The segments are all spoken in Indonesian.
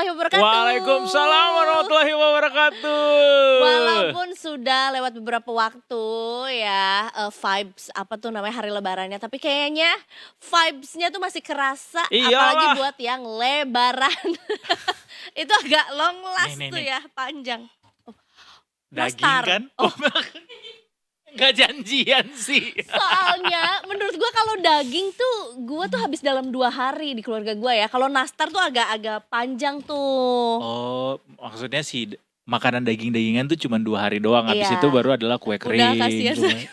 warahmatullahi wabarakatuh. Waalaikumsalam warahmatullahi wabarakatuh. Walaupun sudah lewat beberapa waktu ya, vibes apa tuh namanya hari lebarannya, tapi kayaknya vibes-nya tuh masih kerasa apalagi Iyalah. buat yang lebaran. Itu agak long last Nih, tuh nih. ya, panjang. Daging Nastar. kan? Nggak janjian sih. Soalnya menurut gua kalau daging tuh gua tuh habis dalam 2 hari di keluarga gua ya. Kalau nastar tuh agak-agak panjang tuh. Oh, maksudnya sih makanan daging-dagingan tuh cuma 2 hari doang. Habis Iya. itu baru adalah kue kering. Udah kasihan cuma- sayur.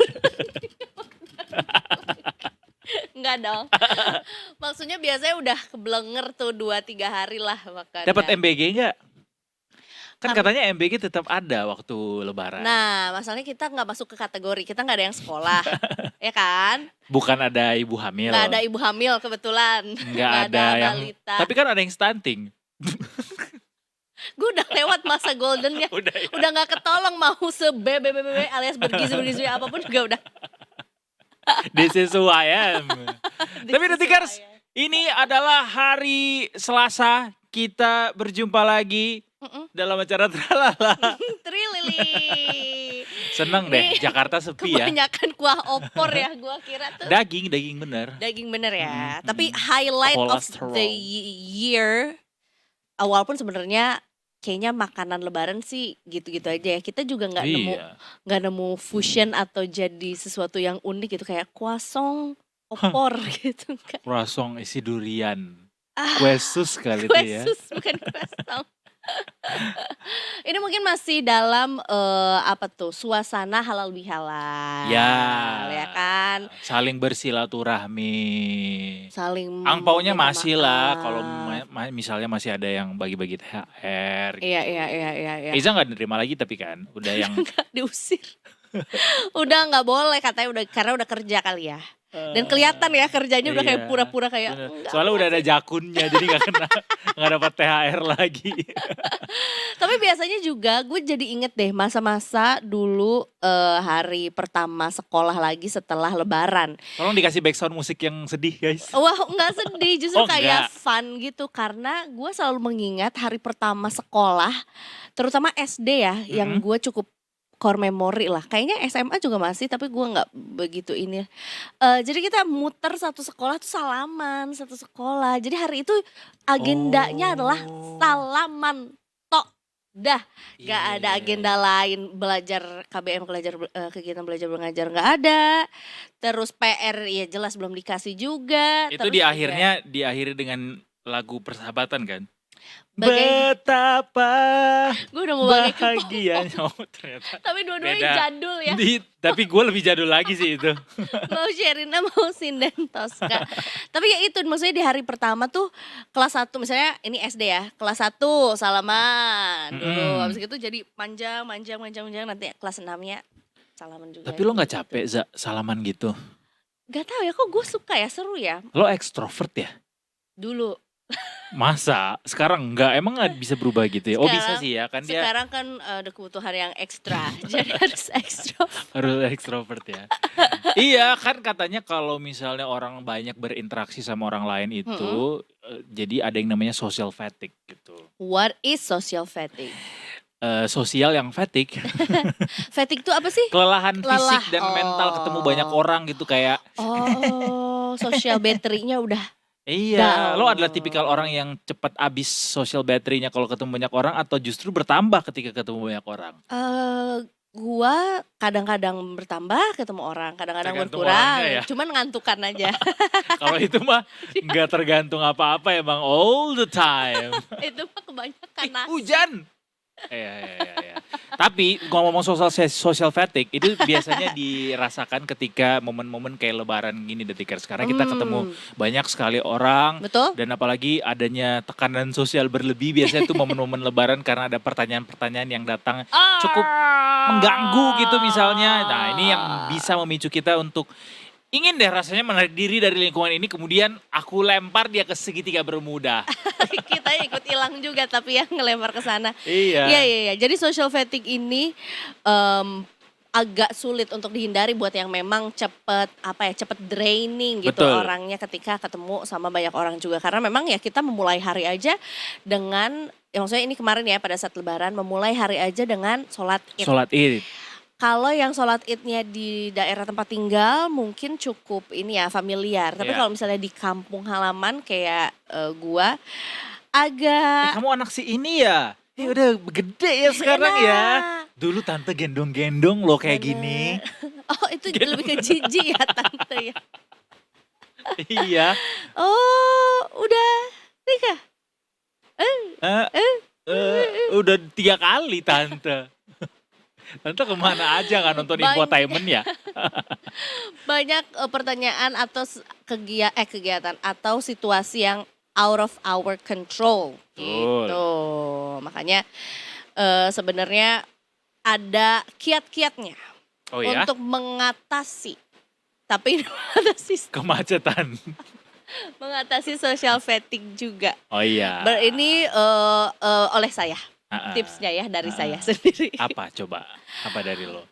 Enggak dong. Maksudnya biasanya udah keblenger tuh 2-3 hari lah makannya. Dapat MBG nggak? Kan Kami- katanya MBG tetap ada waktu lebaran. Nah, masalahnya kita nggak masuk ke kategori, kita nggak ada yang sekolah, ya kan? Bukan ada ibu hamil. Nggak ada ibu hamil kebetulan, Nggak ada yang. balita. Tapi kan ada yang stunting. Gue udah lewat masa goldennya, Udah ya. udah nggak ketolong mau sebebebebe alias bergizi apapun juga udah. This is who I am. Tapi This is Detikers, who I am. ini adalah hari Selasa. Kita berjumpa lagi dalam acara Tralala. Trilili. Seneng deh, Ini Jakarta sepi ya. Kebanyakan kuah opor ya, gua kira tuh. Daging bener. Daging bener ya. Mm-mm. Tapi highlight of Kolesterol. the year, walaupun sebenarnya kayaknya makanan lebaran sih gitu-gitu aja ya. Kita juga Iya. nggak nemu fusion atau jadi sesuatu yang unik gitu kayak croissant opor gitu kan. Croissant isi durian. Ah, Kue sus kali itu kue ya. sus bukan croissant. Ini mungkin masih dalam apa tuh suasana halal bihalal, ya kan, Saling bersilaturahmi. saling Angpaunya minta masih lah. maaf. Kalau misalnya masih ada yang bagi-bagi THR. Iya gitu. iya. Iza nggak nerima lagi tapi kan udah yang Diusir. Udah nggak boleh katanya karena udah kerja kali ya. Dan kelihatan ya kerjanya udah kayak Iya, pura-pura kayak bener. "Enggak, Soalnya udah ada jakunnya jadi nggak dapat THR lagi. Tapi biasanya juga gue jadi inget deh masa-masa dulu hari pertama sekolah lagi setelah lebaran. Tolong dikasih background musik yang sedih guys. Wah nggak sedih justru Oh, kayak nggak. fun gitu. Karena gue selalu mengingat hari pertama sekolah, terutama SD ya, yang gue cukup core memory lah. Kayaknya SMA juga masih, tapi gue nggak begitu ini. Jadi kita muter satu sekolah tuh salaman satu sekolah. Jadi hari itu agendanya adalah salaman tok. Dah, nggak ada Iya. agenda lain. Belajar KBM, kegiatan belajar mengajar nggak ada. Terus PR ya jelas belum dikasih juga. Itu Terus di juga akhirnya diakhiri dengan lagu persahabatan kan. bagai- Betapa gue udah mau balik ke bahagianya. Oh, ternyata. tapi dua-duanya Beda. jadul ya. Tapi gue lebih jadul lagi sih itu. Mau Sherina mau Sinden Tosca. Tapi ya itu maksudnya di hari pertama tuh kelas 1 misalnya ini SD ya, kelas 1 salaman dulu. Habis itu jadi panjang nanti kelas 6-nya salaman juga. Tapi lo nggak gitu. capek Za, salaman gitu? Gak tahu ya kok gue suka ya, seru ya Lo ekstrovert ya? dulu. Masa? Sekarang enggak? Emang nggak bisa berubah gitu ya? Oh bisa Sekarang- sih ya kan dia Sekarang kan ada kebutuhan yang ekstra. Jadi harus ekstra. harus ekstrovert ya. Iya kan katanya kalau misalnya orang banyak berinteraksi sama orang lain itu jadi ada yang namanya social fatigue gitu. What is social fatigue? Sosial yang fatigue, Fatigue tuh apa sih? kelelahan fisik Lelah. dan mental ketemu banyak orang gitu kayak Oh, social battery-nya udah. iya, Down. lo adalah tipikal orang yang cepat habis social battery-nya kalau ketemu banyak orang atau justru bertambah ketika ketemu banyak orang? Gua kadang-kadang bertambah ketemu orang, kadang-kadang Tergantung berkurang. orangnya ya? Cuman ngantukan aja. Kalau itu mah nggak tergantung apa-apa emang all the time. Itu mah kebanyakan nasi. Hujan. Iya. Tapi ngomong social fatigue itu biasanya dirasakan ketika momen-momen kayak lebaran gini Detikers. Karena kita ketemu banyak sekali orang. Betul? Dan apalagi adanya tekanan sosial berlebih biasanya tuh momen-momen lebaran karena ada pertanyaan-pertanyaan yang datang cukup mengganggu gitu misalnya. Nah ini yang bisa memicu kita untuk ingin deh rasanya menarik diri dari lingkungan ini kemudian aku lempar dia ke segitiga bermuda. Kita ikut hilang juga tapi yang ngelempar ke sana. Iya. Iya. Jadi social fatigue ini agak sulit untuk dihindari buat yang memang cepet draining gitu Betul. orangnya ketika ketemu sama banyak orang juga. Karena memang ya kita memulai hari aja dengan, ya maksudnya ini kemarin ya pada saat lebaran, memulai hari aja dengan sholat id. Sholat id. Kalau yang sholat idnya di daerah tempat tinggal mungkin cukup ini ya familiar. Tapi Iya. kalau misalnya di kampung halaman kayak gua agak Kamu anak si ini ya? Udah gede ya sekarang ya. Nah, Dulu tante gendong-gendong loh kayak gini. oh itu lebih ke jijik ya tante ya. Iya. Oh udah nikah. Udah 3 kali tante. Tante kemana aja kan nonton infotainment ya? Banyak pertanyaan atau kegiatan atau situasi yang out of our control gitu. Makanya sebenarnya ada kiat-kiatnya Oh ya? untuk mengatasi, tapi Kemacetan. mengatasi social fatigue juga. Oh iya. Ini oleh saya, tipsnya ya dari saya sendiri. Apa coba? Apa dari lo?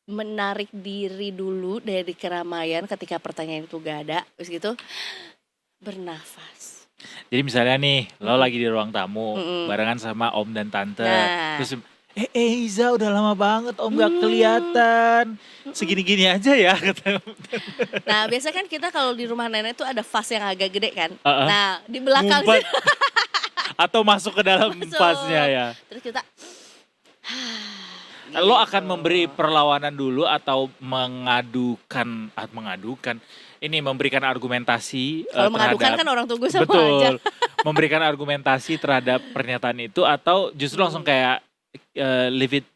Menarik diri dulu dari keramaian ketika pertanyaan itu gak ada, terus gitu bernafas. Jadi misalnya nih, lo lagi di ruang tamu, barengan sama om dan tante. Nah. Terus, Iza udah lama banget om gak kelihatan. Segini-gini aja ya kata. Nah biasanya kan kita kalau di rumah nenek tuh ada vas yang agak gede kan. Nah di belakang Ngumpet. sih. Atau masuk ke dalam Masuk. vasnya ya. Terus kita Lo gitu. akan memberi perlawanan dulu atau memberikan argumentasi Kalau mengadukan terhadap kan orang tunggu sama betul, aja. memberikan argumentasi terhadap pernyataan itu atau justru langsung kayak leave it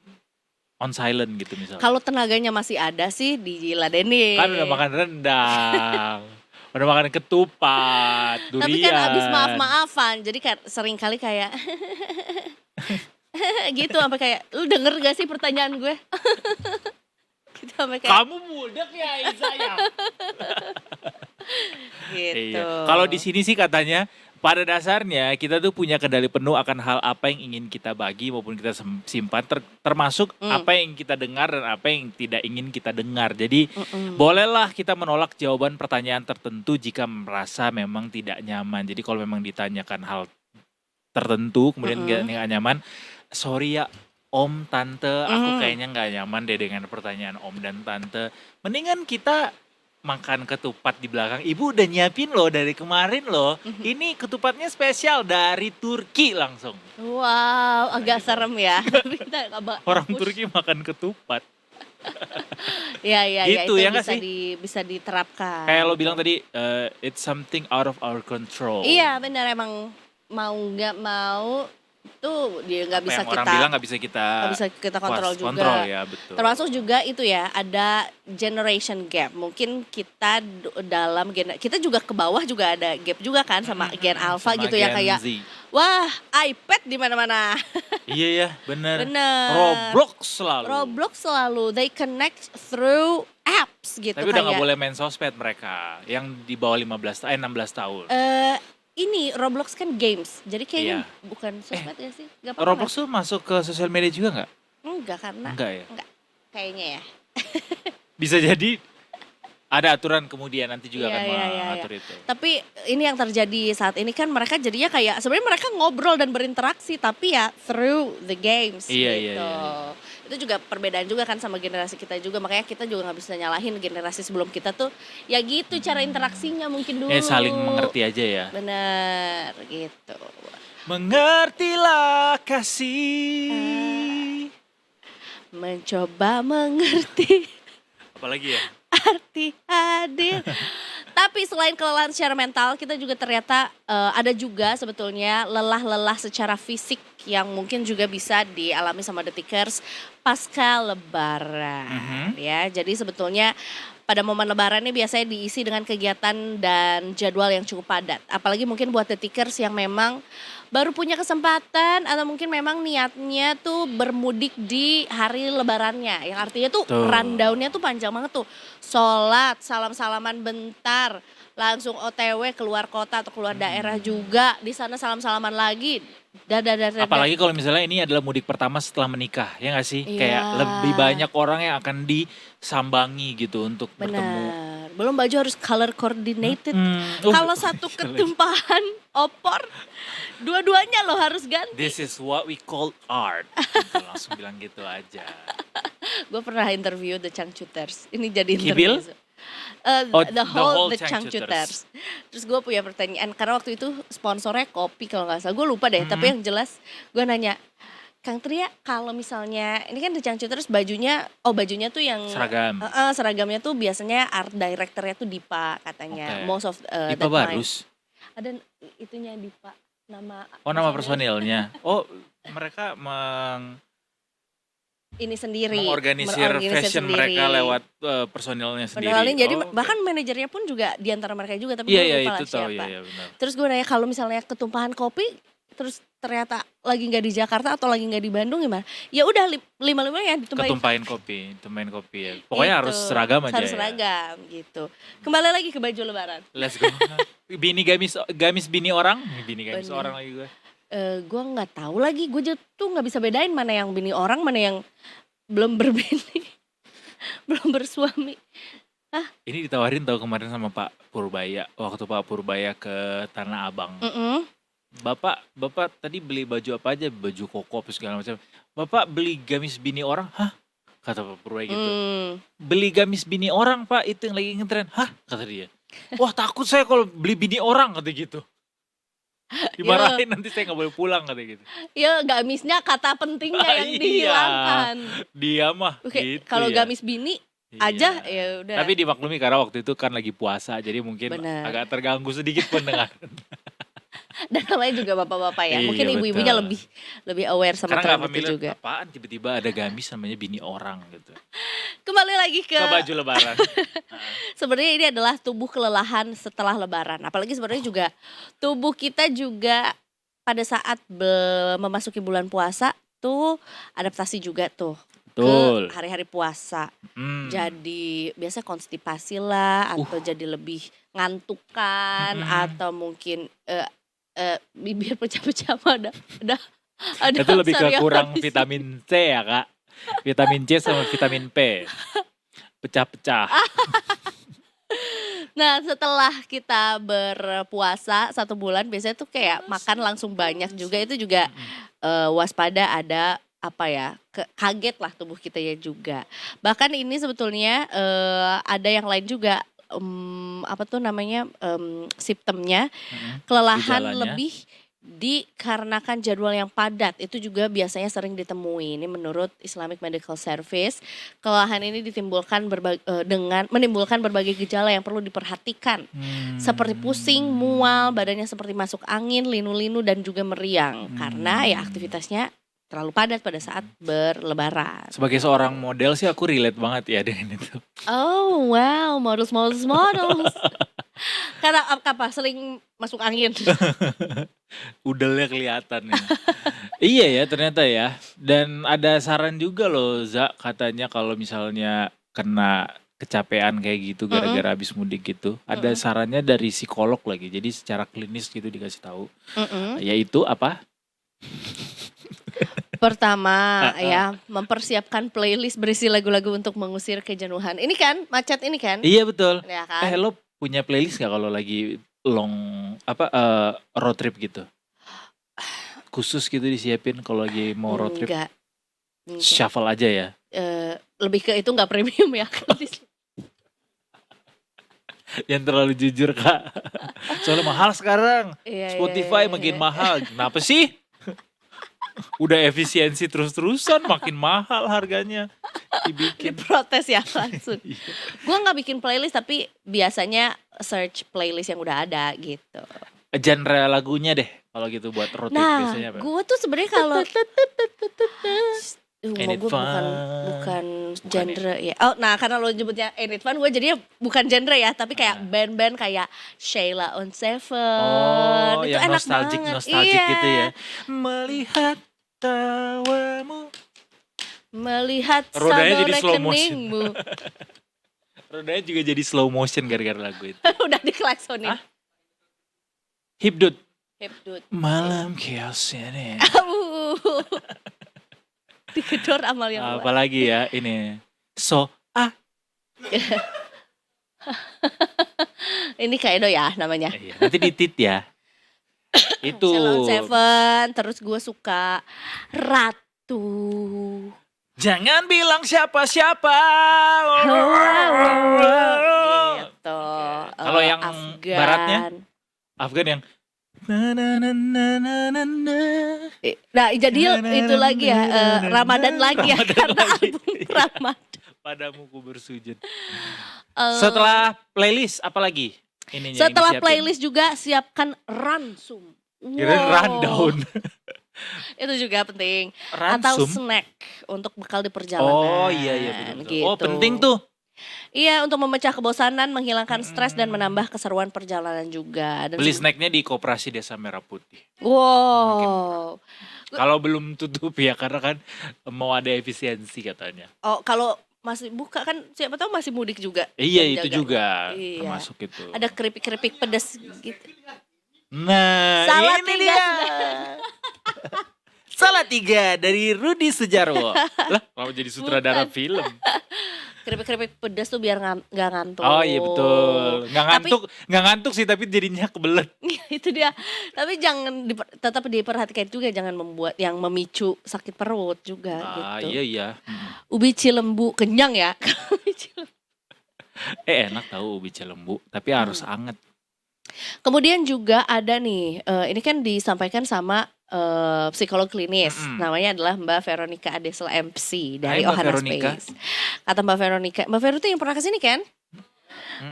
on silent gitu misalnya. Kalau tenaganya masih ada sih diladenin. Kan udah makan rendang, udah makan ketupat, durian. Tapi kan abis maaf-maafan, jadi sering kali kayak gitu sampai kayak lu denger gak sih pertanyaan gue? Gitu sampai kayak Kamu budak ya Iza ya. gitu. Iya. Kalau di sini sih katanya pada dasarnya kita tuh punya kendali penuh akan hal apa yang ingin kita bagi maupun kita simpan termasuk apa yang kita dengar dan apa yang tidak ingin kita dengar. Jadi bolehlah kita menolak jawaban pertanyaan tertentu jika merasa memang tidak nyaman. Jadi kalau memang ditanyakan hal tertentu kemudian nggak nyaman, sorry ya om, tante, aku kayaknya nggak nyaman deh dengan pertanyaan om dan tante. Mendingan kita makan ketupat di belakang. Ibu udah nyiapin loh dari kemarin loh. Ini ketupatnya spesial dari Turki langsung. Wow, agak serem ya. Orang Turki makan ketupat. Ya, Gitu, itu ya nggak bisa diterapkan. Kayak lo bilang tadi, it's something out of our control. Iya benar, emang mau nggak mau tuh dia nggak bisa orang bilang nggak bisa kita kontrol juga. Kontrol ya, betul. Termasuk juga itu ya, ada generation gap. Mungkin kita dalam kita juga ke bawah juga ada gap juga kan sama Gen Alpha sama gitu ya, Gen kayak Z. wah iPad di mana-mana. Iya ya, bener. Bener. Roblox selalu. They connect through apps gitu. Tapi udah nggak boleh main sosmed mereka yang di bawah 16 tahun. Ini Roblox kan games, jadi kayaknya bukan sosmed ya sih? Gak apa-apa. Roblox tuh masuk ke sosial media juga nggak? Enggak, karena Enggak ya? enggak, kayaknya ya. Bisa jadi ada aturan kemudian nanti juga akan Iya. mengatur itu. Tapi ini yang terjadi saat ini kan mereka jadinya kayak sebenarnya mereka ngobrol dan berinteraksi tapi ya through the games Iya. gitu. Itu juga perbedaan juga kan sama generasi kita juga, makanya kita juga nggak bisa nyalahin generasi sebelum kita tuh ya gitu cara interaksinya mungkin dulu. Saling mengerti aja ya. Bener gitu. Mengertilah kasih. Mencoba mengerti Apalagi ya? arti hadir. Tapi selain kelelahan secara mental, kita juga ternyata ada juga sebetulnya lelah-lelah secara fisik yang mungkin juga bisa dialami sama Detikers pasca lebaran. Ya, jadi sebetulnya pada momen lebaran ini biasanya diisi dengan kegiatan dan jadwal yang cukup padat. Apalagi mungkin buat Detikers yang memang baru punya kesempatan atau mungkin memang niatnya tuh bermudik di hari lebarannya. Yang artinya tuh rundownnya tuh panjang banget tuh. Sholat, salam-salaman bentar. langsung OTW keluar kota atau keluar daerah juga, di sana salam-salaman lagi. Apalagi kalau misalnya ini adalah mudik pertama setelah menikah, ya nggak sih? Kayak Iya. lebih banyak orang yang akan disambangi gitu untuk bertemu. Benar. Belum baju harus color coordinated. Oh, Kalau satu ketumpahan opor, dua-duanya lo harus ganti. This is what we call art. Gitu, langsung bilang gitu aja. Gue pernah interview The Changcuters. Ini jadi Kibil? interview. The whole The Changcuters. Terus gue punya pertanyaan karena waktu itu sponsornya kopi kalau nggak salah. Gue lupa deh. Tapi yang jelas gue nanya, Kang Tria, kalau misalnya ini kan The Changcuters bajunya tuh yang Seragam. seragamnya tuh biasanya art directornya tuh Dipa katanya. Oke. Most of Dipa the time. Barus. Ada itunya Dipa nama. Nama personilnya. Oh, mereka ini sendiri mengorganisir fashion sendiri. mereka lewat personilnya sendiri. Kenalin, jadi oke. bahkan manajernya pun juga di antara mereka juga, tapi Iya, gue iya lupa itu lah tahu, siapa. iya benar. Terus gue nanya kalau misalnya ketumpahan kopi terus ternyata lagi nggak di Jakarta atau lagi nggak di Bandung gimana? Ya udah lima ya ditumpahin. Tumpahin kopi ya. Pokoknya harus seragam aja. Harus seragam gitu. Kembali lagi ke baju lebaran. Let's go. Bini gamis bini orang, bini gamis Bener. orang lagi gue. Gue nggak tahu lagi, gue tuh nggak bisa bedain mana yang bini orang, mana yang belum berbini, belum bersuami. Ini ditawarin tahu kemarin sama Pak Purbaya, waktu Pak Purbaya ke Tanah Abang. Bapak tadi beli baju apa aja, baju koko apa segala macam. Bapak beli gamis bini orang, hah? Kata Pak Purbaya gitu. Beli gamis bini orang Pak, itu yang lagi ngetren, hah? Kata dia. Wah takut saya kalau beli bini orang, kata gitu. Dimarahin nanti saya gak boleh pulang, kata gitu. Ya gamisnya kata pentingnya yang Iya. dihilangkan. Dia mah Oke, gitu kalau ya. gamis bini Iya. aja ya udah. Tapi dimaklumi karena waktu itu kan lagi puasa, jadi mungkin Bener. agak terganggu sedikit pendengar. Dan namanya juga bapak-bapak ya. Iya, Mungkin ibu-ibunya betul. lebih aware sama Karena tren gak itu familiar, juga. apaan tiba-tiba ada gamis namanya bini orang gitu. Kembali lagi ke Baju lebaran. sebenarnya ini adalah tubuh kelelahan setelah lebaran. Apalagi sebenarnya juga tubuh kita juga pada saat memasuki bulan puasa tuh adaptasi juga tuh Betul. ke hari-hari puasa. Hmm. Jadi biasa konstipasi lah atau jadi lebih ngantukan atau mungkin bibir pecah-pecah ada Itu lebih ke psoriasis. kurang vitamin C ya Kak. Vitamin C sama vitamin P. Pecah-pecah. Nah setelah kita berpuasa 1 bulan biasanya tuh kayak makan langsung banyak juga, itu juga waspada ada apa ya, kaget lah tubuh kita ya juga. Bahkan ini sebetulnya ada yang lain juga, apa tuh namanya, simptomnya kelelahan Gejalanya. lebih dikarenakan jadwal yang padat. Itu juga biasanya sering ditemui. Ini menurut Islamic Medical Service, kelelahan ini ditimbulkan menimbulkan berbagai gejala yang perlu diperhatikan. Seperti pusing, mual, badannya seperti masuk angin, linu-linu dan juga meriang. Karena ya aktivitasnya terlalu padat pada saat berlebaran. Sebagai seorang model sih aku relate banget ya dengan itu. Oh wow, models. Karena apa sering masuk angin. Udelnya kelihatan ya. Iya ya ternyata ya. Dan ada saran juga loh Za, katanya kalau misalnya kena kecapean kayak gitu gara-gara habis mudik gitu. Ada sarannya dari psikolog lagi. Jadi secara klinis gitu dikasih tahu. Yaitu apa? Pertama ya, mempersiapkan playlist berisi lagu-lagu untuk mengusir kejenuhan. Ini kan macet ini kan? Iya betul. Ya kan? Lo punya playlist gak kalau lagi road trip gitu? Khusus gitu disiapin kalau lagi mau road trip? Enggak. Shuffle aja ya? Lebih ke itu nggak premium ya. Yang terlalu jujur Kak. Soalnya mahal sekarang. Iya, Spotify iya. makin mahal. Kenapa sih? Udah efisiensi terus-terusan makin mahal harganya. Dibikin. Diprotes ya langsung. Gue nggak bikin playlist tapi biasanya search playlist yang udah ada gitu. Genre lagunya deh kalau gitu buat road trip Nah, biasanya apa? gue tuh sebenarnya kalau Ain't it gue fun? bukan genre ya. Oh, nah karena lo nyebutnya Ain't It Fun, gue jadinya bukan genre ya, tapi kayak band-band kayak Sheila on Seven. Oh, Itu yang enak nostalgic banget. nostalgic Iya. gitu ya. Melihat tawamu. Melihat Rodanya saldo jadi slow motion. rekeningmu. Rodanya juga jadi slow motion gara-gara lagu itu. Udah diklaksonin. Hah? Hipdut. Hipdut. Malam chaos ini. Digedor amal yang kuat. Apalagi ya ini. Ini Kak Edo ya namanya. Iya, nanti ditit ya. Itu. Salon Seven. Terus gue suka Ratu. Jangan bilang siapa-siapa. Gitu. Kalau yang Afgan. baratnya? Afgan yang Nah jadi itu lagi ya Ramadan lagi ya. Karena album Ramadan. Padamu ku bersujud. Setelah playlist apa lagi? Ininya, Setelah yang disiapin. playlist juga siapkan ransum. Kirain rundown. Itu juga penting. Atau Ransum. snack untuk bekal di perjalanan. Oh iya betul. Gitu. Oh penting tuh. Iya untuk memecah kebosanan, menghilangkan stres dan menambah keseruan perjalanan juga. Dan Beli snacknya di Koperasi Desa Merah Putih. wow. Kalau belum tutup ya karena kan mau ada efisiensi katanya. Oh kalau masih buka kan siapa tahu masih mudik juga. Iya yang itu jaga. juga Iya. termasuk itu. Ada keripik-keripik pedas gitu. Nah Salah ini tiga. dia. Salah 3 dari Rudi Sujarwo. Lah kalau jadi sutradara Bukan. film. Keripik-keripik pedas tuh biar nggak ngantuk. Oh iya betul. Nggak Tapi- ngantuk sih tapi jadinya kebelet. Itu dia. Tapi jangan tetap diperhatikan juga jangan membuat yang memicu sakit perut juga gitu. Iya. Ubi cilembu kenyang ya. Ubi cilembu. Enak tahu ubi cilembu tapi harus anget. Kemudian juga ada nih, ini kan disampaikan sama psikolog klinis, namanya adalah Mbak Veronica Adesla MC dari Hai, Mbak Ohana Veronica. Space. Kata Mbak Vero itu yang pernah kesini kan?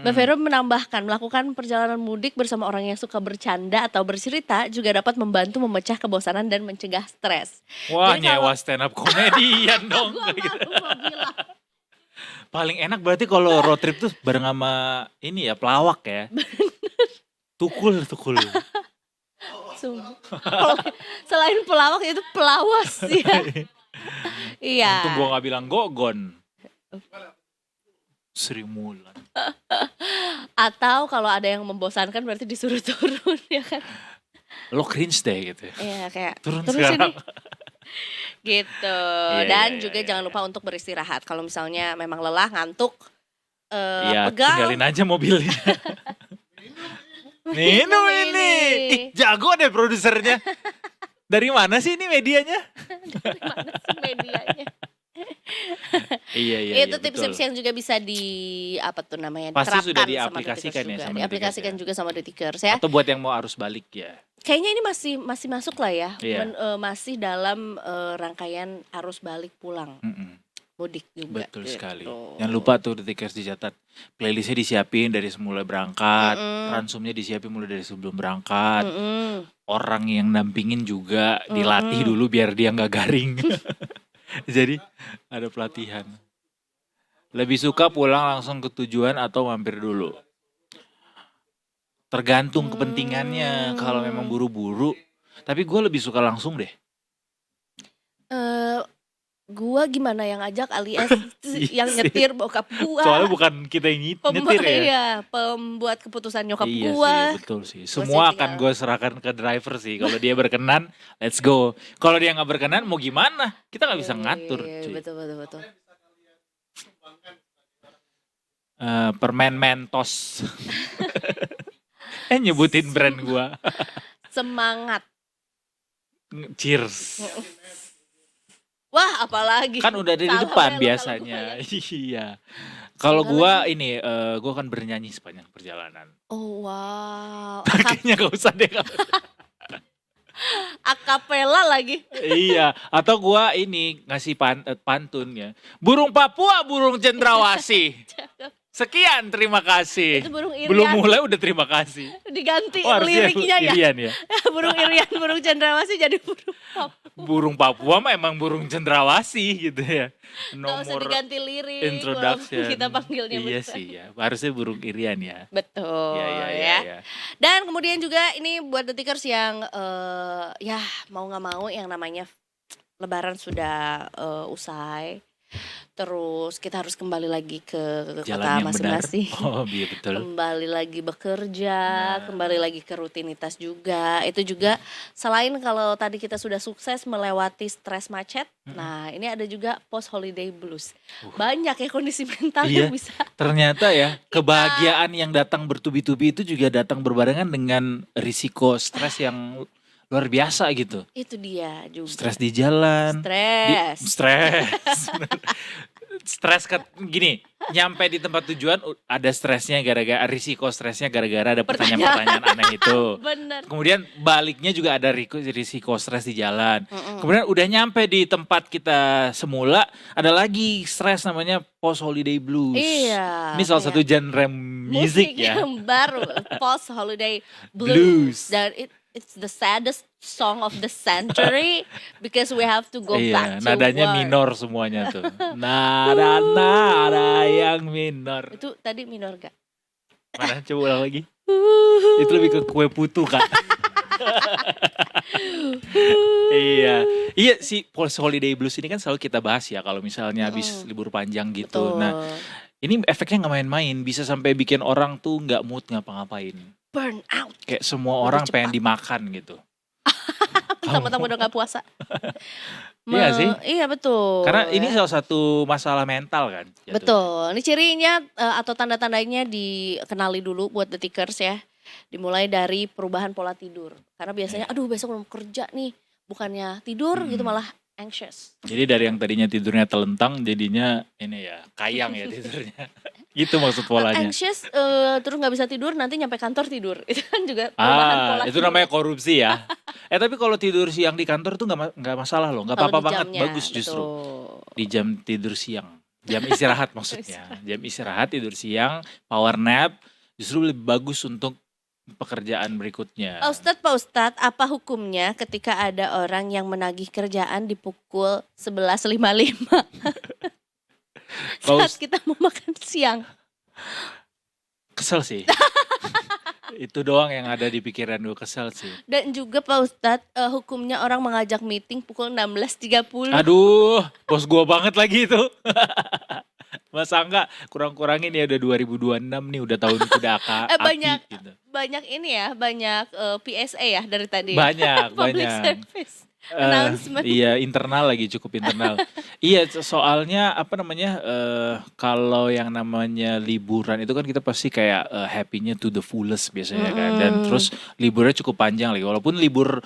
Mbak Vero menambahkan melakukan perjalanan mudik bersama orang yang suka bercanda atau bercerita juga dapat membantu memecah kebosanan dan mencegah stres. Wah Jadi kalau- nyewa stand up komedian dong. Gua baru mau bilang. Paling enak berarti kalau road trip tuh bareng sama ini ya pelawak ya. Tukul. Selain pelawak itu pelawas ya. Iya. Untung gua gak bilang gogon. Sri Mulan. Atau kalau ada yang membosankan berarti disuruh turun ya kan. Lo cringe deh gitu ya. Iya kayak Turun turun sekarang. sini. Gitu. Dan juga jangan lupa untuk beristirahat. Kalau misalnya memang lelah, ngantuk, Iya pegal. tinggalin aja mobilnya. Minum ini. Ih, jago deh produsernya. Dari mana sih ini medianya? Dari mana sih medianya? Iya. Itu tips-tips yang juga bisa apa tuh namanya? Pasti diterapkan sudah sama diaplikasikan The ya Tickers sama juga. The Diaplikasikan Tickers ya. juga sama The Tickers ya. Atau buat yang mau arus balik ya. Kayaknya ini masih masuk lah ya. Iya. Masih dalam rangkaian arus balik pulang. Mudik juga. Betul gitu. sekali. Jangan lupa tuh The Tickers dicatat. Playlistnya disiapin dari semula berangkat. Ransumnya disiapin mulai dari sebelum berangkat. Orang yang nampingin juga dilatih dulu biar dia nggak garing. Jadi ada pelatihan. Lebih suka pulang langsung ke tujuan atau mampir dulu? Tergantung kepentingannya. Kalau memang buru-buru. Tapi gue lebih suka langsung deh. Gua gimana yang ajak alias yang Iya sih. nyetir bokap gua. Soalnya bukan kita yang nyetir ya. Iya, pembuat keputusan nyokap Iya gua. sih, betul sih. Semua sih akan tinggal- gue serahkan ke driver sih. Kalau dia berkenan, let's go. Kalau dia nggak berkenan, mau gimana? Kita nggak bisa ngatur. Iya, Cuy. betul. Permen Mentos. Nyebutin brand gue. Semangat. Cheers. Wah, apalagi. Kan udah ada di Salah depan belok biasanya. kalau Iya. Kalau gue ini, gue akan bernyanyi sepanjang perjalanan. Oh wow. Kayaknya gak usah deh. Akapela lagi. Iya, atau gua ini ngasih pantun ya. Burung Papua, burung cendrawasih. Sekian, terima kasih. Itu burung irian. Belum mulai udah terima kasih. Diganti Oh, harusnya liriknya ya. Irian ya. Burung irian, burung cendrawasih jadi burung apa? Burung Papua mah emang burung cendrawasih gitu ya. Gak usah Nomor diganti lirik. introduction. walaupun kita panggilnya Iya beneran. sih ya. Harusnya burung irian ya. Betul Iya. ya. Dan kemudian juga ini buat The Tickers yang ya mau nggak mau yang namanya Lebaran sudah usai. Terus kita harus kembali lagi ke Jalan kota yang benar. masing-masing. Oh iya betul. Kembali lagi bekerja, Nah. kembali lagi ke rutinitas juga. Itu juga selain kalau tadi kita sudah sukses melewati stres macet, nah ini ada juga post holiday blues. Banyak ya kondisi mental Iya. yang bisa. Ternyata ya kebahagiaan yang datang bertubi-tubi itu juga datang berbarengan dengan risiko stres yang luar biasa gitu. Itu dia juga. Stres di jalan. Stres. Stres gini, nyampe di tempat tujuan ada stresnya gara-gara risiko stresnya gara-gara ada pertanyaan-pertanyaan aneh itu. Bener. Kemudian baliknya juga ada risiko stres di jalan. Kemudian udah nyampe di tempat kita semula, ada lagi stres namanya post holiday blues. Iya. Ini salah satu genre musik ya. yang baru, post holiday Blues. blues. Dan it's the saddest song of the century because we have to go back to nadanya work. minor semuanya tuh. Nada yang minor. Itu tadi minor gak? Mana coba ulang lagi. Itu lebih ke kue putu kan. Iya sih, post holiday blues ini kan selalu kita bahas ya kalau misalnya habis libur panjang gitu. Betul. Nah, ini efeknya nggak main-main, bisa sampai bikin orang tuh nggak mood ngapa-ngapain. Burn out. Kayak semua Udah orang cepat. pengen dimakan gitu. Mentang-mentang udah gak puasa. Iya sih. Iya betul. Karena ini salah satu masalah mental kan. jatuhnya. Betul. Ini cirinya atau tanda-tandanya dikenali dulu buat detikers ya. Dimulai dari perubahan pola tidur. Karena biasanya aduh besok belum kerja nih. Bukannya tidur gitu malah anxious. Jadi dari yang tadinya tidurnya telentang jadinya ini ya kayang ya tidurnya. Gitu maksud polanya. Anxious terus gak bisa tidur nanti nyampe kantor tidur. Itu kan juga perubahan pola Itu tidur. namanya korupsi ya. Tapi kalau tidur siang di kantor tuh nggak masalah loh, nggak Kalau apa-apa di banget, jamnya, bagus justru. betul. Di jam tidur siang, jam istirahat maksudnya. Jam istirahat tidur siang, power nap justru lebih bagus untuk pekerjaan berikutnya. Pak Ustadz, apa hukumnya ketika ada orang yang menagih kerjaan di pukul 11.55 Kalau saat kita mau makan siang? kesel sih. Itu doang yang ada di pikiran gue, kesel sih. Dan juga Pak Ustadz, hukumnya orang mengajak meeting pukul 16.30. Aduh, bos gua banget lagi itu. Masa enggak kurang-kurangin ya udah 2026 nih, udah tahun kuda api banyak gitu. banyak ini ya, banyak PSA ya dari tadi. Banyak, Public banyak. service announcement. Iya, internal lagi, cukup internal. Iya, soalnya apa namanya, kalau yang namanya liburan itu kan kita pasti kayak happy-nya to the fullest biasanya kan. Dan terus liburnya cukup panjang lagi. Walaupun libur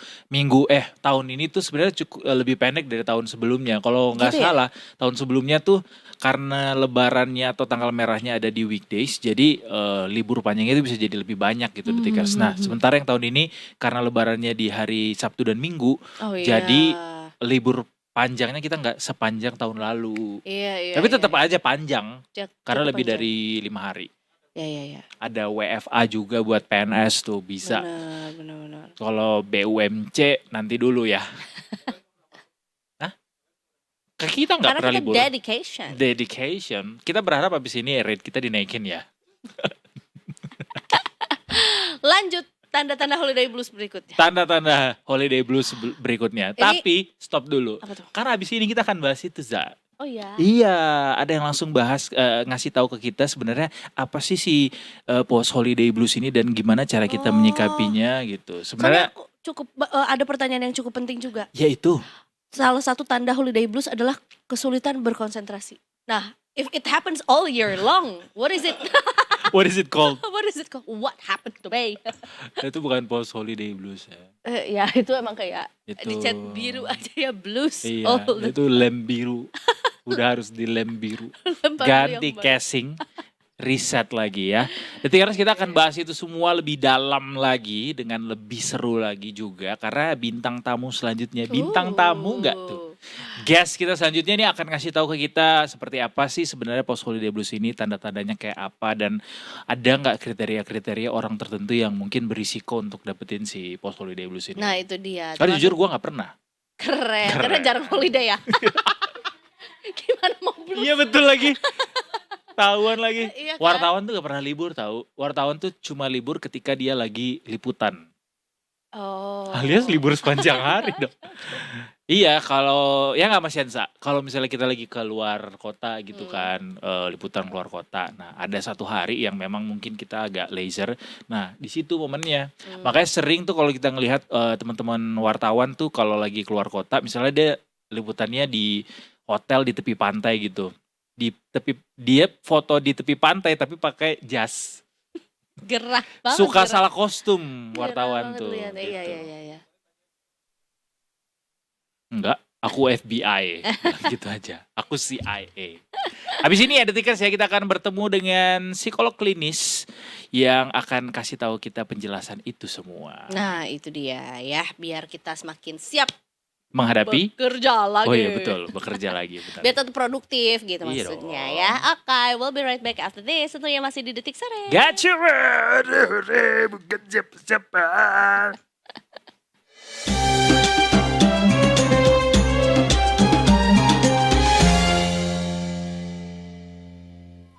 tahun ini tuh sebenarnya cukup lebih pendek dari tahun sebelumnya. Kalau nggak Gitu ya? salah, tahun sebelumnya tuh karena lebarannya atau tanggal merahnya ada di weekdays, jadi libur panjangnya itu bisa jadi lebih banyak gitu detikers. Nah, sementara yang tahun ini karena lebarannya di hari Sabtu dan Minggu, Oh iya. jadi libur panjangnya kita nggak sepanjang tahun lalu. Iya. Tapi tetap aja panjang karena cukup lebih panjang. dari 5 hari. Iya. Ada WFA juga buat PNS tuh bisa. Benar. Kalau BUMC nanti dulu ya. Hah? Kita nggak Karena pernah kita libur. dedication. Kita berharap abis ini rate kita dinaikin ya. Lanjut tanda-tanda holiday blues berikutnya. Tanda-tanda holiday blues berikutnya. Ini- Tapi stop dulu. Apa tuh? Karena abis ini kita akan bahas itu, Za. Oh ya. Iya, ada yang langsung bahas ngasih tahu ke kita sebenarnya apa sih si post holiday blues ini dan gimana cara kita menyikapinya gitu. Soalnya Sebenarnya aku cukup ada pertanyaan yang cukup penting juga. yaitu Salah satu tanda holiday blues adalah kesulitan berkonsentrasi. Nah, if it happens all year long, what is it? what is it called? What is it called? What happened to me? Itu bukan post holiday blues ya. Ya itu emang kayak Itu. dicat biru aja ya blues. Iya, all the itu lem biru. Udah harus di lem biru. time. Ganti Yang baru. casing. Riset lagi ya. Jadi karena kita akan bahas itu semua lebih dalam lagi dengan lebih seru lagi juga karena bintang tamu selanjutnya bintang tamu enggak tuh. Guest kita selanjutnya ini akan ngasih tahu ke kita seperti apa sih sebenarnya post holiday blues ini, tanda-tandanya kayak apa dan ada nggak kriteria-kriteria orang tertentu yang mungkin berisiko untuk dapetin si post holiday blues ini. Nah itu dia. Karena jujur gue nggak pernah. Keren. Karena jarang holiday ya. Gimana mau blues? Iya betul lagi. Tahuan lagi. Iya kan? Wartawan tuh gak pernah libur tahu. Wartawan tuh cuma libur ketika dia lagi liputan. Oh. Alias libur sepanjang hari dong. Iya, kalau ya nggak Mas Yansa, kalau misalnya kita lagi ke luar kota gitu kan, liputan keluar kota. Nah, ada satu hari yang memang mungkin kita agak leisure. Nah, di situ momennya. Makanya sering tuh kalau kita ngelihat teman-teman wartawan tuh kalau lagi keluar kota, misalnya dia liputannya di hotel di tepi pantai gitu. Dia foto di tepi pantai tapi pakai jas. Gerah banget, Suka gerah. salah kostum Gerah wartawan banget tuh lihat. Iya, gitu. iya. Enggak, aku FBI. Gitu aja. Aku CIA. Habis ini ya Detikers ya kita akan bertemu dengan psikolog klinis yang akan kasih tahu kita penjelasan itu semua. Nah, itu dia ya, biar kita semakin siap Menghadapi? bekerja lagi. Oh iya betul, bekerja lagi. Betul. Biar tetap produktif gitu Iya maksudnya dong. ya. Oke, we'll be right back after this. Tentunya masih di Detik Sore. Gotcha, bekerja cepat.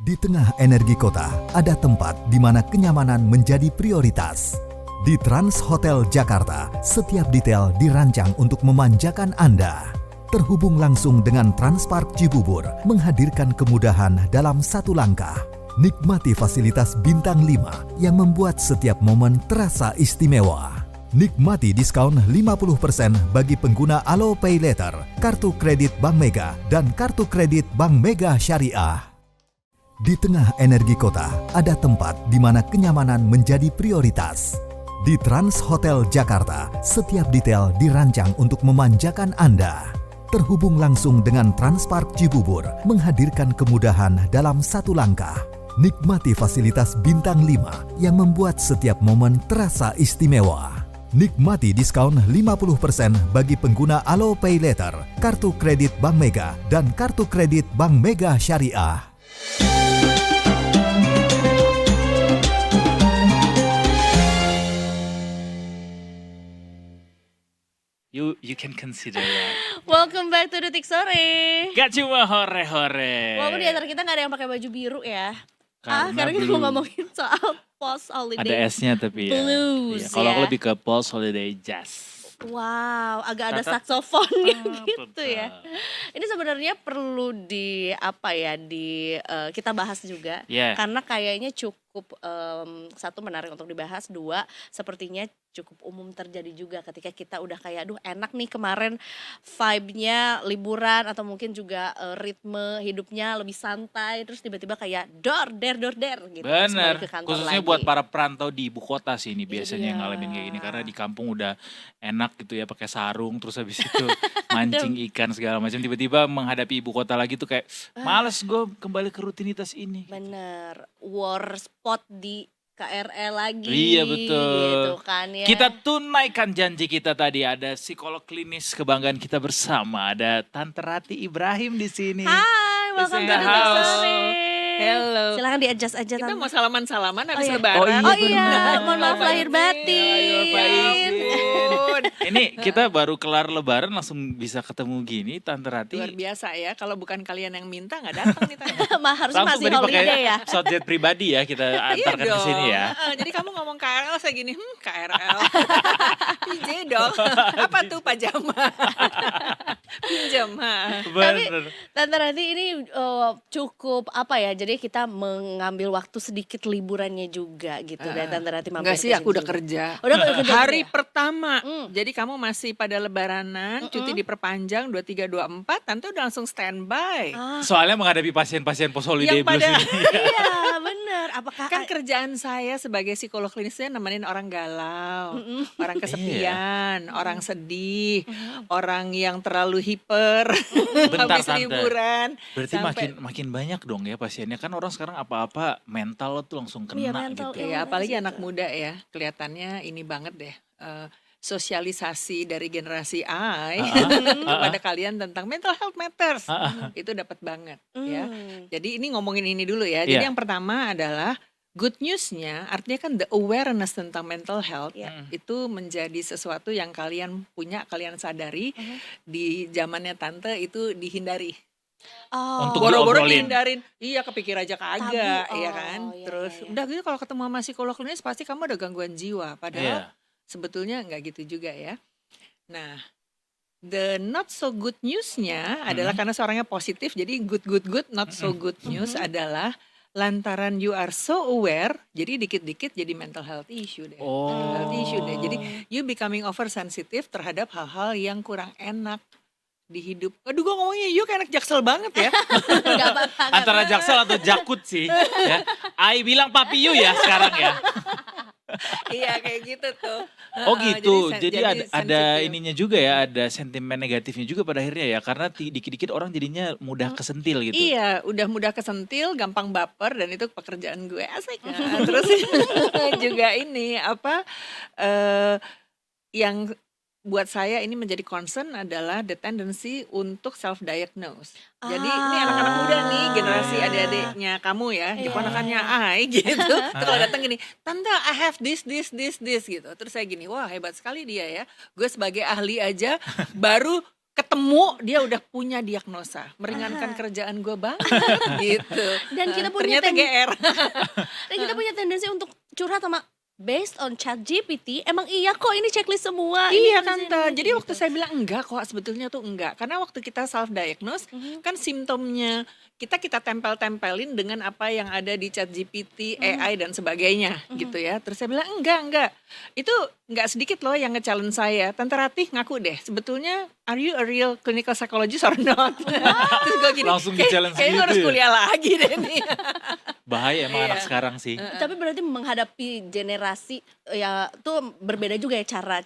Di tengah energi kota, ada tempat di mana kenyamanan menjadi prioritas. Di Trans Hotel Jakarta, setiap detail dirancang untuk memanjakan Anda. Terhubung langsung dengan Transpark Cibubur, menghadirkan kemudahan dalam satu langkah. Nikmati fasilitas bintang 5 yang membuat setiap momen terasa istimewa. Nikmati diskon 50% bagi pengguna Alo Pay Later, kartu kredit Bank Mega, dan kartu kredit Bank Mega Syariah. Di tengah energi kota, ada tempat di mana kenyamanan menjadi prioritas. Di Trans Hotel Jakarta, setiap detail dirancang untuk memanjakan Anda. Terhubung langsung dengan Transpark Cibubur, menghadirkan kemudahan dalam satu langkah. Nikmati fasilitas bintang 5 yang membuat setiap momen terasa istimewa. Nikmati diskon 50% bagi pengguna Alo Pay Later, kartu kredit Bank Mega, dan kartu kredit Bank Mega Syariah. You can consider that. Welcome back to Detik Sore. Gak cuma hore-hore. Walaupun di antara kita gak ada yang pakai baju biru ya. Karena Karena kita blue. mau ngomongin soal post Ada holiday. S-nya tapi ya. Blues, Iya, kalau aku ya. lebih ke Pulse Holiday Jazz. Wow, agak ada Tatat. saksofonnya gitu betul. ya. Ini sebenarnya perlu kita bahas juga. Yeah. Karena kayaknya cukup satu menarik untuk dibahas, dua sepertinya cukup umum terjadi juga ketika kita udah kayak aduh enak nih kemarin vibe-nya liburan atau mungkin juga ritme hidupnya lebih santai terus tiba-tiba kayak der gitu terus Bener, balik ke kantor khususnya lagi. buat para perantau di ibu kota sih ini Itu biasanya dia. ngalamin kayak gini karena di kampung udah enak gitu ya pakai sarung terus habis itu mancing ikan segala macam tiba-tiba menghadapi ibu kota lagi tuh kayak males gue kembali ke rutinitas ini. Bener, war spot di KRL lagi. Iya betul. Gitu kan ya. Kita tunaikan janji kita tadi ada psikolog klinis kebanggaan kita bersama ada Tante Rati Ibrahim di sini. Hai, welcome to the the house. Sore. Hello. Silakan di-adjust aja Kita Tante. mau salaman-salaman habis iya. lebaran. Oh Oh iya, benar. mohon maaf lahir batin. Pak Izin. Ampun. Ini kita baru kelar lebaran langsung bisa ketemu gini Tante Rati. Luar biasa ya, kalau bukan kalian yang minta nggak datang nih Tante. Harusnya Langsung masih tadi pakai holiday ya. shotjet pribadi ya kita antarkan ke sini ya. Jadi kamu ngomong KRL saya gini, KRL. PJ dong. Apa tuh pajama? Pinjam. Bener. Tante Ranti ini cukup apa ya, jadi kita mengambil waktu sedikit liburannya juga gitu. Dan Tante Ranti mampir Enggak sih, ke aku sini udah juga. kerja. Udah kerja Hari juga ya? pertama. Jadi kamu masih pada lebaranan, cuti diperpanjang 23 24, Tante udah langsung standby. Soalnya menghadapi pasien-pasien post holiday Yang blues pada- ini. Iya bener, apakah Kan kerjaan saya sebagai psikolog klinisnya nemenin orang galau, orang kesepian, orang sedih, orang yang terlalu hiper Bentar, habis Tante. liburan. Berarti Sampai- makin banyak dong ya pasiennya. Kan orang sekarang apa-apa mental tuh langsung kena Iya, mental gitu. Ya, apalagi Illness anak itu. muda ya, kelihatannya ini banget deh. Sosialisasi dari generasi I kepada kalian tentang mental health matters itu dapat banget ya. Jadi ini ngomongin ini dulu ya. Jadi Iya. yang pertama adalah good newsnya, artinya kan the awareness tentang mental health itu menjadi sesuatu yang kalian punya, kalian sadari. Di zamannya Tante itu dihindari. Oh, Untuk Boro-boro diobrolin. dihindarin, iya kepikir aja kagak, Tabu. ya kan. Oh, iya, Terus iya, iya. udah gitu kalau ketemu sama psikolog klinis pasti kamu ada gangguan jiwa. Padahal Iya. sebetulnya nggak gitu juga ya. Nah, The not so good news-nya adalah karena seorangnya positif, jadi good, not so good news adalah lantaran you are so aware, jadi dikit-dikit jadi mental health issue deh. Mental health issue deh. Jadi you becoming oversensitive terhadap hal-hal yang kurang enak di hidup. Aduh, gue ngomongnya you kayak anak Jaksel banget ya. Nggak apa-apa. Antara Jaksel atau Jakut sih. Ya. Ai bilang papi you ya sekarang ya. Iya kayak gitu tuh. Oh gitu, sen- jadi ada sensitif. ininya juga ya, ada sentimen negatifnya juga pada akhirnya ya, karena dikit-dikit orang jadinya mudah kesentil gitu. Iya, udah mudah kesentil, gampang baper, dan itu pekerjaan gue asik. Nah, terus juga ini apa yang buat saya ini menjadi concern adalah the tendency untuk self diagnose. Jadi ini anak-anak muda nih, generasi adik-adiknya kamu ya, keponakannya Ai gitu. Terus kalau datang gini, tante I have this gitu. Terus saya gini, wah hebat sekali dia ya. Gue sebagai ahli aja baru ketemu dia udah punya diagnosa, meringankan kerjaan gue banget gitu. Dan kita punya ternyata GR. Dan kita punya tendensi untuk curhat sama based on ChatGPT, emang iya kok ini checklist semua. Iya ini tante, ini, jadi gitu. waktu saya bilang enggak kok, sebetulnya tuh enggak. Karena waktu kita self diagnose kan simptomnya kita tempel-tempelin dengan apa yang ada di ChatGPT, AI dan sebagainya gitu ya. Terus saya bilang enggak. Itu enggak sedikit loh yang nge-challenge saya. Tante Ratih ngaku deh, sebetulnya are you a real clinical psychologist or not? Terus gue gini, Langsung di-challenge kayaknya gue gitu harus ya?" kuliah lagi deh nih. Bahaya emang Iya. anak sekarang sih. Tapi berarti menghadapi generasi ya tuh berbeda juga ya cara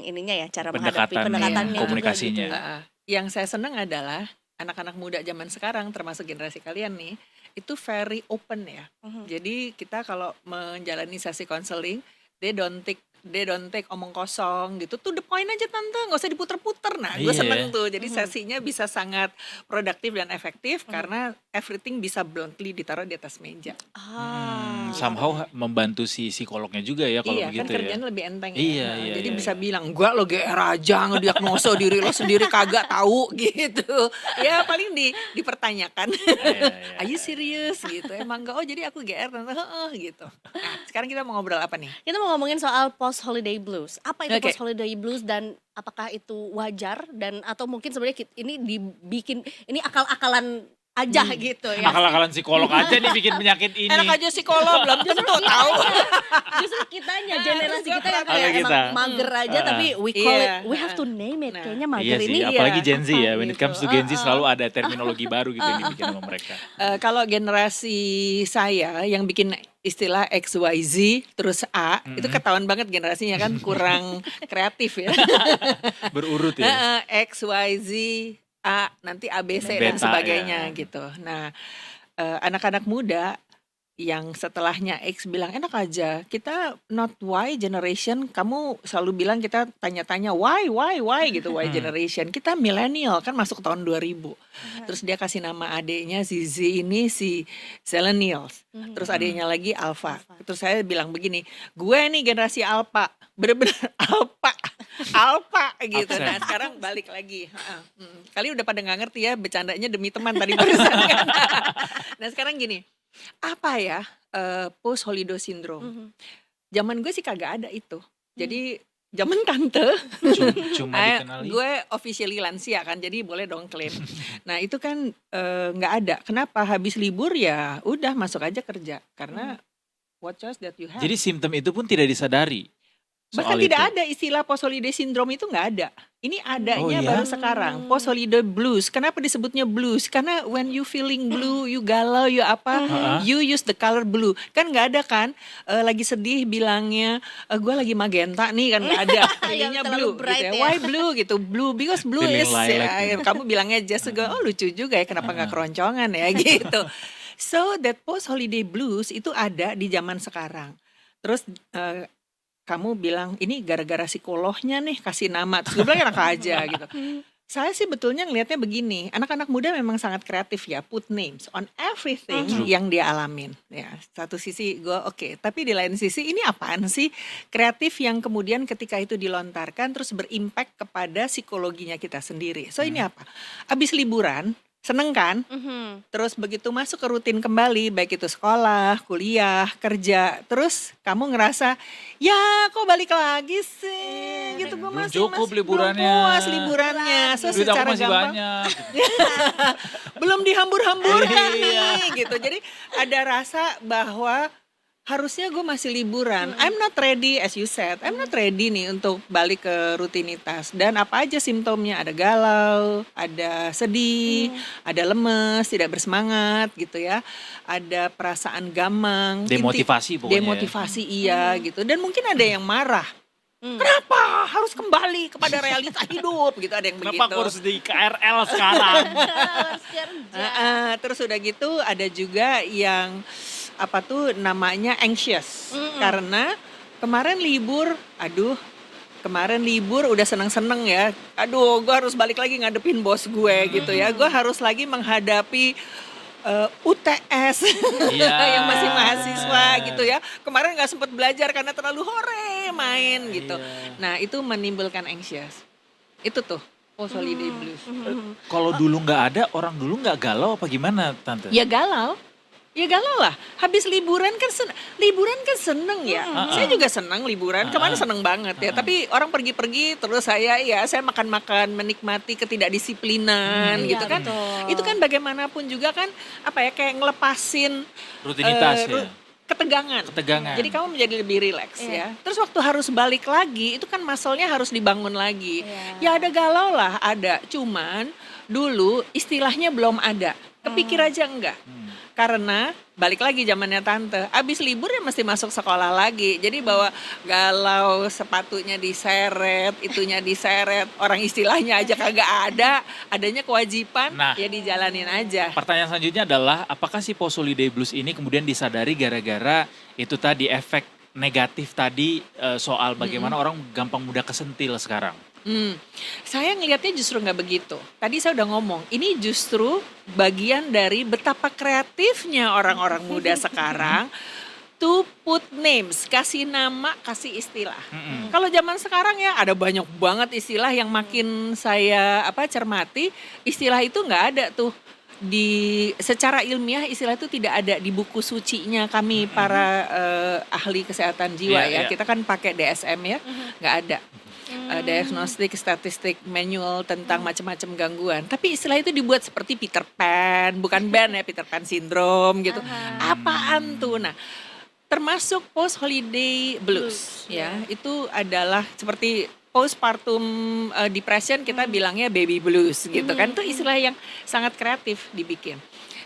ininya ya, cara menghadapi pendekatannya juga komunikasinya. gitu. Yang saya senang adalah anak-anak muda zaman sekarang, termasuk generasi kalian nih, itu very open ya. Jadi kita kalau menjalani sesi counseling, they don't take omong kosong gitu. To the point aja tante, nggak usah diputer-puter. Nah, gue Iya. seneng tuh. Jadi sesinya bisa sangat produktif dan efektif karena everything bisa bluntly ditaruh di atas meja. Somehow membantu si psikolognya juga ya kalau Iya, kan begitu ya. kerjaan lebih enteng ya. Iya, Nah, iya, jadi iya, bisa iya. bilang, gua lo GR aja ngediagnosa diri lo sendiri kagak tahu gitu. Ya paling dipertanyakan. Iya. Are you serious gitu? Emang enggak? Oh jadi aku GR tante, heeh gitu. Nah, sekarang kita mau ngobrol apa nih? Kita mau ngomongin soal post holiday blues. Apa itu Oke. post holiday blues dan apakah itu wajar dan atau mungkin sebenarnya ini dibikin ini akal-akalan aja gitu ya. Akal-akalan psikolog aja nih bikin penyakit ini. Enak aja psikolog belum tentu tahu. Justru kitanya generasi kita yang Oke, kayak emang kita. mager aja tapi we call Iya. it, we have to name it. Nah, Kayaknya Iya mager sih, ini apalagi iya, Gen Z ya. apa When it gitu. comes to Gen Z selalu ada terminologi baru gitu yang dibikin sama mereka. Kalau generasi saya yang bikin istilah XYZ terus A, itu ketahuan banget generasinya kan kurang kreatif ya. Berurut ya. XYZ A, nanti ABC dan Beta, sebagainya ya. gitu. Nah, anak-anak muda yang setelahnya X bilang enak aja, kita not Y generation, kamu selalu bilang kita tanya-tanya why gitu, Y generation. Kita millennial kan masuk tahun 2000. Terus dia kasih nama adiknya si Z ini si Zillennials. Terus adiknya lagi Alpha. Terus saya bilang begini, gue nih generasi Alpha, bener-bener Alpha gitu. Absen. Nah sekarang balik lagi. Kali udah pada nggak ngerti ya bercandanya demi teman tadi barusan kan. Nah sekarang gini, apa ya post holiday syndrome? Zaman gue sih kagak ada itu. Jadi zaman tante, Cuma dikenali. gue officially lansia kan, jadi boleh dong klaim. Nah itu kan nggak ada. Kenapa? Habis libur ya udah masuk aja kerja. Karena what choice that you have. Jadi simptom itu pun tidak disadari. Bahkan soal tidak itu. ada istilah post holiday syndrome, itu nggak ada. Ini adanya Oh, iya? baru sekarang. Post holiday blues. Kenapa disebutnya blues? Karena when you feeling blue, you galau, you apa, you use the color blue. Kan nggak ada kan? Lagi sedih bilangnya, gue lagi magenta nih, kan nggak ada. Pilihnya terlalu blue bright gitu ya. ya. Why blue gitu? Blue because blue Feeling is lilac ya, kamu bilangnya just juga, oh lucu juga ya, kenapa nggak keroncongan ya gitu. So that post holiday blues itu ada di zaman sekarang. Terus kamu bilang ini gara-gara psikolognya nih kasih nama. Terus gue bilang enak aja gitu. Saya sih betulnya ngelihatnya begini, anak-anak muda memang sangat kreatif ya, put names on everything yang dia alamin. Ya, satu sisi gue oke, tapi di lain sisi ini apaan sih kreatif yang kemudian ketika itu dilontarkan terus berimpact kepada psikologinya kita sendiri. So ini apa? Abis liburan, Seneng kan? Terus begitu masuk ke rutin kembali, baik itu sekolah, kuliah, kerja, terus kamu ngerasa, ya kok balik lagi sih, gitu gue Belum masih cukup belum liburannya. puas liburannya. So Duit aku secara masih gampang banyak. belum dihambur-hamburkan Iya. nih, gitu. Jadi ada rasa bahwa harusnya gue masih liburan. I'm not ready, as you said. I'm not ready nih untuk balik ke rutinitas. Dan apa aja simptomnya? Ada galau, ada sedih, ada lemes, tidak bersemangat gitu ya. Ada perasaan gamang. Demotivasi pokoknya ya. Demotivasi iya gitu. Dan mungkin ada yang marah. Kenapa harus kembali kepada realita hidup gitu, ada yang Kenapa aku begitu. harus di KRL sekarang? Harus kerja. Terus udah gitu ada juga yang apa tuh namanya anxious karena kemarin libur, kemarin libur udah seneng-seneng ya, gue harus balik lagi ngadepin bos gue gitu ya, gue harus lagi menghadapi UTS Iya. yang masih mahasiswa gitu ya, kemarin nggak sempat belajar karena terlalu hore main gitu. Nah itu menimbulkan anxious, itu tuh post holiday blues. Kalau dulu nggak ada, orang dulu nggak galau apa gimana, Tante? Ya galau lah. Habis liburan kan seneng ya. Saya juga senang liburan. Kemarin seneng banget ya. Tapi orang pergi-pergi terus saya makan-makan, menikmati ketidakdisiplinan gitu Iya, kan. betul. Itu kan bagaimanapun juga kan kayak ngelepasin Rutinitas ya. ketegangan. Jadi kamu menjadi lebih rileks ya. Terus waktu harus balik lagi, itu kan muscle-nya harus dibangun lagi. Ya ada galau lah, ada. Cuman dulu istilahnya belum ada. Kepikir aja enggak. Karena balik lagi zamannya Tante, abis libur ya mesti masuk sekolah lagi. Jadi bawa galau, sepatunya diseret, itunya diseret. Orang istilahnya aja kagak ada, adanya kewajiban, Nah. ya dijalanin aja. Pertanyaan selanjutnya adalah, apakah si post holiday blues ini kemudian disadari gara-gara itu tadi efek negatif tadi soal bagaimana orang gampang mudah kesentil sekarang? Saya ngelihatnya justru nggak begitu. Tadi saya udah ngomong, ini justru bagian dari betapa kreatifnya orang-orang muda sekarang to put names, kasih nama, kasih istilah. Kalau zaman sekarang ya ada banyak banget istilah yang makin saya cermati, istilah itu nggak ada tuh. Secara ilmiah istilah itu tidak ada di buku sucinya kami para ahli kesehatan jiwa ya. Kita kan pakai DSM ya, nggak ada. Diagnostic Statistic Manual tentang macam-macam gangguan. Tapi istilah itu dibuat seperti Peter Pan, bukan band ya, Peter Pan Syndrome gitu. Apaan tuh? Nah, termasuk post holiday blues ya. Itu adalah seperti postpartum depression, kita bilangnya baby blues gitu kan. Itu istilah yang sangat kreatif dibikin.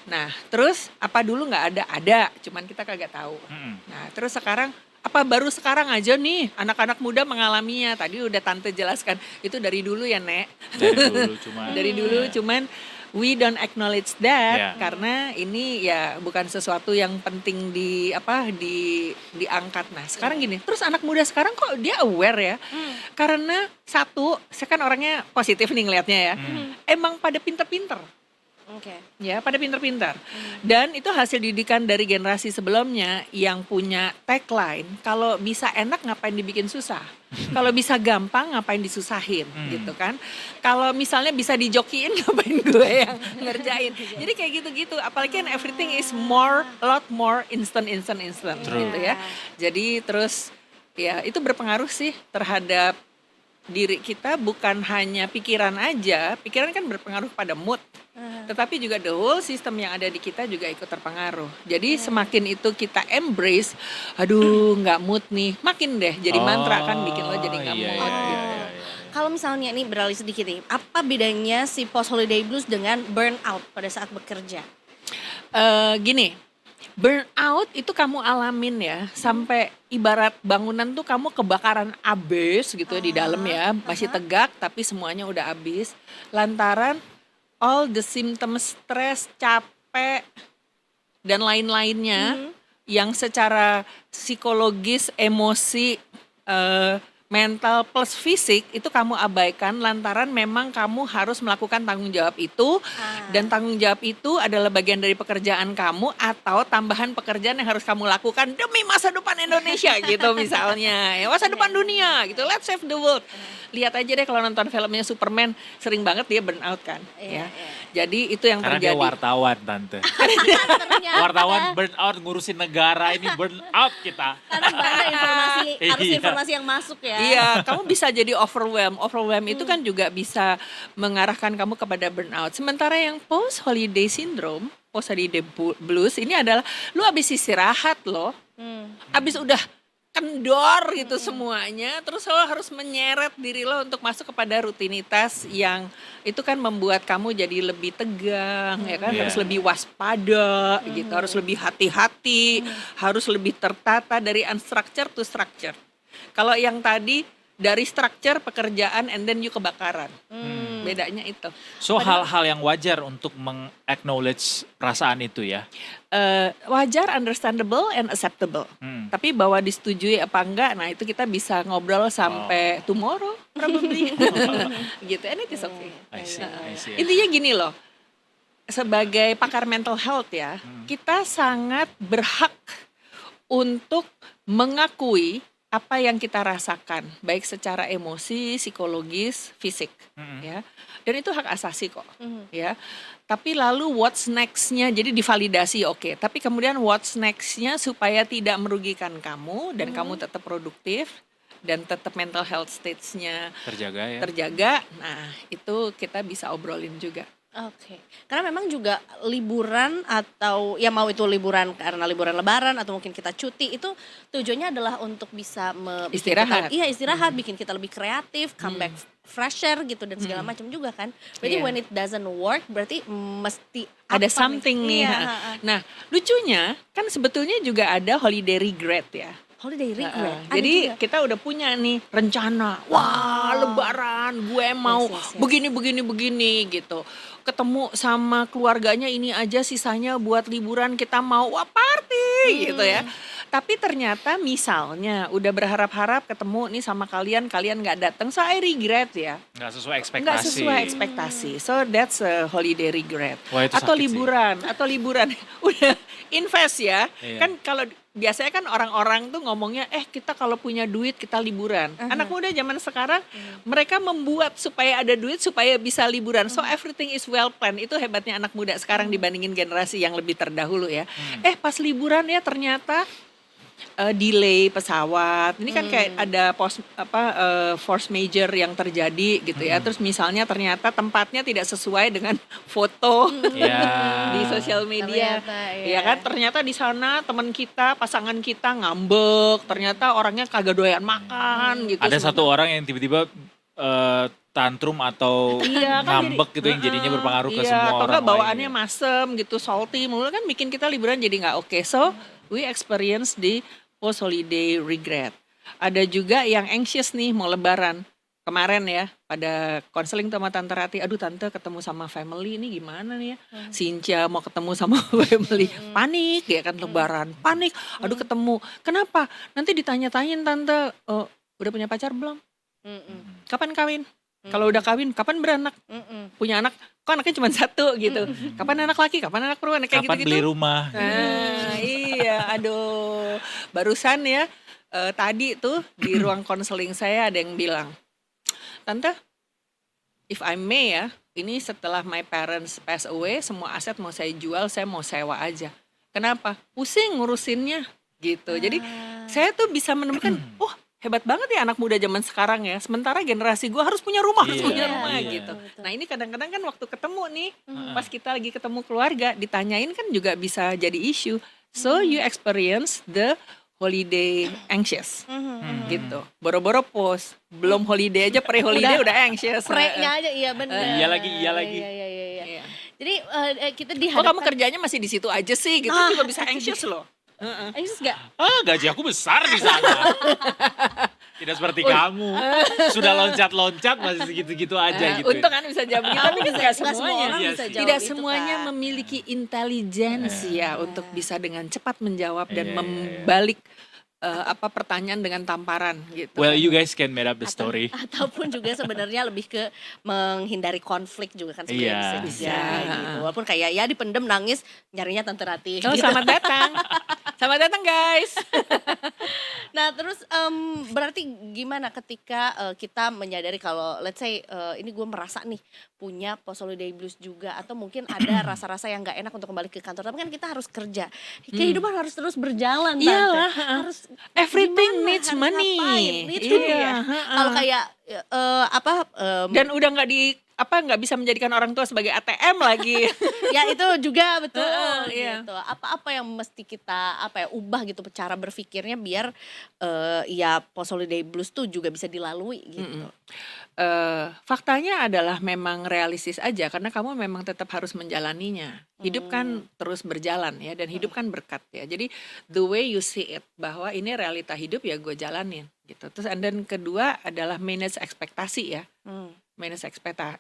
Nah, terus apa dulu nggak ada? Ada, cuman kita kagak tahu. Nah, terus sekarang apa baru sekarang aja nih anak-anak muda mengalaminya? Tadi udah Tante jelaskan, itu dari dulu ya, Nek. Dari dulu cuman we don't acknowledge that karena ini ya bukan sesuatu yang penting diangkat. Nah, sekarang gini, terus anak muda sekarang kok dia aware ya? Karena satu, saya kan orangnya positif nih ngelihatnya ya. Emang pada pinter-pinter. Ya, pada pintar-pintar. Dan itu hasil didikan dari generasi sebelumnya yang punya tagline, kalau bisa enak ngapain dibikin susah. Kalau bisa gampang ngapain disusahin gitu kan. Kalau misalnya bisa dijokiin ngapain gue yang ngerjain. Jadi kayak gitu-gitu. Apalagi kan everything is a lot more instant gitu ya. Jadi terus ya itu berpengaruh sih terhadap diri kita, bukan hanya pikiran aja. Pikiran kan berpengaruh pada mood. Tetapi juga the whole system yang ada di kita juga ikut terpengaruh. Jadi semakin itu kita embrace, nggak mood nih, makin deh jadi mantra kan bikin lo jadi nggak mood gitu. Kalau misalnya nih beralih sedikit nih, apa bedanya si post holiday blues dengan burnout pada saat bekerja? Gini, burnout itu kamu alamin ya, sampai ibarat bangunan tuh kamu kebakaran abis gitu di dalam ya, masih tegak tapi semuanya udah abis. Lantaran all the symptoms stres, capek, dan lain-lainnya yang secara psikologis, emosi, mental plus fisik itu kamu abaikan lantaran memang kamu harus melakukan tanggung jawab itu. Dan tanggung jawab itu adalah bagian dari pekerjaan kamu atau tambahan pekerjaan yang harus kamu lakukan demi masa depan Indonesia gitu misalnya. Ya, masa depan dunia gitu, let's save the world. Lihat aja deh kalau nonton filmnya Superman, sering banget dia burnout kan. Ya. Jadi itu yang Karena dia terjadi. wartawan tante. Ternyata. Wartawan burn out ngurusin negara, ini burn out kita. Karena banyak informasi, harus Iya. informasi yang masuk ya. Iya, kamu bisa jadi overwhelm. Overwhelm itu kan juga bisa mengarahkan kamu kepada burnout. Sementara yang post holiday syndrome, post holiday blues ini adalah lu habis istirahat loh. Habis udah kendor gitu semuanya, terus lo harus menyeret diri lo untuk masuk kepada rutinitas yang itu kan membuat kamu jadi lebih tegang, ya kan, Iya. harus lebih waspada gitu, harus lebih hati-hati, harus lebih tertata dari unstructured to structure. Kalau yang tadi dari structure pekerjaan and then you kebakaran, bedanya itu. So hal-hal yang wajar untuk meng-acknowledge perasaan itu ya. Wajar, understandable, and acceptable. Tapi bahwa disetujui apa enggak, nah itu kita bisa ngobrol sampai tomorrow probably. Gitu, and it is okay. I see. Intinya gini loh, sebagai pakar mental health ya, kita sangat berhak untuk mengakui apa yang kita rasakan, baik secara emosi, psikologis, fisik, ya. Dan itu hak asasi kok, ya. Tapi lalu what's next-nya, jadi divalidasi oke. Tapi kemudian what's next-nya supaya tidak merugikan kamu dan kamu tetap produktif dan tetap mental health stage-nya Terjaga ya. terjaga. Nah, itu kita bisa obrolin juga. Oke, karena memang juga liburan atau ya mau itu liburan karena liburan lebaran atau mungkin kita cuti itu tujuannya adalah untuk bisa bikin Istirahat. kita, istirahat, bikin kita lebih kreatif, comeback fresher gitu dan segala macam juga kan. Berarti Iya. when it doesn't work berarti mesti Ada apa something nih. Iya, Nah, lucunya kan sebetulnya juga ada holiday regret ya. holiday regret. Ada Jadi juga. kita udah punya nih rencana, wah lebaran gue mau Yes. begini gitu. Ketemu sama keluarganya ini aja, sisanya buat liburan kita mau wah party gitu ya. Tapi ternyata misalnya udah berharap-harap ketemu nih sama kalian nggak datang, so I regret ya. Nggak sesuai ekspektasi. Nggak sesuai ekspektasi, so that's a holiday regret. Wah, itu Atau sakit sih. liburan udah invest ya. Iya. Kan kalau biasanya kan orang-orang tuh ngomongnya kita kalau punya duit kita liburan. Anak muda zaman sekarang mereka membuat supaya ada duit supaya bisa liburan. So everything is well planned. Itu hebatnya anak muda sekarang dibandingin generasi yang lebih terdahulu ya. Pas liburan ya ternyata delay pesawat. Ini kan kayak ada force major yang terjadi gitu ya. Terus misalnya ternyata tempatnya tidak sesuai dengan foto Iya. di sosial media. Ternyata, Ya kan ternyata di sana teman kita, pasangan kita ngambek, ternyata orangnya kagak doyan makan gitu. Ada satu orang yang tiba-tiba tantrum atau Iya, kan ngambek gitu yang jadinya berpengaruh ke iya, semua atau orang enggak bawaannya lain. masem gitu, salty mulu kan bikin kita liburan jadi nggak oke. So we experience di post holiday regret. Ada juga yang anxious nih mau lebaran. Kemarin ya pada konseling sama Tante Rati, aduh Tante ketemu sama family ini gimana nih ya. Sincia mau ketemu sama family, panik ya kan lebaran, panik. Aduh ketemu, kenapa? Nanti ditanya-tanyain Tante, udah punya pacar belum? Kapan kawin? Kalau udah kawin, kapan beranak? Punya anak, kok anaknya cuma satu gitu. Kapan anak laki, kapan anak perempuan, kayak Kapan gitu-gitu. beli rumah? Nah, iya, aduh. Barusan ya, tadi tuh di ruang konseling saya ada yang bilang, Tante, if I may ya, ini setelah my parents pass away, semua aset mau saya jual, saya mau sewa aja. Kenapa? Pusing ngurusinnya gitu. Jadi saya tuh bisa menemukan, wah hebat banget ya anak muda zaman sekarang ya. Sementara generasi gue harus punya rumah, harus Iya, punya rumah iya. gitu. Nah ini kadang-kadang kan waktu ketemu nih, pas kita lagi ketemu keluarga, ditanyain kan juga bisa jadi isu. So you experience the holiday anxious gitu. Boro-boro post, belum holiday aja pre-holiday udah anxious. Pre-nya aja iya benar. Iya lagi. Iya. Iya. Jadi kita Kok dihadapkan. kamu kerjanya masih di situ aja sih gitu juga bisa anxious loh. Anxious gak? Gaji aku besar di sana. Tidak seperti kamu. Sudah loncat-loncat masih segitu-gitu aja gitu. Untung kan bisa jawab gitu, tapi kan nggak Nggak semua semuanya. orang Iya bisa sih. jawab Tidak itu, semuanya Kak. memiliki intelijensi ya untuk bisa dengan cepat menjawab dan Iya. membalik pertanyaan dengan tamparan gitu. Well, you guys can made up the story. Ataupun juga sebenarnya lebih ke menghindari konflik juga kan sebenarnya Iya. bisa Iya. gitu. Walaupun kayak ya dipendem nangis nyarinya Tante Rati. Oh, gitu. selamat datang. Selamat datang guys. Nah terus berarti gimana ketika kita menyadari kalau let's say ini gue merasa nih punya post holiday blues juga, atau mungkin ada rasa-rasa yang nggak enak untuk kembali ke kantor, tapi kan kita harus kerja, kehidupan harus terus berjalan, Tante. Iyalah, Harus everything gimana, needs harus money. ngapain? Itu Iya, ya. Kalau kayak Dan udah nggak bisa menjadikan orang tua sebagai ATM lagi. ya itu juga betul Iya. gitu. Apa yang mesti kita ubah gitu cara berpikirnya biar ya post holiday blues tuh juga bisa dilalui gitu. Faktanya adalah memang realistis aja karena kamu memang tetap harus menjalaninya. Hidup kan terus berjalan ya, dan hidup kan berkat ya. Jadi the way you see it, bahwa ini realita hidup ya gue jalanin gitu. Terus and then kedua adalah manage ekspektasi ya. Manage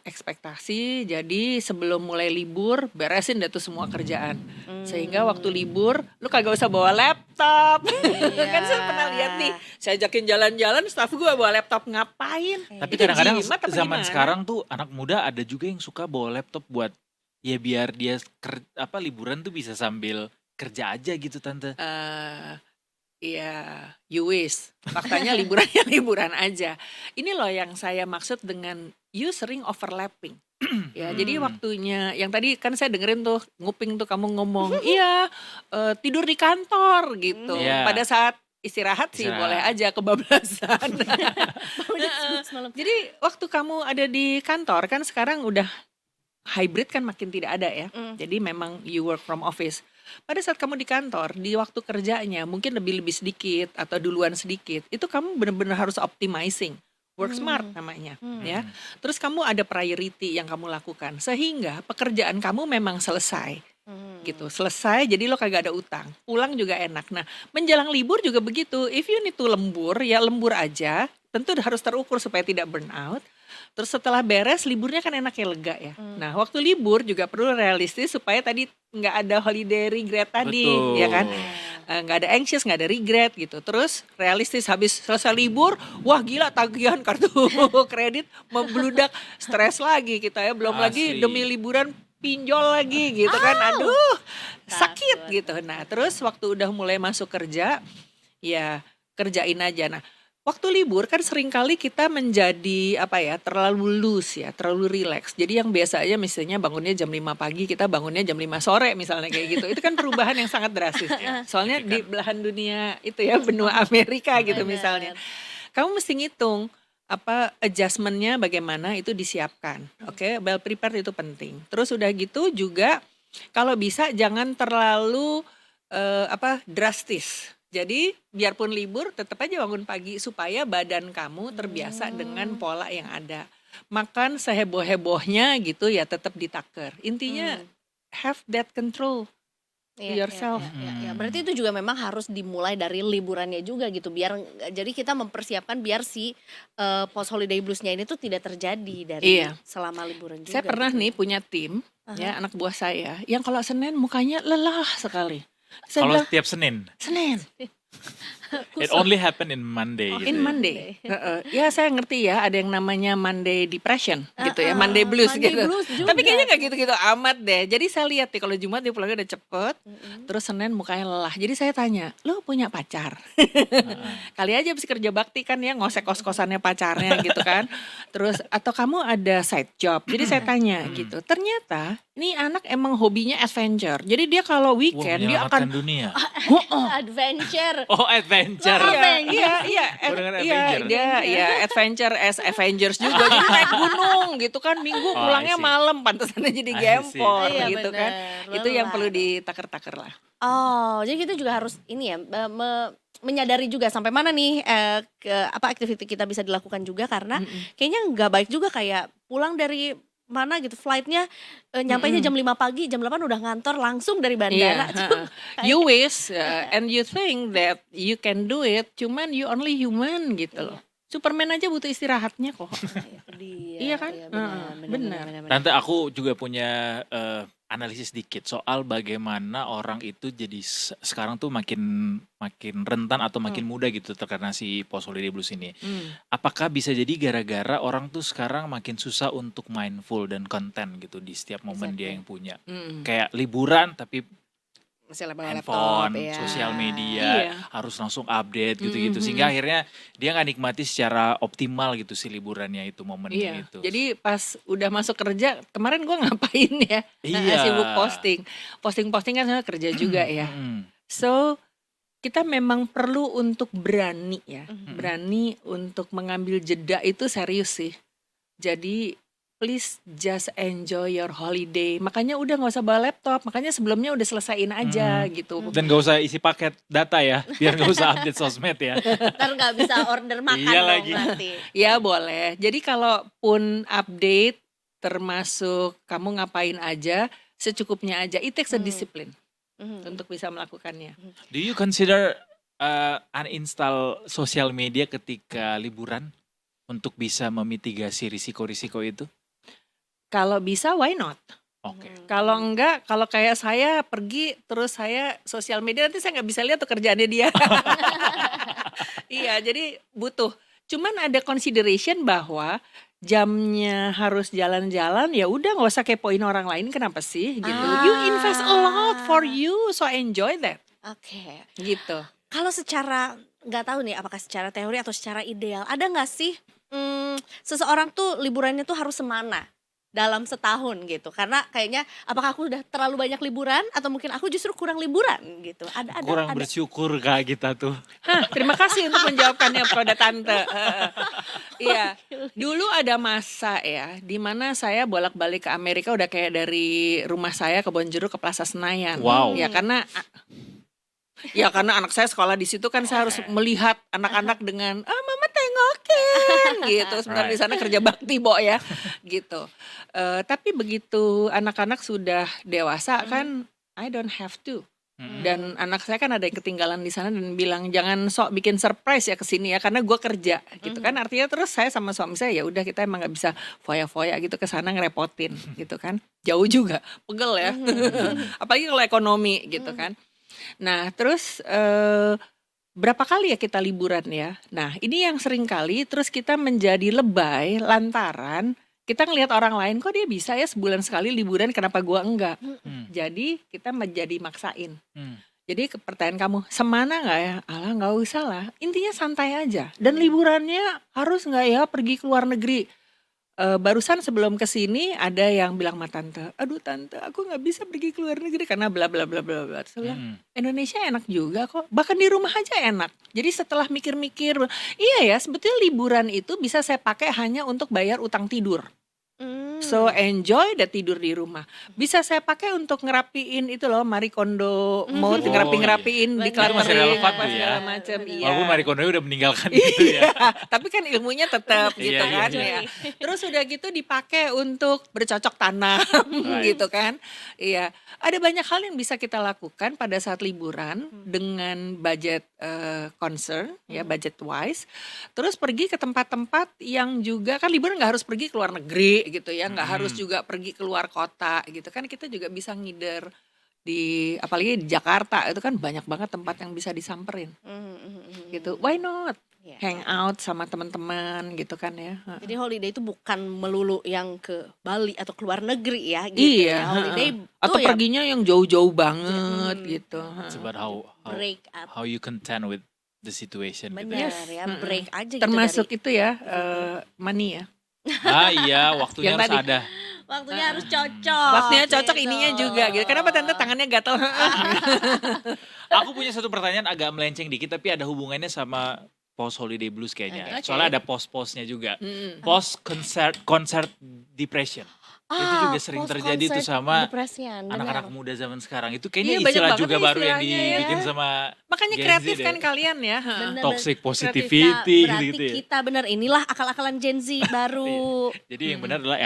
ekspektasi, jadi sebelum mulai libur beresin deh tuh semua kerjaan, sehingga waktu libur lu kagak usah bawa laptop. Kan saya pernah lihat nih, saya ajakin jalan-jalan, staff gue bawa laptop, ngapain? Tapi Itu kadang-kadang jimat apa zaman gimana? sekarang tuh anak muda ada juga yang suka bawa laptop buat ya biar dia liburan tuh bisa sambil kerja aja gitu Tante. Iya, you wish. Faktanya liburannya liburan aja. Ini loh yang saya maksud dengan you sering overlapping. Ya, jadi waktunya yang tadi kan saya dengerin tuh nguping tuh kamu ngomong, iya tidur di kantor gitu. Iya. Pada saat istirahat sih Istirahat. boleh aja kebablasan. Jadi waktu kamu ada di kantor kan sekarang udah hybrid kan makin tidak ada ya. Jadi memang you work from office. Pada saat kamu di kantor, di waktu kerjanya mungkin lebih sedikit atau duluan sedikit, itu kamu benar-benar harus optimizing. Work smart namanya ya. Terus kamu ada priority yang kamu lakukan sehingga pekerjaan kamu memang selesai. Gitu, selesai, jadi lo kagak ada utang, pulang juga enak. Nah, menjelang libur juga begitu. If you need to lembur, ya lembur aja. Tentu harus terukur supaya tidak burn out. Terus setelah beres, liburnya kan enak ya, lega ya. Nah, waktu libur juga perlu realistis supaya tadi nggak ada holiday regret tadi, Betul. ya kan? Nggak ada anxious, nggak ada regret gitu. Terus realistis habis selesai libur, wah gila tagihan kartu kredit membludak, stres lagi kita ya. Belum lagi Asli. demi liburan pinjol lagi gitu kan, aduh sakit gitu. Nah terus waktu udah mulai masuk kerja, ya kerjain aja. Nah waktu libur kan seringkali kita menjadi terlalu loose ya, terlalu relax. Jadi yang biasa aja misalnya bangunnya jam 5 pagi, kita bangunnya jam 5 sore misalnya kayak gitu. Itu kan perubahan yang sangat drastis. Soalnya di belahan dunia itu ya, benua Amerika gitu misalnya. Kamu mesti ngitung adjustmentnya bagaimana itu disiapkan. Oke, well prepared itu penting. Terus udah gitu juga kalau bisa jangan terlalu drastis. Jadi biarpun libur tetap aja bangun pagi supaya badan kamu terbiasa dengan pola yang ada. Makan seheboh-hebohnya gitu ya tetap ditaker. Intinya have that control yourself. Ya, berarti itu juga memang harus dimulai dari liburannya juga gitu, biar jadi kita mempersiapkan biar si post holiday bluesnya ini tuh tidak terjadi dari Iya. selama liburan juga. Saya pernah gitu. nih punya tim ya, anak buah saya yang kalau Senin mukanya lelah sekali. Saya Kalau bilang, tiap Senin, Senin, it only happen in Monday gitu. in ya. Monday. Ya saya ngerti ya ada yang namanya Monday depression gitu ya, Monday blues Monday gitu. blues juga. Tapi kayaknya gak gitu-gitu amat deh. Jadi saya lihat nih kalau Jumat dia pulangnya udah cepet, terus Senin mukanya lelah. Jadi saya tanya, lo punya pacar? Kali aja bisa kerja bakti kan ya, ngosek kos-kosannya pacarnya gitu kan. Terus atau kamu ada side job. Jadi saya tanya gitu. Ternyata ini anak emang hobinya adventure. Jadi dia kalau Wah, weekend dia menyelamatkan akan dunia. Adventure. Oh, adventure. Iya, adventure as Avengers juga. Jadi naik gunung gitu kan, Minggu Oh, pulangnya I see. malam, pantesannya jadi I see. gempor Iya, gitu kan. bener, Itu yang lelah. perlu ditaker-taker lah. Oh, jadi kita juga harus ini ya menyadari juga sampai mana nih aktiviti kita bisa dilakukan juga, karena kayaknya nggak baik juga kayak pulang dari mana gitu flightnya nyampainya jam 5 pagi, jam 8 udah ngantor langsung dari bandara. Tuh, You wish and you think that you can do it, cuman you only human gitu loh. Superman aja butuh istirahatnya kok. itu dia. Iya kan? Benar. Tante, aku juga punya analisis dikit soal bagaimana orang itu jadi sekarang tuh makin rentan atau makin muda gitu terkena si post holiday blues ini. Apakah bisa jadi gara-gara orang tuh sekarang makin susah untuk mindful dan konten gitu di setiap momen dia yang punya. Kayak liburan tapi Masih bawa handphone, laptop, ya. sosial media, Iya. harus langsung update gitu-gitu. Sehingga akhirnya dia nggak nikmati secara optimal gitu si liburannya itu, momennya Iya, itu. jadi pas udah masuk kerja, kemarin gue ngapain ya? Iya. Sibuk posting kan sebenarnya kerja juga ya. Mm-mm. So kita memang perlu untuk berani ya, berani untuk mengambil jeda itu serius sih. Jadi please just enjoy your holiday. Makanya udah nggak usah bawa laptop. Makanya sebelumnya udah selesaiin aja gitu. Dan gak usah isi paket data ya, biar gak usah update sosmed ya. Ntar nggak bisa order makan Iya dong lagi. nanti. Ya boleh. Jadi kalaupun update termasuk kamu ngapain aja, secukupnya aja. It takes a discipline untuk bisa melakukannya. Do you consider uninstall sosial media ketika liburan untuk bisa memitigasi risiko-risiko itu? Kalau bisa, why not? Oke. Kalau enggak, kalau kayak saya pergi terus saya sosial media nanti saya nggak bisa lihat tuh kerjaannya dia. Iya, jadi butuh. Cuman ada consideration bahwa jamnya harus jalan-jalan, ya udah nggak usah kepoin orang lain kenapa sih gitu. You invest a lot for you, so enjoy that Oke. gitu. Kalau secara nggak tahu nih apakah secara teori atau secara ideal ada nggak sih seseorang tuh liburannya tuh harus semana dalam setahun gitu? Karena kayaknya apakah aku udah terlalu banyak liburan atau mungkin aku justru kurang liburan gitu? Ada Kurang bersyukur kak kita tuh. Hah, terima kasih untuk menjawabkannya pada tante. Iya, dulu ada masa ya, di mana saya bolak-balik ke Amerika udah kayak dari rumah saya ke Bonjeruk ke Plaza Senayan. Wow. Ya karena anak saya sekolah di situ kan saya harus melihat anak-anak dengan mama tengokin gitu. Sebentar di sana kerja bakti ya gitu. Tapi begitu anak-anak sudah dewasa kan, I don't have to. Dan anak saya kan ada yang ketinggalan di sana dan bilang jangan sok bikin surprise ya kesini ya karena gue kerja gitu kan, artinya terus saya sama suami saya ya udah kita emang nggak bisa foya-foya gitu ke sana ngerepotin gitu kan, jauh juga pegel ya. Apalagi kalau ekonomi gitu kan. Nah terus berapa kali ya kita liburan ya. Nah ini yang sering kali terus kita menjadi lebay lantaran kita ngelihat orang lain kok dia bisa ya sebulan sekali liburan, kenapa gua enggak? Jadi kita menjadi maksain. Jadi pertanyaan kamu, semana nggak ya? Alah nggak usah lah. Intinya santai aja. Dan liburannya harus nggak ya pergi ke luar negeri? Barusan sebelum kesini ada yang bilang sama tante, aduh tante aku nggak bisa pergi ke luar negeri karena bla bla bla bla bla. Saya bilang, Indonesia enak juga kok, bahkan di rumah aja enak. Jadi setelah mikir-mikir, iya ya sebetulnya liburan itu bisa saya pakai hanya untuk bayar utang tidur. So enjoy dan tidur di rumah. Bisa saya pakai untuk ngerapiin itu loh Marie Kondo mode, ngerapiin di Benar. Itu masih cluttering relevan apa tuh ya. segala macam. Iya. Walaupun Marie Kondo udah meninggalkan gitu ya. Tapi kan ilmunya tetap gitu Iya, kan iya. ya. Terus udah gitu dipakai untuk bercocok tanam gitu kan. Iya, ada banyak hal yang bisa kita lakukan pada saat liburan dengan budget concern ya, budget wise. Terus pergi ke tempat-tempat yang juga kan liburan nggak harus pergi ke luar negeri gitu ya, nggak harus juga pergi keluar kota gitu kan, kita juga bisa ngider di apalagi di Jakarta itu kan banyak banget tempat yang bisa disamperin gitu. Why not? Iya. Hang out sama teman-teman gitu kan ya. Jadi holiday itu bukan melulu yang ke Bali atau keluar negeri ya gitu Iya, ya. Holiday atau tuh ya perginya yang jauh-jauh banget gitu. It's about break up. how you contend with the situation gitu Benar ya. ya, break aja gitu Termasuk dari itu ya, money ya. Iya, waktunya Yang harus tadi. ada. waktunya harus cocok. Waktunya cocok gitu. ininya juga gitu. Kenapa tante tangannya gatel? Aku punya satu pertanyaan agak melenceng dikit tapi ada hubungannya sama post holiday blues kayaknya. Oke. Soalnya ada post-postnya juga. Post concert depression. Itu juga sering terjadi tuh sama anak-anak muda zaman sekarang. Itu kayaknya Iya, banyak istilah banget juga nih baru yang istilahnya ya. dibikin sama Makanya Gen Z kreatif deh. kan kalian ya. Bener. Toxic Nah, positivity berarti gitu ya. kita bener inilah akal-akalan Gen Z baru. Jadi yang benar adalah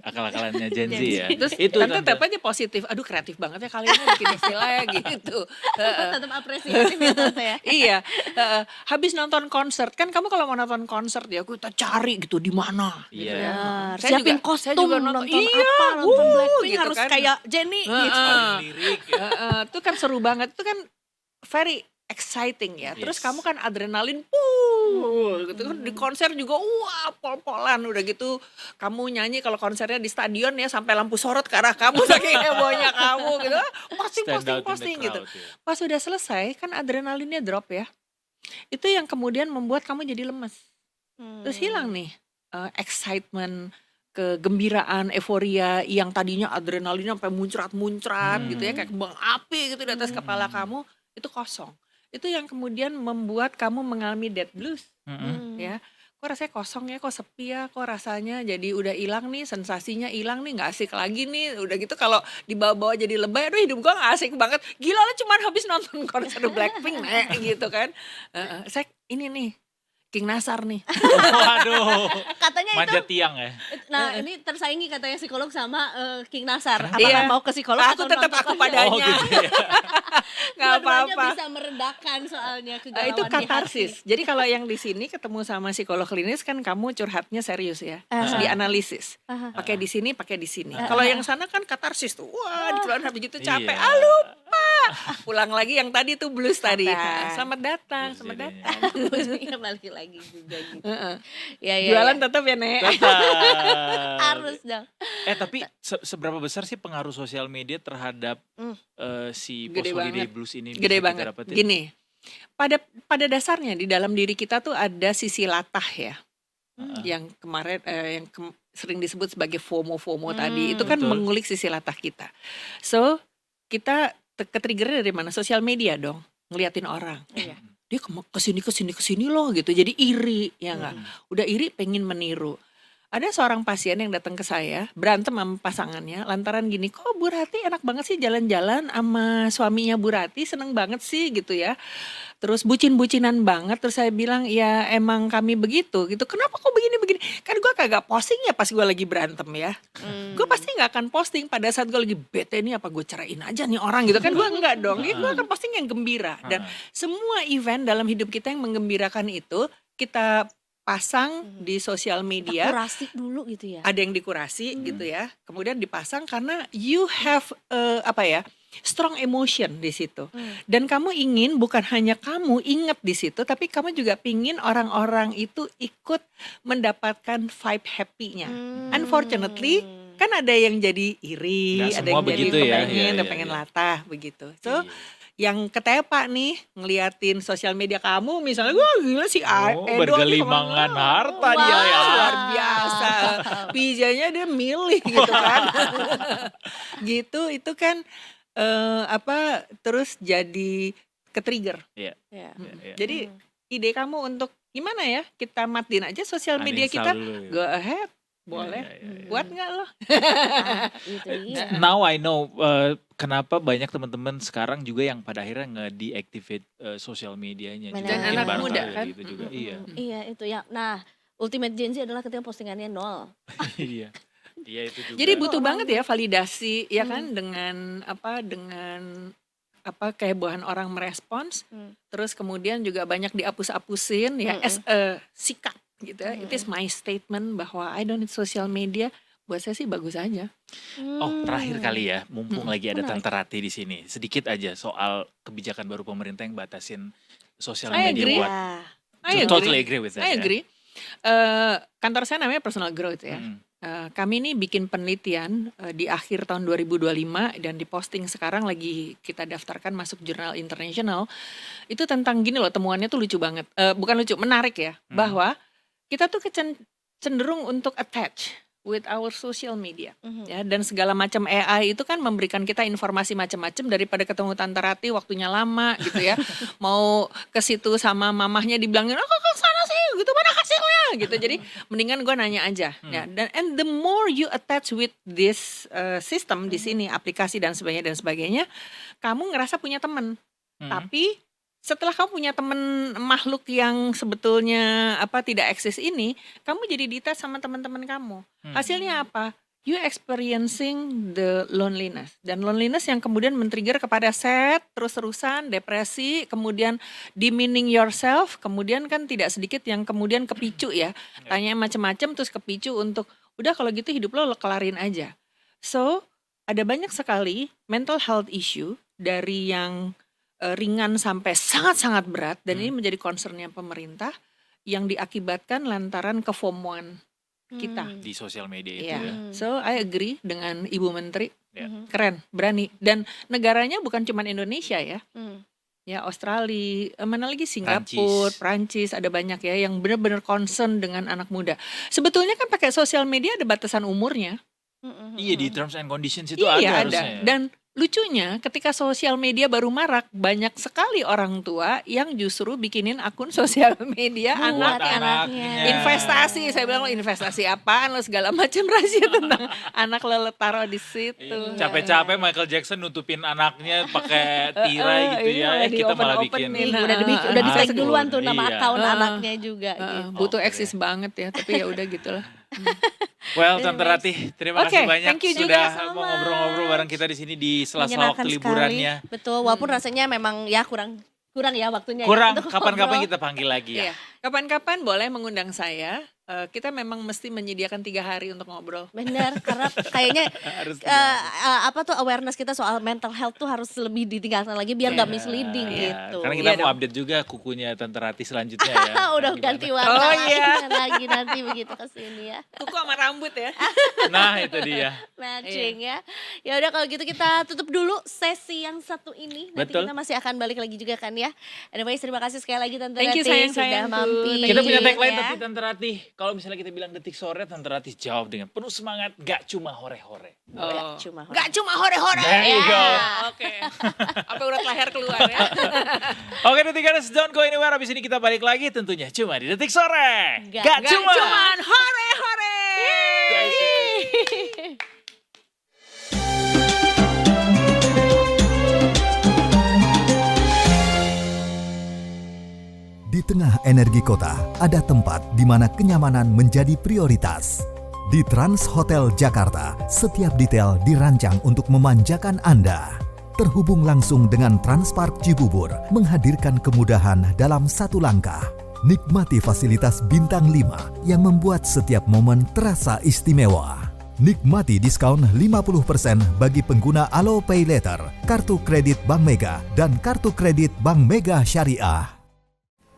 akal-akalannya Gen Z ya. Terus Itu tante tante. tetap aja positif. Aduh kreatif banget ya kalian bikin istilahnya gitu. Tetap apresiatif ya tante ya. Iya, habis nonton konser kan kamu kalau mau nonton konser ya kita cari gitu di mana. Iya. Gitu ya. Benar. Saya Siapin juga- kostum saya juga nonton iya, apa, nonton Blackpink gitu harus kan. kayak Jenny gitu. Paling lirik ya. Itu kan seru banget, itu kan very exciting ya. Terus Yes. kamu kan adrenalin, gitu kan di konser juga, wah pol-polan udah gitu. Kamu nyanyi kalau konsernya di stadion ya sampai lampu sorot ke arah kamu saking hebohnya kamu gitu. Stand out in the posting gitu. crowd, ya. Pas udah selesai kan adrenalinnya drop ya. Itu yang kemudian membuat kamu jadi lemes. Terus hilang nih excitement, kegembiraan, euforia yang tadinya adrenalinnya sampai muncrat-muncrat gitu ya, kayak kembang api gitu di atas kepala kamu, itu kosong. Itu yang kemudian membuat kamu mengalami dead blues. Ya, kok rasanya kosong ya, kok sepi ya, kok rasanya jadi udah hilang nih, sensasinya hilang nih, nggak asik lagi nih. Udah gitu kalau dibawa-bawa jadi lebay, aduh hidup gua nggak asik banget. Gila lah cuman habis nonton konser Blackpink gitu kan. Saya ini nih King Nasar nih. Waduh, Katanya itu, manjat tiang ya. nah ini tersaingi katanya psikolog sama King Nasar. Kenapa? Apakah Iya. mau ke psikolog Aku atau tetap nonton aku konser? padanya. Oh gitu ya. Nggak Dua-duanya apa-apa. bisa meredakan soalnya kegalauan Itu di hati. katarsis. Jadi kalau yang di sini ketemu sama psikolog klinis kan kamu curhatnya serius ya, terus dianalisis. Pakai di sini, pakai di sini. Kalau yang sana kan katarsis tuh, wah dikeluarin habis gitu capek, Iya. lupa. Pulang lagi yang tadi tuh blues tadi. Santai. Selamat datang, Blues selamat jadinya. datang. Iya, balik lagi juga gitu. Heeh. Ya, ya, Jualan ya. tetap ya Nek. Tetap. Harus dong. Tapi seberapa besar sih pengaruh sosial media terhadap si Gede Post Holiday banget. Blues ini Gede bisa kita banget. dapetin? Gini, pada dasarnya di dalam diri kita tuh ada sisi latah ya. Yang kemarin sering disebut sebagai FOMO tadi, itu kan Betul. mengulik sisi latah kita. So kita ketriggernya dari mana? Sosial media dong, ngeliatin orang. Iya. Dia kesini loh gitu, jadi iri ya nggak? Udah iri pengen meniru. Ada seorang pasien yang datang ke saya berantem sama pasangannya lantaran gini, kok Bu Rati enak banget sih jalan-jalan sama suaminya Bu Rati, seneng banget sih gitu ya. Terus bucin-bucinan banget, terus saya bilang ya emang kami begitu gitu. Kenapa kok begini-begini? Kan gue kagak posting ya pas gue lagi berantem ya. Gue pasti nggak akan posting pada saat gue lagi bete nih, apa gue ceraiin aja nih orang gitu kan, gue enggak dong. Ya, gue akan posting yang gembira. Dan semua event dalam hidup kita yang menggembirakan itu kita pasang di sosial media. Kurasi dulu gitu ya. Ada yang dikurasi gitu ya, kemudian dipasang karena you have strong emotion di situ. Dan kamu ingin bukan hanya kamu inget di situ, tapi kamu juga pingin orang-orang itu ikut mendapatkan vibe happy-nya. Unfortunately, kan ada yang jadi iri, Nggak ada semua yang jadi begitu ya. kepengen, Iya, pengen iya. latah begitu. So Iya. yang ketepak nih ngeliatin sosial media kamu misalnya, wah gila si Oh, Edo nih bergelimangan kemana. harta dia ya. Luar biasa, pijanya dia milih gitu kan. Gitu itu kan terus jadi ke-trigger. Iya. Ya. Iya. Jadi ide kamu untuk gimana ya, kita matiin aja sosial media Uninstall kita, dulu ya. go ahead, boleh. Iya. Buat nggak lo? Itu dia. Now I know kenapa banyak teman-teman sekarang juga yang pada akhirnya nge-deactivate sosial medianya. Benar. Juga Dan mungkin anak bareng muda kali kan. gitu juga. Iya. Iya itu ya. Nah, ultimate Gen Z adalah ketika postingannya 0. Iya. Iya itu juga. Jadi butuh banget ya validasi ya kan, dengan kehebohan orang merespons, terus kemudian juga banyak dihapus-hapusin ya as a sikap gitu ya. It is my statement bahwa I don't need social media. Buat saya sih bagus aja. Oh, terakhir kali ya, mumpung lagi ada Menarik. Tante Rati di sini. Sedikit aja soal kebijakan baru pemerintah yang batasin sosial I media agree. buat I agree. totally agree with that. I ya. agree. Kantor saya namanya Personal Growth ya. Kami ini bikin penelitian di akhir tahun 2025 dan diposting sekarang lagi kita daftarkan masuk jurnal internasional. Itu tentang gini loh, temuannya tuh lucu banget. Bukan lucu, menarik ya. Bahwa kita tuh cenderung untuk attach with our social media ya, dan segala macam AI itu kan memberikan kita informasi macam-macam. Daripada ketemu Tante Rati waktunya lama gitu ya, mau ke situ sama mamahnya dibilangin oh kok ke sana sih gitu, mana hasilnya gitu. Jadi mendingan gue nanya aja ya. Dan and the more you attach with this system di sini, aplikasi dan sebagainya, kamu ngerasa punya teman. Tapi setelah kamu punya teman makhluk yang sebetulnya tidak eksis ini, kamu jadi detach sama teman-teman kamu. Hasilnya apa? You experiencing the loneliness. Dan loneliness yang kemudian men-trigger kepada sad, terus-terusan, depresi, kemudian demeaning yourself, kemudian kan tidak sedikit yang kemudian kepicu ya. Tanya macam-macam terus kepicu untuk, udah kalau gitu hidup lo kelarin aja. So, ada banyak sekali mental health issue dari yang ringan sampai sangat-sangat berat, dan ini menjadi concernnya pemerintah yang diakibatkan lantaran kefomoan kita. di sosial media itu Iya. ya. So I agree dengan Ibu Menteri. Ya. Keren, berani. Dan negaranya bukan cuma Indonesia ya. Hmm. Ya Australia, mana lagi Singapura, Prancis, ada banyak ya yang benar-benar concern dengan anak muda. Sebetulnya kan pakai sosial media ada batasan umurnya. Iya, di terms and conditions itu Iya ada ada. harusnya. Dan lucunya ketika sosial media baru marak, banyak sekali orang tua yang justru bikinin akun sosial media Buat anak anaknya. investasi. Saya bilang lo investasi apaan lo segala macam rahasia tentang anak lo taruh di situ. Capek-capek Michael Jackson nutupin anaknya pakai tirai gitu Iya, ya. Kita malah open-openin. bikin. Nih, udah Ah, di-tag duluan tuh nama iya. akun anaknya juga gitu. Butuh Oke. eksis banget ya, tapi ya udah gitulah. Well, Tante Rati, terima Oke, kasih banyak thank you sudah juga, mau sama. ngobrol-ngobrol bareng kita di sini di sela-sela Menyenangkan waktu liburannya. sekali. Betul, walaupun rasanya memang ya kurang ya waktunya Kurang, ya untuk kapan-kapan ngobrol. kita panggil lagi ya. Iya. Kapan-kapan boleh mengundang saya. Kita memang mesti menyediakan 3 hari untuk ngobrol. Benar, karena kayaknya Harus apa tuh awareness kita soal mental health tuh harus lebih ditingkatkan lagi biar nggak misleading Iya, gitu. Karena kita Iya mau dong. update juga kukunya Tante Rati selanjutnya ya. Udah Gimana? ganti warna Oh, iya. lagi nanti begitu kesini ya. Kuku sama rambut ya. Nah, itu dia. Matching ya. Ya udah kalau gitu kita tutup dulu sesi yang satu ini. Nanti Betul. kita masih akan balik lagi juga kan ya. Anyways, terima kasih sekali lagi Tante Thank you, Rati sayang-sayangku. sudah mampir. Kita punya tagline ya. tapi Tante Rati, kalau misalnya kita bilang detik sore, Tante Rati jawab dengan penuh semangat, gak cuma hore-hore. Nggak cuma Nggak cuma hore-hore. There you go. Oke. Sampai urat leher keluar ya. Oke, detikers, don't go anywhere. Abis ini kita balik lagi tentunya cuma di detik sore. Gak Gak Nggak cuma. cuman hore-hore. Di tengah energi kota, ada tempat di mana kenyamanan menjadi prioritas. Di Trans Hotel Jakarta, setiap detail dirancang untuk memanjakan Anda. Terhubung langsung dengan Transpark Cibubur, menghadirkan kemudahan dalam satu langkah. Nikmati fasilitas bintang 5 yang membuat setiap momen terasa istimewa. Nikmati diskon 50% bagi pengguna Alo Pay Later, kartu kredit Bank Mega, dan kartu kredit Bank Mega Syariah.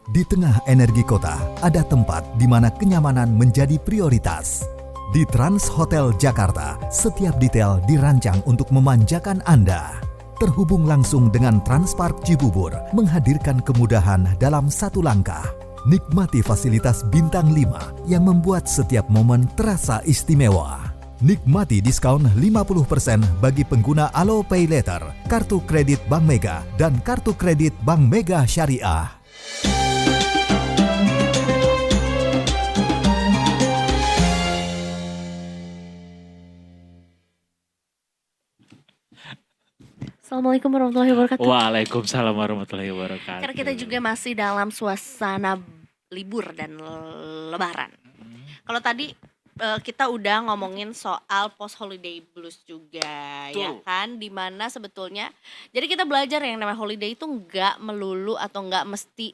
Di tengah energi kota, ada tempat di mana kenyamanan menjadi prioritas. Di Trans Hotel Jakarta, setiap detail dirancang untuk memanjakan Anda. Terhubung langsung dengan Transpark Cibubur, menghadirkan kemudahan dalam satu langkah. Nikmati fasilitas bintang 5 yang membuat setiap momen terasa istimewa. Nikmati diskon 50% bagi pengguna Alo Pay Later, kartu kredit Bank Mega, dan kartu kredit Bank Mega Syariah. Assalamualaikum warahmatullahi wabarakatuh. Waalaikumsalam warahmatullahi wabarakatuh. Karena kita juga masih dalam suasana libur dan lebaran. Kalau tadi kita udah ngomongin soal post holiday blues juga, ya Betul. kan, dimana sebetulnya jadi kita belajar yang namanya holiday itu nggak melulu atau nggak mesti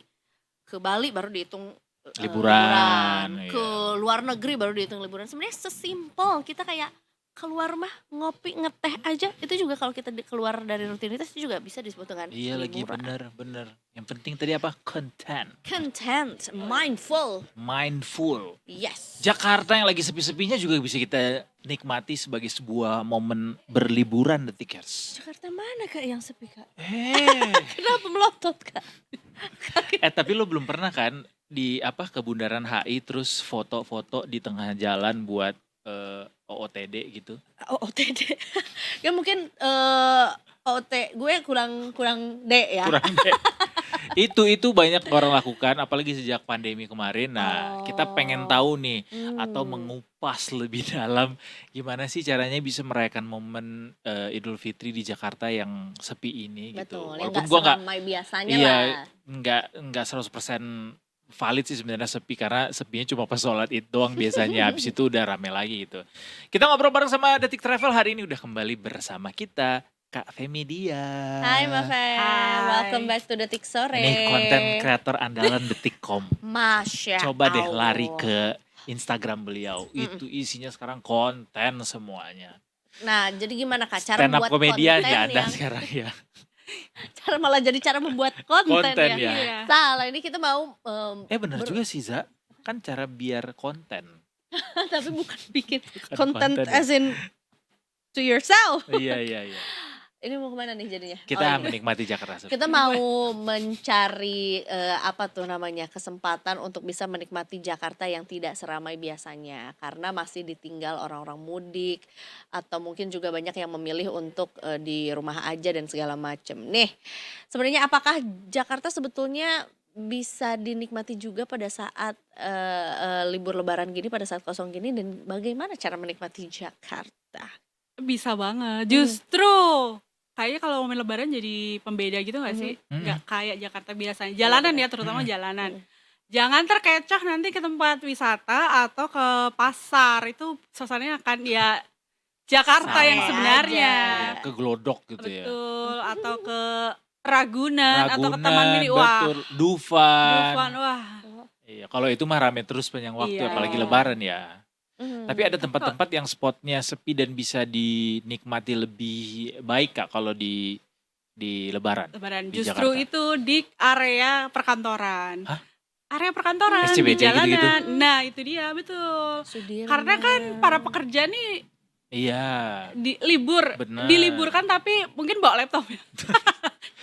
ke Bali baru dihitung Liburan, ke luar negeri baru dihitung liburan. Sebenarnya sesimpel kita kayak keluar rumah ngopi ngeteh aja itu juga kalau kita keluar dari rutinitas itu juga bisa disebut dengan Iya lagi, liburan. bener. Yang penting tadi apa? Content. Content, mindful, Mindful. yes. Jakarta yang lagi sepi-sepinya juga bisa kita nikmati sebagai sebuah momen berliburan, detikers. Jakarta mana kak yang sepi kak? Kenapa Melotot kak? tapi lo belum pernah kan di ke Bundaran HI terus foto-foto di tengah jalan buat OOTD gitu. OOTD. Ya mungkin gue kurang D ya. Kurang deh. Itu banyak orang lakukan apalagi sejak pandemi kemarin. Nah, kita pengen tahu nih atau mengupas lebih dalam gimana sih caranya bisa merayakan momen Idul Fitri di Jakarta yang sepi ini gitu. Betul, yang Walaupun gak gua nggak seramai biasanya iya, lah. nggak 100% valid sih sebenarnya sepi karena sepinya cuma pas sholat itu doang biasanya. Habis itu udah rame lagi gitu. Kita ngobrol bareng sama Detik Travel hari ini udah kembali bersama kita Kak Femi Dia. Hai Mbak Fem, Hai. welcome back to Detik Sore. Ini konten kreator andalan Detikcom. Masya Coba deh Allah. lari ke Instagram beliau. Itu isinya sekarang konten semuanya. Nah jadi gimana kak cara Stand up membuat komedian konten nggak ada yang sekarang ya. cara malah jadi cara membuat konten, Konten ya. ya. Iya. Salah ini kita mau Bener juga sih Za. Kan cara biar konten. Tapi bukan bikin Bukan content konten ya. as in to yourself. Iya. Ini mau kemana nih jadinya? Kita ini. menikmati Jakarta Sepi. Kita mau mencari apa tuh namanya, kesempatan untuk bisa menikmati Jakarta yang tidak seramai biasanya, karena masih ditinggal orang-orang mudik atau mungkin juga banyak yang memilih untuk di rumah aja dan segala macem. Nih, sebenarnya apakah Jakarta sebetulnya bisa dinikmati juga pada saat libur Lebaran gini, pada saat kosong gini, dan bagaimana cara menikmati Jakarta? Bisa banget. Justru kayaknya kalau momen lebaran jadi pembeda gitu gak sih? Nggak kayak Jakarta biasanya. Jalanan ya, terutama jalanan. Jangan terkecoh nanti ke tempat wisata atau ke pasar. Itu suasananya akan ya Jakarta Sama yang sebenarnya. Iya, ke Glodok gitu ya. Betul. Atau ke Ragunan atau ke Taman Mini. Wah, betul. Dufan. Dufan, wah. Iya, kalau itu mah rame terus sepanjang waktu, Iya. apalagi Lebaran ya. Tapi ada tempat-tempat yang spotnya sepi dan bisa dinikmati lebih baik Kak kalau di Lebaran. Lebaran. Di Justru Jakarta. itu di area perkantoran. Hah? Area perkantoran di SCBD jalanan. gitu-gitu? Nah, itu dia, betul. Sudirman. Karena kan para pekerja nih Iya. Bener. diliburkan tapi mungkin bawa laptop ya.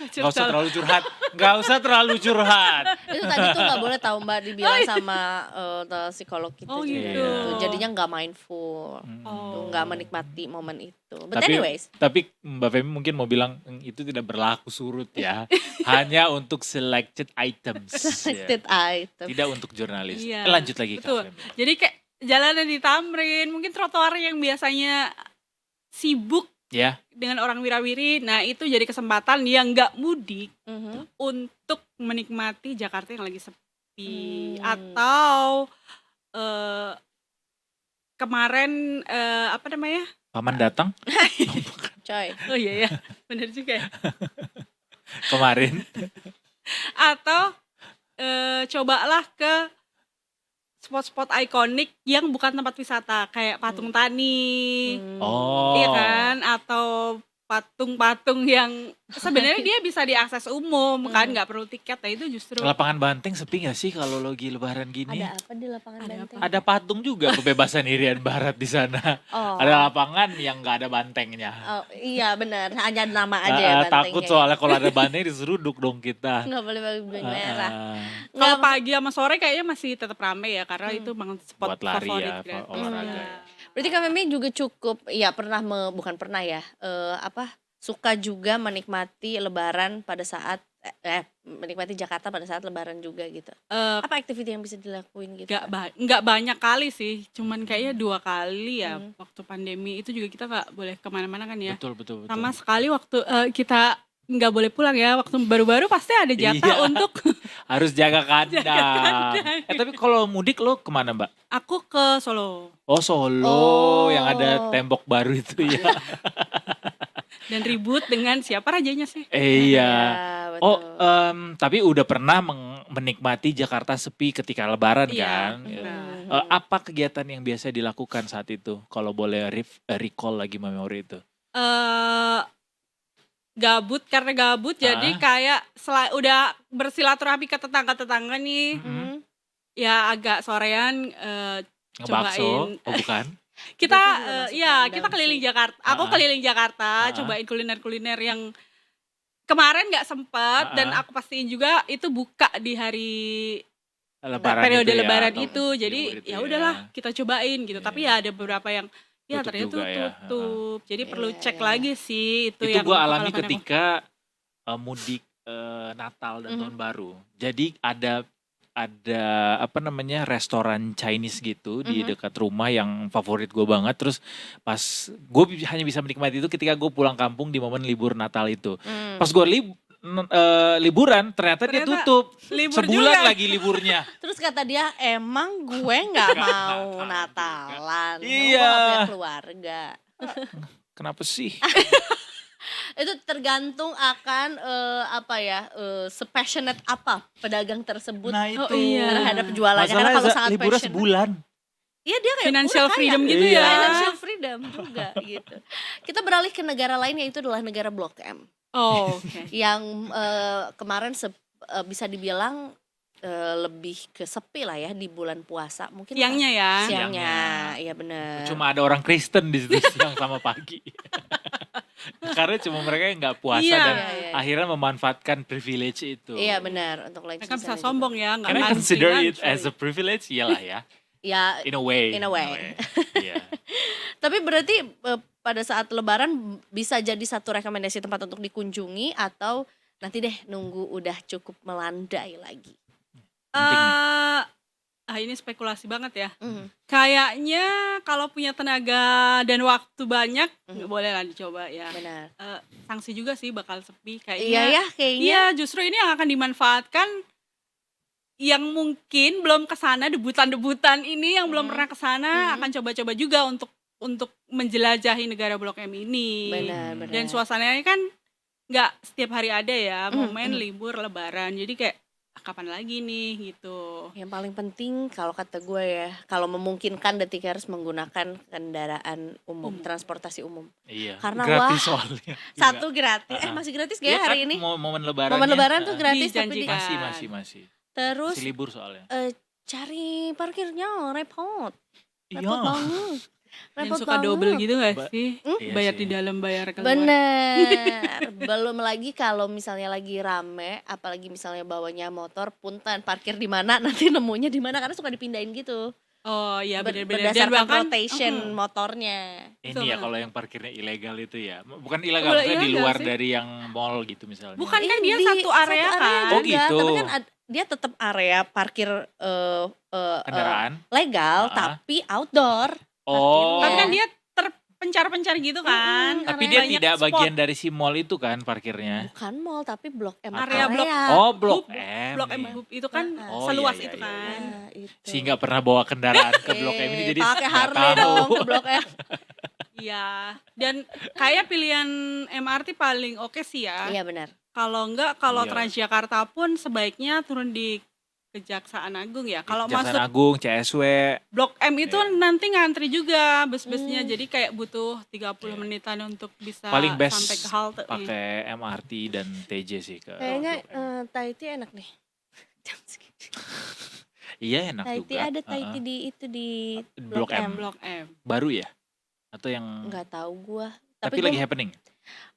Gak usah terlalu curhat. Gak usah terlalu curhat. Itu tadi tuh nggak boleh tahu Mbak dibilang sama psikolog kita Oh, juga gitu. Jadinya nggak mindful, Oh. nggak menikmati momen itu. But Tapi anyways, Mbak Femi mungkin mau bilang itu tidak berlaku surut ya. Hanya untuk selected items. ya. selected item. Tidak untuk jurnalis. Iya. Lanjut lagi Kak Betul. Femi. Jadi kayak jalanan di Tamrin, mungkin trotoar yang biasanya sibuk Ya. dengan orang wirawiri, nah itu jadi kesempatan yang nggak mudik Mhm. untuk menikmati Jakarta yang lagi sepi. Hmm. Atau kemarin apa namanya? Paman datang Coy. Oh iya ya, bener juga ya. kemarin. Atau cobalah ke spot-spot ikonik yang bukan tempat wisata, kayak Patung Tani, Oh. iya kan? Atau patung-patung yang sebenarnya dia bisa diakses umum kan, nggak perlu tiket. Nah itu justru Lapangan Banteng sepi gak sih kalau lagi Lebaran gini? Ada apa di lapangan Ada Banteng? Ada patung juga kebebasan Irian Barat di sana. Oh. Ada lapangan yang nggak ada bantengnya. Oh, iya benar, hanya nama aja ya bantengnya. Takut soalnya kalau ada banteng diseruduk dong kita. Nggak boleh baju merah. kalau Nggak- pagi sama sore kayaknya masih tetap rame ya, karena itu memang spot Buat lari favorit ya, kan. olahraga Iya. ya. Berarti Kak Memi juga cukup, ya pernah bukan pernah ya, suka juga menikmati Lebaran pada saat menikmati Jakarta pada saat Lebaran juga gitu. Apa aktiviti yang bisa dilakuin gitu? Nggak banyak kali sih, cuman kayaknya 2 kali ya waktu pandemi itu juga kita nggak boleh kemana-mana kan ya. Betul. Sama sekali waktu kita nggak boleh pulang ya, waktu baru-baru pasti ada jatah Iya. untuk Harus jaga kandang. Tapi kalau mudik lo kemana Mbak? aku ke Solo Oh Solo Oh. yang ada tembok baru itu ya. dan ribut dengan siapa rajanya sih. Iya. betul. Oh, tapi udah pernah menikmati Jakarta sepi ketika Lebaran Iya, kan? pernah. Apa kegiatan yang biasa dilakukan saat itu? Kalau boleh recall lagi memori itu. Gabut, karena gabut jadi kayak udah bersilaturahmi ke tetangga-tetangga nih. Mhm. Ya agak sorean Ngebakso? cobain. Oh bukan? Kita Itu juga masuk ya random kita keliling sih. Jakarta. Aku keliling Jakarta, cobain kuliner-kuliner yang kemarin nggak sempet, dan aku pastiin juga itu buka di hari Lebaran periode itu ya, Lebaran atau itu. Jadi libur itu ya udahlah kita cobain gitu. Iya. Tapi ya ada beberapa yang ya Tutup ternyata juga ya. tutup. Jadi perlu Iya, cek iya. lagi sih itu Itu yang gue alami pengalaman aku. ketika mudik Natal dan Tahun Baru. Jadi ada apa namanya restoran Chinese gitu di dekat rumah yang favorit gue banget. Terus pas gue hanya bisa menikmati itu ketika gue pulang kampung di momen libur Natal itu. Pas gue liburan ternyata dia Ternyata tutup. libur Sebulan juga. lagi liburnya. Terus kata dia, emang gue nggak mau Natalan, emang gue Iya. nggak punya keluarga. Kenapa sih? Itu tergantung akan sepassionate apa pedagang tersebut Nah itu. Oh, iya. terhadap jualannya. Karena Masalahnya kalau sangat liburnya passionate, sebulan. iya dia kayak Financial udah kaya. freedom gitu Iya. ya. Financial freedom juga gitu. Kita beralih ke negara lain, yaitu adalah negara Blok M. Oh, oke. Yang kemarin bisa dibilang lebih ke sepi lah ya di bulan puasa. Mungkin Siangnya ya. Siangnya, iya benar. Cuma ada orang Kristen di situ siang sama pagi. Karena cuma mereka yang nggak puasa Iya. dan Iya. akhirnya memanfaatkan privilege itu. Iya benar untuk lunch Mereka di bisa sana juga. sombong ya, nggak Can I ngantri consider it lunch, as a privilege? Iyalah ya. Ya, In a way. In a way. Iya. tapi berarti pada saat lebaran bisa jadi satu rekomendasi tempat untuk dikunjungi atau nanti deh nunggu udah cukup melandai lagi. Penting ini spekulasi banget ya. Mhm. Kayaknya kalau punya tenaga dan waktu banyak, boleh lah dicoba ya. Benar. Sanksi juga sih bakal sepi kayaknya. Iya ya kayaknya. Iya, justru ini yang akan dimanfaatkan yang mungkin belum kesana, debutan-debutan ini yang belum pernah kesana akan coba-coba juga untuk menjelajahi negara Blok M ini. Benar. Dan suasananya kan nggak setiap hari ada ya, momen libur lebaran. Jadi kayak kapan lagi nih gitu. Yang paling penting kalau kata gue ya, kalau memungkinkan detik harus menggunakan kendaraan umum, transportasi umum. Iya. Karena gratis wah, soalnya. Satu gratis. Masih gratis gak Iya ya hari kan, ini? momen lebaran. Momen lebaran tuh gratis tapi Dijanjikan. Masih. terus Masih libur soalnya. cari parkirnya repot. Iya. Repot banget. Dan Repot suka banget. double gitu gak sih? Iya Bayar sih. di dalam, bayar keluar. Bener. Belum lagi kalau misalnya lagi rame, apalagi misalnya bawanya motor, punten parkir di mana nanti nemunya di mana karena suka dipindahin gitu. Oh iya benar-benar. Dan Berdasarkan bahkan rotation motornya. Ini ya kalau yang parkirnya ilegal itu ya. Bukan ilegal, Boleh maksudnya di ilegal luar sih. dari yang mall gitu misalnya. bukan kan Ih, dia di satu area kan. Oh, juga, gitu. Tapi kan dia tetap area parkir Kendaraan. legal tapi outdoor. Oh. Tapi kan dia terpencar-pencar gitu kan. Tapi dia Banyak tidak spot. bagian dari si mall itu kan parkirnya. Bukan mall tapi Blok M Area Blok Oh, Blok Hub, M. Blok M ya. Hub itu kan Oh, seluas iya, itu iya, kan. Nah, itu. Sehingga pernah bawa kendaraan ke Blok M ini jadi pakai nggak Harley tahu. dong ke Blok M. Iya. Dan kayak pilihan MRT paling oke sih ya. Iya benar. Kalau enggak, kalau Iya. Transjakarta pun sebaiknya turun di Kejaksaan Agung ya. Kalau Kejaksaan masuk Agung, CSW. Blok M itu Iya. nanti ngantri juga bus-busnya. Jadi kayak butuh 30 menitan untuk bisa Paling best sampai ke halte. pakai MRT dan TJ sih ke Kayaknya Blok M. Thai tea enak nih. Iya enak Thai juga. tea ada Thai tea di itu di Blok M. Blok M. Baru ya? Atau yang Nggak tahu gua. tapi gua, lagi happening?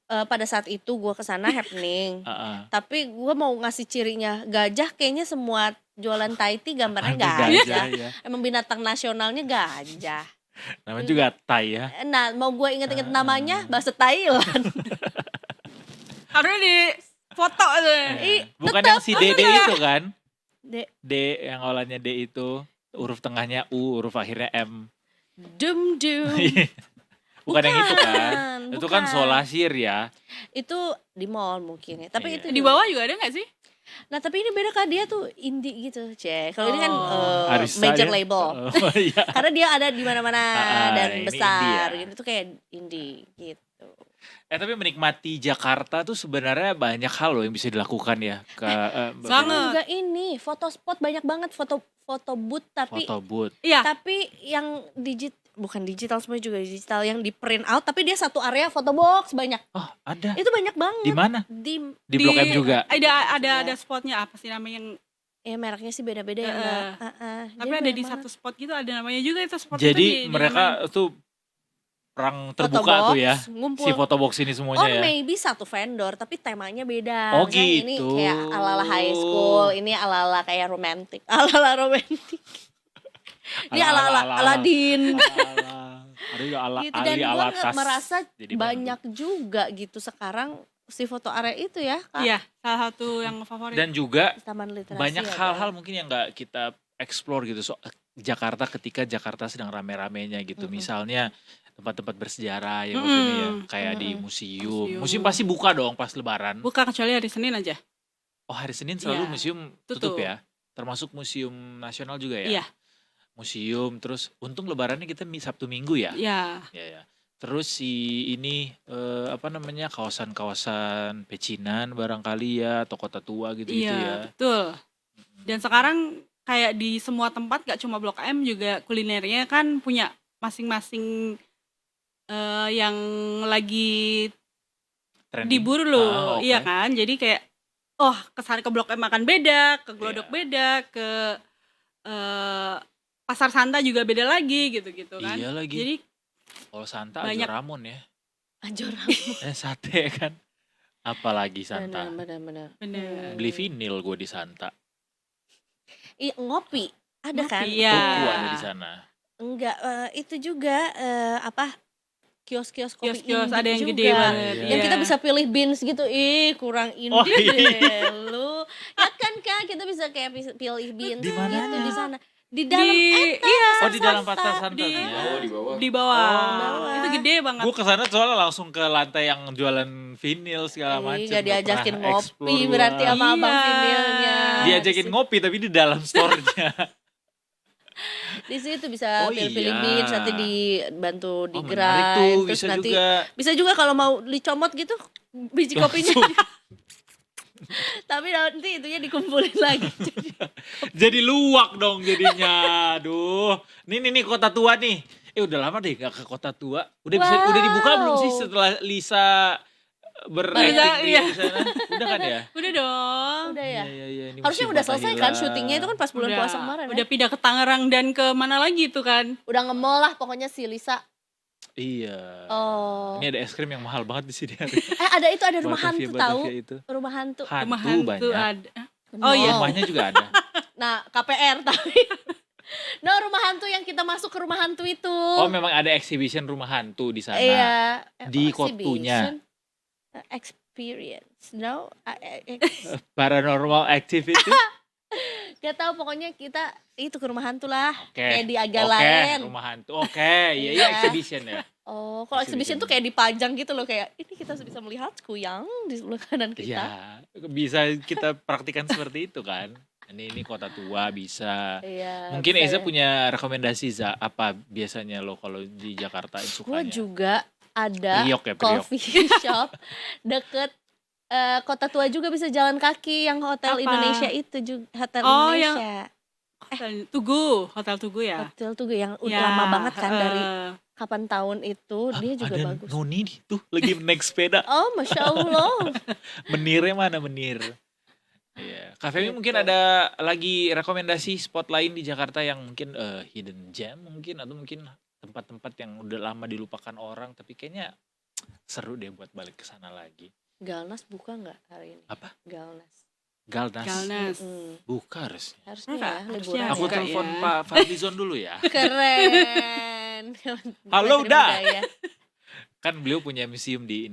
pada saat itu gua kesana happening. Heeh. Tapi gua mau ngasih cirinya gajah, kayaknya semua jualan Thai tea gambarnya Ada gajah. ya. Emang binatang nasionalnya gajah. Namanya juga Thai ya. Nah, mau gue inget-inget namanya bahasa Thailand. Harusnya di foto tuh. Bukan yang si Dede itu kan? Dek, D yang awalnya D itu, huruf tengahnya U, huruf akhirnya M. dum dum. Bukan yang itu kan? Bukan, Itu kan bukan. Solasir ya. Itu di mall mungkin ya. Tapi Iya. itu Di bawah juga ada gak sih? Nah, tapi ini beda kan dia tuh indie gitu, Cek. Kalau ini kan Arista major ya? label. Oh, iya. Karena dia ada di mana-mana dan ini besar indie ya. gitu. Itu kayak indie gitu. Tapi menikmati Jakarta tuh sebenarnya banyak hal loh yang bisa dilakukan ya. Sangat. Juga ini foto spot banyak banget, foto booth tapi Foto booth. Iya. tapi yang bukan digital, semuanya juga digital, yang di print out tapi dia satu area foto box banyak. Oh ada. Itu banyak banget. Di mana? Di Blok M juga. Ada spotnya apa sih namanya yang Ya mereknya sih beda-beda ya Mbak. tapi ada di satu spot gitu ada namanya juga itu spot itu Jadi dinamain. mereka tuh perang terbuka tuh ya. ngumpul. Si foto box ini semuanya Or ya. maybe satu vendor tapi temanya beda. Oh, Misalnya ini gitu. kayak ala-ala high school, ini ala-ala kayak romantic. Ala-ala romantic. Ini ala-ala Aladin. Ada juga ala Gitu. Dan Ali gue Alatas. merasa Jadi banyak juga gitu sekarang si foto area itu ya Kak. Iya, salah satu yang favorit. Dan juga Di Taman Literasi banyak ada. hal-hal mungkin yang nggak kita explore gitu Jakarta ketika Jakarta sedang rame-ramenya gitu. Misalnya tempat-tempat bersejarah ya maksudnya ya, kayak di museum. Museum pasti buka dong pas Lebaran. buka kecuali hari Senin aja. Oh hari Senin selalu Iya, museum tutup tutup. ya, termasuk museum nasional juga ya. Iya. Museum terus untung Lebarannya kita Sabtu Minggu ya. Iya. Ya. Terus si ini apa namanya kawasan-kawasan pecinan barangkali ya, toko tua gitu-gitu Iya, ya. betul. Dan sekarang kayak di semua tempat gak cuma Blok M juga kulinernya kan punya masing-masing yang lagi Trending. diburu loh. Oke. Iya kan? Jadi kayak oh kesana ke Blok M makan beda, ke Glodok beda, ke Pasar Santa juga beda lagi gitu-gitu kan. Iya lagi. Jadi Kalau Santa banyak. aja Ramon ya. Anjor. Sate kan. Apalagi Santa. Benar. bener. Beli vinil gue di Santa. Iya, ngopi ada kan? Ngopi, iya. Tuku ada di sana. Enggak, itu juga apa? Kios-kios kopi Kios-kios indie ada yang juga. gede banget. Yang iya. kita bisa pilih beans gitu. Kurang indie Oh, iya. deh lu. Ya kan Kak, kita bisa kayak pilih beans Di mananya? gitu di sana. Di dalam iya, Oh di dalam Pasar Santa. di di bawah. di bawah. bawah. Itu gede banget. Gue kesana soalnya langsung ke lantai yang jualan vinil segala macam. Gak diajakin Pernah ngopi explore berarti gua. sama abang Iya. vinilnya. Diajakin ngopi tapi di dalam store-nya. Di situ bisa Oh, pilih-pilih iya. beans, nanti dibantu di Oh menarik tuh, grind, terus bisa nanti juga. bisa juga kalau mau dicomot gitu biji kopinya. Tapi nanti itunya dikumpulin lagi. Jadi luwak dong jadinya. Aduh. Nih kota tua nih. Udah lama deh gak ke kota tua. Udah dibuka belum sih setelah Lisa berakting Iya. di sana? Udah kan ya? Udah dong. Udah ya. Iya, ini Harusnya musim udah selesai kan Fathahillah. syutingnya itu kan pas bulan puasa kemarin. Udah pindah ke Tangerang dan ke mana lagi itu kan? Udah nge-mall lah pokoknya si Lisa. Iya. Oh. Ini ada es krim yang mahal banget di sini. Ada itu ada rumah hantu tahu. Itu. Rumah hantu. Rumah Hantu hantu banyak. ada. No. Oh iya. Rumahnya juga ada. Nah, KPR tapi. No, rumah hantu yang kita masuk ke rumah hantu itu. Oh memang ada exhibition rumah hantu di sana. Iya. Di Exhibition. Kotunya. Experience. No, Paranormal activity. gak tahu pokoknya kita itu ke rumah hantu lah. Oke. Kayak di agak Oke, lain. rumah hantu. Oke, iya Iya. exhibition ya. Oh, kalau exhibition tuh kayak dipajang gitu loh, kayak ini kita bisa melihat kuyang di sebelah kanan kita. Iya, bisa kita praktikan seperti itu kan. Ini kota tua bisa. Iya. Mungkin bisa Eza ya. punya rekomendasi apa biasanya lo kalau di Jakarta yang Gue sukanya? juga ada Priok ya, Priok. coffee shop deket kota tua juga, bisa jalan kaki yang hotel Apa? Indonesia itu juga, hotel Oh, Indonesia. Hotel Tugu ya. Hotel Tugu yang udah Ya, lama banget kan dari heeh. kapan tahun itu, dia juga Ada bagus. Noni nih tuh lagi naik sepeda. Oh, Masya Allah. Menirnya mana menir? Iya, Kak Femi Gitu. mungkin ada lagi rekomendasi spot lain di Jakarta yang mungkin hidden gem mungkin, atau mungkin tempat-tempat yang udah lama dilupakan orang tapi kayaknya seru deh buat balik ke sana lagi. Galnas buka nggak hari ini? Apa? Galnas. Galnas. Galnas. Buka harusnya. Harusnya Enggak, ya, harusnya liburan Aku ya. buka. telepon ya. Pak Fadlizon dulu ya. Keren. Halo, Menteri dah. Budaya. Kan beliau punya museum di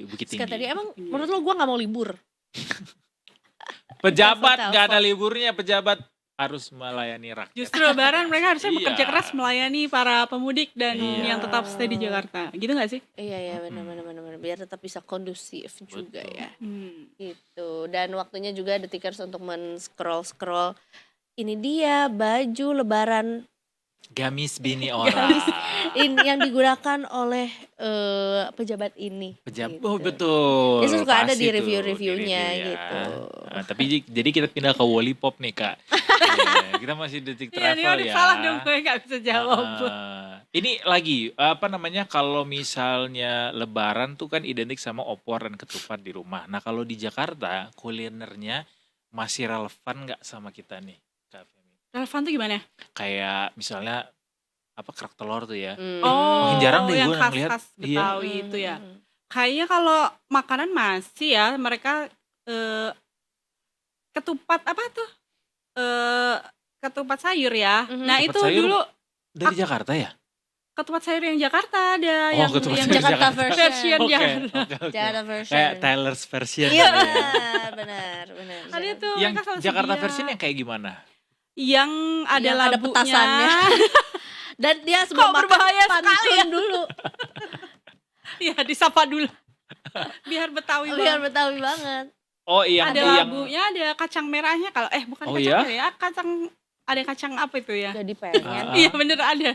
Bukit Terus Tinggi. kata dia, emang menurut lo gue gak mau libur? Pejabat Telepon. nggak ada liburnya, pejabat harus melayani rakyat. Justru lebaran mereka harusnya Iya. bekerja keras melayani para pemudik dan Iya. yang tetap stay di Jakarta. Gitu gak sih? Iya, benar. Biar tetap bisa kondusif juga Betul. ya. Hmm. Gitu. Dan waktunya juga detikers untuk men-scroll-scroll. Ini dia baju lebaran Gamis bini orang. ini yang digugakan oleh pejabat ini. Pejabat, gitu. oh betul. Biasanya suka ada Pasti di tuh, review-reviewnya di review ya. gitu. Tapi jadi kita pindah ke Wallipop nih Kak. Iya, kita masih detik Iya, ini travel udah ya. salah dong, gue gak bisa jawab. Ini lagi apa namanya, kalau misalnya Lebaran tuh kan identik sama opor dan ketupat di rumah. Nah kalau di Jakarta kulinernya masih relevan nggak sama kita nih Kak Femi? Relevan tuh gimana? Kayak misalnya apa kerak telur tuh ya. Oh, Makin jarang deh yang gue ngeliat. khas-khas Iya. Betawi itu ya. Kayaknya kalau makanan masih ya, mereka ketupat apa tuh? Ketupat sayur ya. Mhm. Nah, Ketupat itu sayur dulu Dari Jakarta ya? ketupat sayur yang Jakarta ada Oh, yang ketupat yang sayur Jakarta Jakarta. version. version Oke, Jakarta. oke. Jakarta version. Kayak Tyler's version. Iya, kali ya. benar. Ada tuh Yang mereka selalu Jakarta sedia. version yang kayak gimana? yang ada Yang ada labunya. petasannya. Dan dia sebelum Kok berbahaya makan sekali pantun ya? dulu. Iya, disapa dulu. Biar Betawi Biar banget. Betawi banget. Oh iya, Ada yang labunya, ada kacang merahnya kalau bukan Oh, kacang iya? merah ya, ada kacang apa itu ya? Jadi pengen. Ah. Iya bener ada.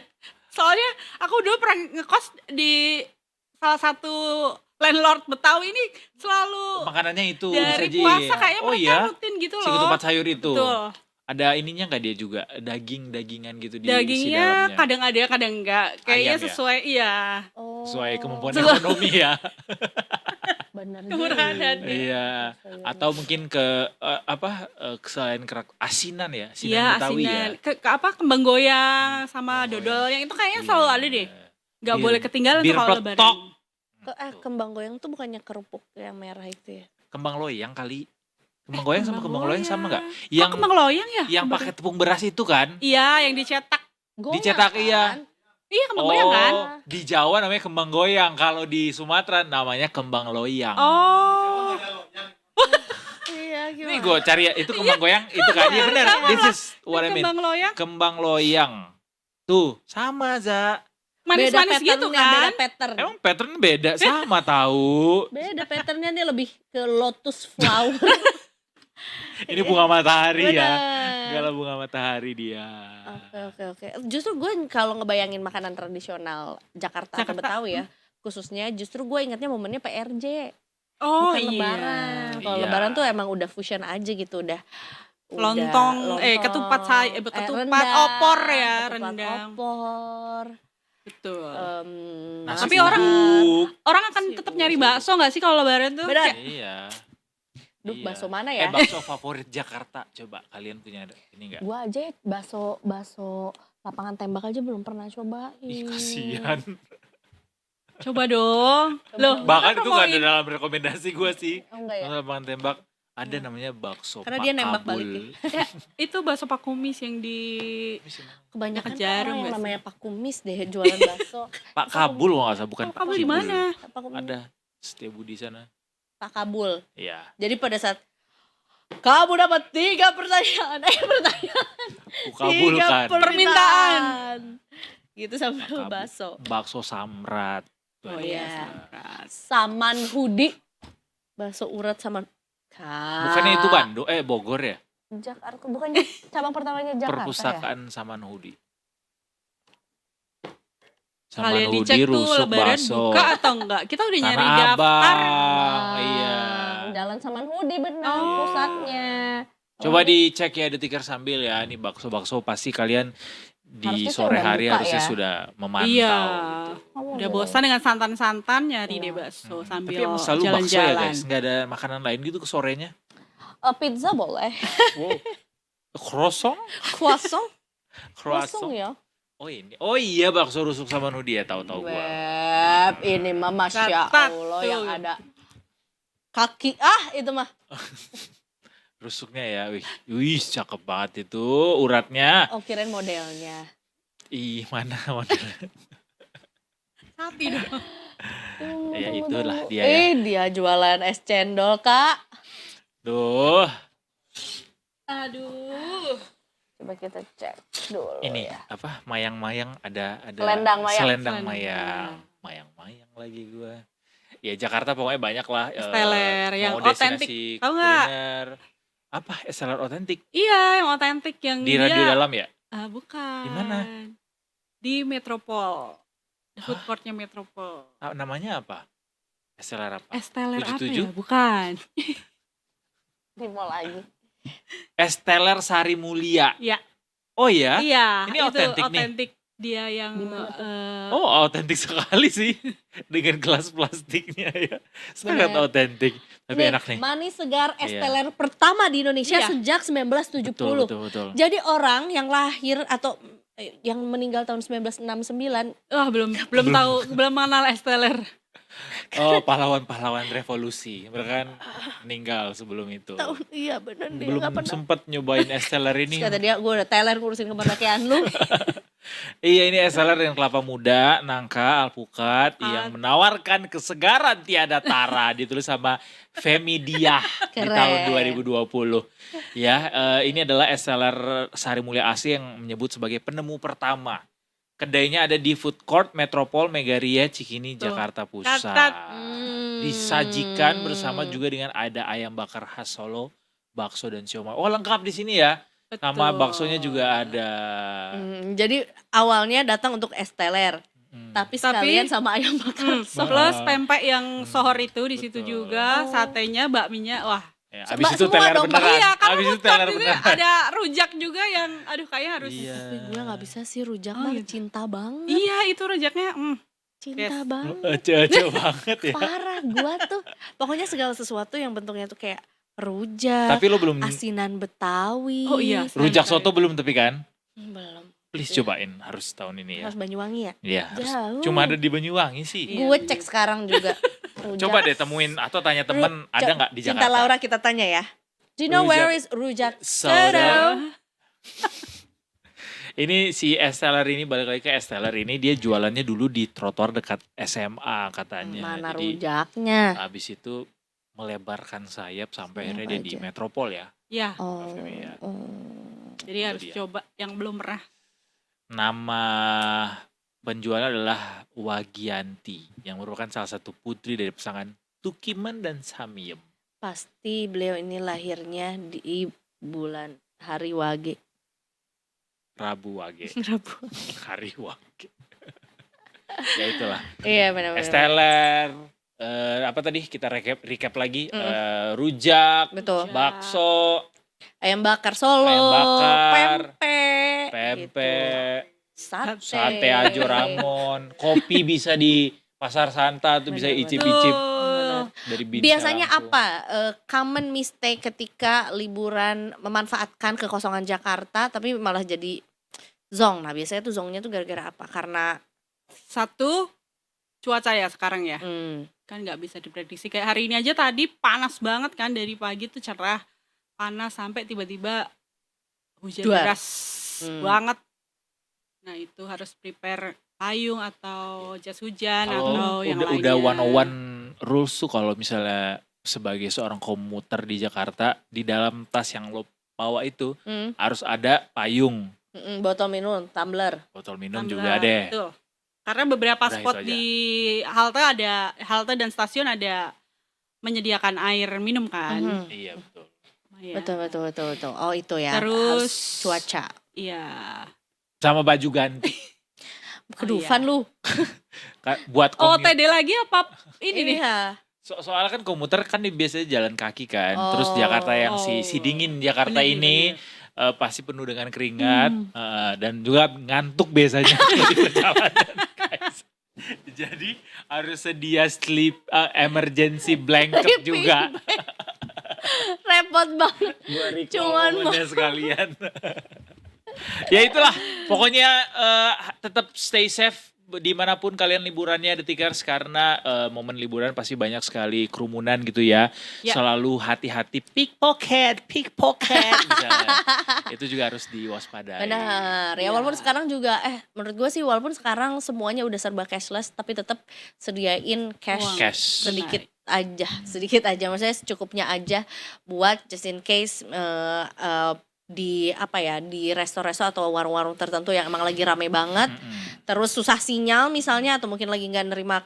Soalnya aku dulu pernah ngekos di salah satu landlord Betawi ini selalu makanannya itu dari disajiin. puasa kayaknya Oh mereka iya, rutin gitu si loh. ketupat sayur itu. Betul. Ada ininya nggak dia juga daging-dagingan gitu di isi Dagingnya dalamnya. kadang ada kadang enggak. Kayaknya Ayam ya? sesuai iya. Oh. Sesuai kemampuan Sesuai. ekonomi ya. Benar Kemurahan hati. Iya. Atau mungkin ke selain kerak asinan ya, asinan Iya, Betawi ya. asinan. Ke apa kembang goyang sama dodol yang itu kayaknya selalu ada deh. Gak Bir- boleh ketinggalan tuh bir kalau peletok. lebaran. Kembang goyang tuh bukannya kerupuk yang merah itu ya? Kembang loyang kali. Kembang goyang sama kembang loyang sama nggak? Oh, Yang kembang loyang ya? yang pakai tepung beras itu kan? Iya, yang dicetak. Dicetak, iya. kan? Iya, kembang goyang kan? Di Jawa namanya kembang goyang, kalau di Sumatera namanya kembang loyang. Oh. Iya, gimana? Ini gue cari ya, itu kembang goyang, itu kan? Iya benar, this is what I mean. Kembang loyang Kembang loyang. Tuh, sama Za. manis-manis gitu patternnya, kan? Beda pattern. Emang pattern beda, sama tahu. Beda patternnya, dia lebih ke lotus flower. Ini bunga matahari ya. Bener. Enggak lah, bunga matahari dia. Oke. Justru gue kalau ngebayangin makanan tradisional Jakarta atau Betawi ya, khususnya justru gue ingatnya momennya PRJ. Oh Bukan iya. Lebaran. Kalau Iya. Lebaran tuh emang udah fusion aja gitu, udah Lontong, ketupat ketupat rendang, opor ya, ketupat rendang. opor. Betul. Nasi Tapi orang- uduk. Orang akan tetap nyari bakso gak sih kalau lebaran tuh? Benar. Iya. Duh, Iya. bakso mana ya? Bakso favorit Jakarta. Coba kalian punya ini enggak? Gue aja bakso lapangan tembak aja belum pernah cobain. Ih, kasihan. Coba dong. Loh, Bahkan itu kan gak ada promoin. dalam rekomendasi gue sih. Oh enggak ya? Nonton lapangan tembak ada namanya bakso Karena Pak dia nembak Kabul. balik Ya, itu bakso Pak Kumis yang di Kebanyakan Dekat Jarum orang yang nggak sih? namanya Pak Kumis deh jualan bakso. Pak Kabul kalau nggak salah, bukan Pak Kabul di Kibul. mana? Pak Kumis. Ada Setiabudi sana. Pak Kabul. Iya. Jadi pada saat kamu dapat 3 pertanyaan, Kabulkan. Permintaan. Gitu sama Kabul. bakso. Bakso samrat. Oh Tuh, iya. ada. Saman hudi. Bakso urat saman. Bukannya itu Bandung, Bogor ya? Jakarta, bukan cabang pertamanya Jakarta ya? Perpustakaan Samanhudi. Kalian Samanhudi dicek tuh rusuk lebaran bakso. buka atau enggak? Kita udah nyari Tanah daftar. Abang. Iya. Jalan Saman Hudi benar Oh. pusatnya. Coba dicek ya Detikers sambil ya, ini bakso-bakso pasti kalian di Harusnya sore udah hari buka harusnya ya. sudah memantau Iya. gitu. Udah bosan dengan santan-santan nyari Iya. deh bakso sambil Tapi emang selalu bakso ya jalan-jalan. guys, nggak ada makanan lain gitu ke sorenya. Pizza boleh. Wow. Croissant? Croissant. Croissant. ya. Oh ini, oh iya bakso rusuk Samanhudi ya, tahu-tahu gua. Web, ini mah Masya Catat Allah tuh. yang ada kaki itu mah. Rusuknya ya, wih cakep banget itu uratnya. Oh kirain modelnya. Ih mana. Sapi dong. Ya itulah dia ya. Dia jualan es cendol kak. Duh, Aduh. Coba kita cek dulu ini ya. apa? Mayang-mayang ada Selendang mayang. Selendang Selendang mayang. Mayang-mayang lagi gua. Ya Jakarta pokoknya banyak lah. Esteller yang mau otentik. destinasi Tahu nggak? kuliner. Apa? Esteller otentik Iya, yang otentik yang di dia. radio dalam ya? Bukan. Di mana? Di Metropol. Di food courtnya Metropol. Namanya apa? Esteller apa? Esteller apa 77? ya? Bukan. Di mall lagi. Esteller Sari Mulia. Iya. Oh ya? Iya, Ini itu otentik nih. otentik dia yang Di mana tuh? Oh otentik sekali sih. Dengan gelas plastiknya ya. Sangat Bener. otentik. Tapi Nih, enak nih. manis segar Iya. esteller pertama di Indonesia Iya. sejak 1970. Betul. Jadi orang yang lahir atau yang meninggal tahun 1969 belum tahu, belum mengenal Esteller. Oh pahlawan-pahlawan revolusi. Mereka kan meninggal sebelum itu. tahun iya bener dia Belum nggak pernah. sempat nyobain esteller Terus ini. kata dia gue udah teler ngurusin kemerdekaan lu. Iya ini esteller dengan kelapa muda, nangka, alpukat yang menawarkan kesegaran tiada tara, ditulis sama Femi Diah di Keren. tahun 2020. Ya, ini adalah esteller Sari Mulia AC yang menyebut sebagai penemu pertama. Kedainya ada di Food Court Metropol Megaria Cikini Tuh, Jakarta Pusat. catat. Disajikan bersama juga dengan ada ayam bakar khas Solo, bakso dan siomay. Oh lengkap di sini ya. Sama Betul. baksonya juga ada. Jadi awalnya datang untuk esteller, tapi sekalian sama ayam bakar. Plus pempek yang sohor itu di situ Betul. juga, satenya, bakminya, wah. Ya, Mbak, abis itu semua teler dong, Mbak. beneran. Iya, karena Abis itu food court teler itu beneran. ada rujak juga yang, aduh kayaknya harus. Iya. Tapi gue gak bisa sih rujak Oh, mah gitu. cinta banget. Iya, itu rujaknya, Cinta Yes. banget. Ece banget ya. Parah gua tuh. Pokoknya segala sesuatu yang bentuknya tuh kayak rujak, Tapi lo belum asinan Betawi. Oh iya. rujak Sayang soto belum tapi kan? Belum. Please Iya. cobain harus tahun ini ya. Harus Banyuwangi ya? Iya, harus. Jauh. Cuma ada di Banyuwangi sih. Iya. Gue cek sekarang juga. Rujak. Coba deh temuin atau tanya temen ada nggak di Cinta Jakarta? Laura kita tanya ya. Do you know Rujak where is rujak soto. soto? Ini si Esteller ini balik lagi ke Esteller ini dia jualannya dulu di trotoar dekat SMA katanya. Mana Jadi rujaknya? habis itu melebarkan sayap sampai Sayap akhirnya dia di aja. Metropol ya. Ya, Oh. Femi ya. jadi harus dia. coba yang belum pernah. Nama penjualnya adalah Wagianti yang merupakan salah satu putri dari pasangan Tukiman dan Samiem. Pasti beliau ini lahirnya di bulan hari Wage. Rabu Wage, Rabu. hari Wage. Ya itulah. Iya benar-benar. Esteller, apa tadi kita recap lagi. Rujak, Betul. bakso, Ayam bakar Solo, Ayam bakar, pempek, pempek, gitu. sate Ajo Ramon, kopi bisa di Pasar Santa tuh bisa Benar-benar. icip-icip Benar. dari Binsa Biasanya langsung. apa common mistake ketika liburan memanfaatkan kekosongan Jakarta tapi malah jadi zong? Nah biasanya tuh zongnya tuh gara-gara apa? Karena Satu, cuaca ya sekarang ya. Kan nggak bisa diprediksi. Kayak hari ini aja tadi panas banget kan, dari pagi tuh cerah, panas sampai tiba-tiba hujan Duar. deras Hmm. banget. Nah itu harus prepare payung atau jas hujan Kalau atau yang lainnya. udah 101 rules tuh kalau misalnya sebagai seorang komuter di Jakarta, di dalam tas yang lo bawa itu harus ada payung, botol minum, tumbler. botol minum Tumbler, juga deh. betul. Karena beberapa Udah, spot itu aja. di halte dan stasiun ada menyediakan air minum kan. Mhm. Iya betul. Iya. Betul. Oh itu ya. Terus harus cuaca. Iya. Sama baju ganti. Kedufan lu. Buat Oh, commute. TD lagi apa? Ini nih. Iya. Soalnya kan komuter kan biasanya jalan kaki kan. Oh. Terus Jakarta yang si dingin Jakarta Bener, ini bener. pasti penuh dengan keringat dan juga ngantuk biasanya di perjalanan guys. Jadi harus sedia emergency blanket Sleeping juga. Repot banget. Cuman Cuman sekalian. Ya itulah, pokoknya tetap stay safe dimanapun kalian liburannya Detikers, karena momen liburan pasti banyak sekali kerumunan gitu ya. Ya. Selalu hati-hati pickpocket misalnya. Itu juga harus diwaspadai. Benar. Ya walaupun sekarang juga menurut gue sih walaupun sekarang semuanya udah serba cashless tapi tetap sediain cash Uang. Cash. sedikit aja maksudnya secukupnya aja buat just in case di di resto-resto atau warung-warung tertentu yang emang lagi rame banget, terus susah sinyal misalnya atau mungkin lagi nggak nerima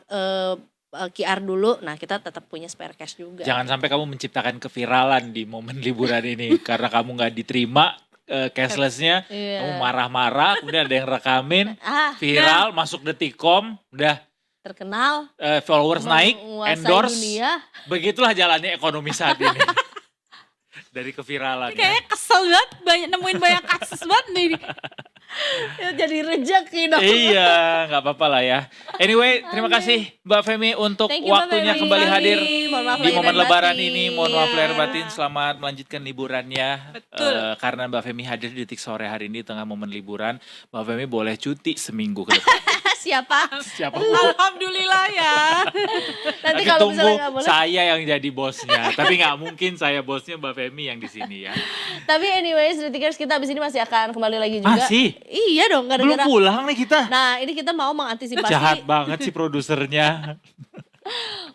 QR dulu, nah kita tetap punya spare cash juga. Jangan sampai kamu menciptakan keviralan di momen liburan ini karena kamu nggak diterima cashlessnya, Iya. kamu marah-marah, kemudian ada yang rekamin, Ah, viral, masuk Detikcom, udah terkenal, followers naik, menguasai endorse, dunia. begitulah jalannya ekonomi saat ini. Dari keviralan. Ya. Kayaknya kesel banget, nemuin banyak kasus banget nih. Ya, jadi rejeki dong. Iya, nggak apa-apa lah ya. Anyway, terima kasih Mbak Femi untuk Thank you, Mbak waktunya Femi. kembali hadir Mohon maaf di lahir momen dan lebaran batin. ini. Mohon maaf lahir Iya. batin, selamat melanjutkan liburannya. Betul. Karena Mbak Femi hadir di Detik Sore hari ini tengah momen liburan, Mbak Femi boleh cuti seminggu ke depan. Siapa? Siapa? Alhamdulillah ya. Nanti Tapi kalau tunggu misalnya nggak boleh. saya yang jadi bosnya. Tapi nggak mungkin saya bosnya, Mbak Femi yang di sini ya. Tapi anyways, Detikers kita abis ini masih akan kembali lagi juga. Masih? Iya dong, Belum gara-gara. pulang nih kita. Nah, ini kita mau mengantisipasi Jahat banget sih produsernya.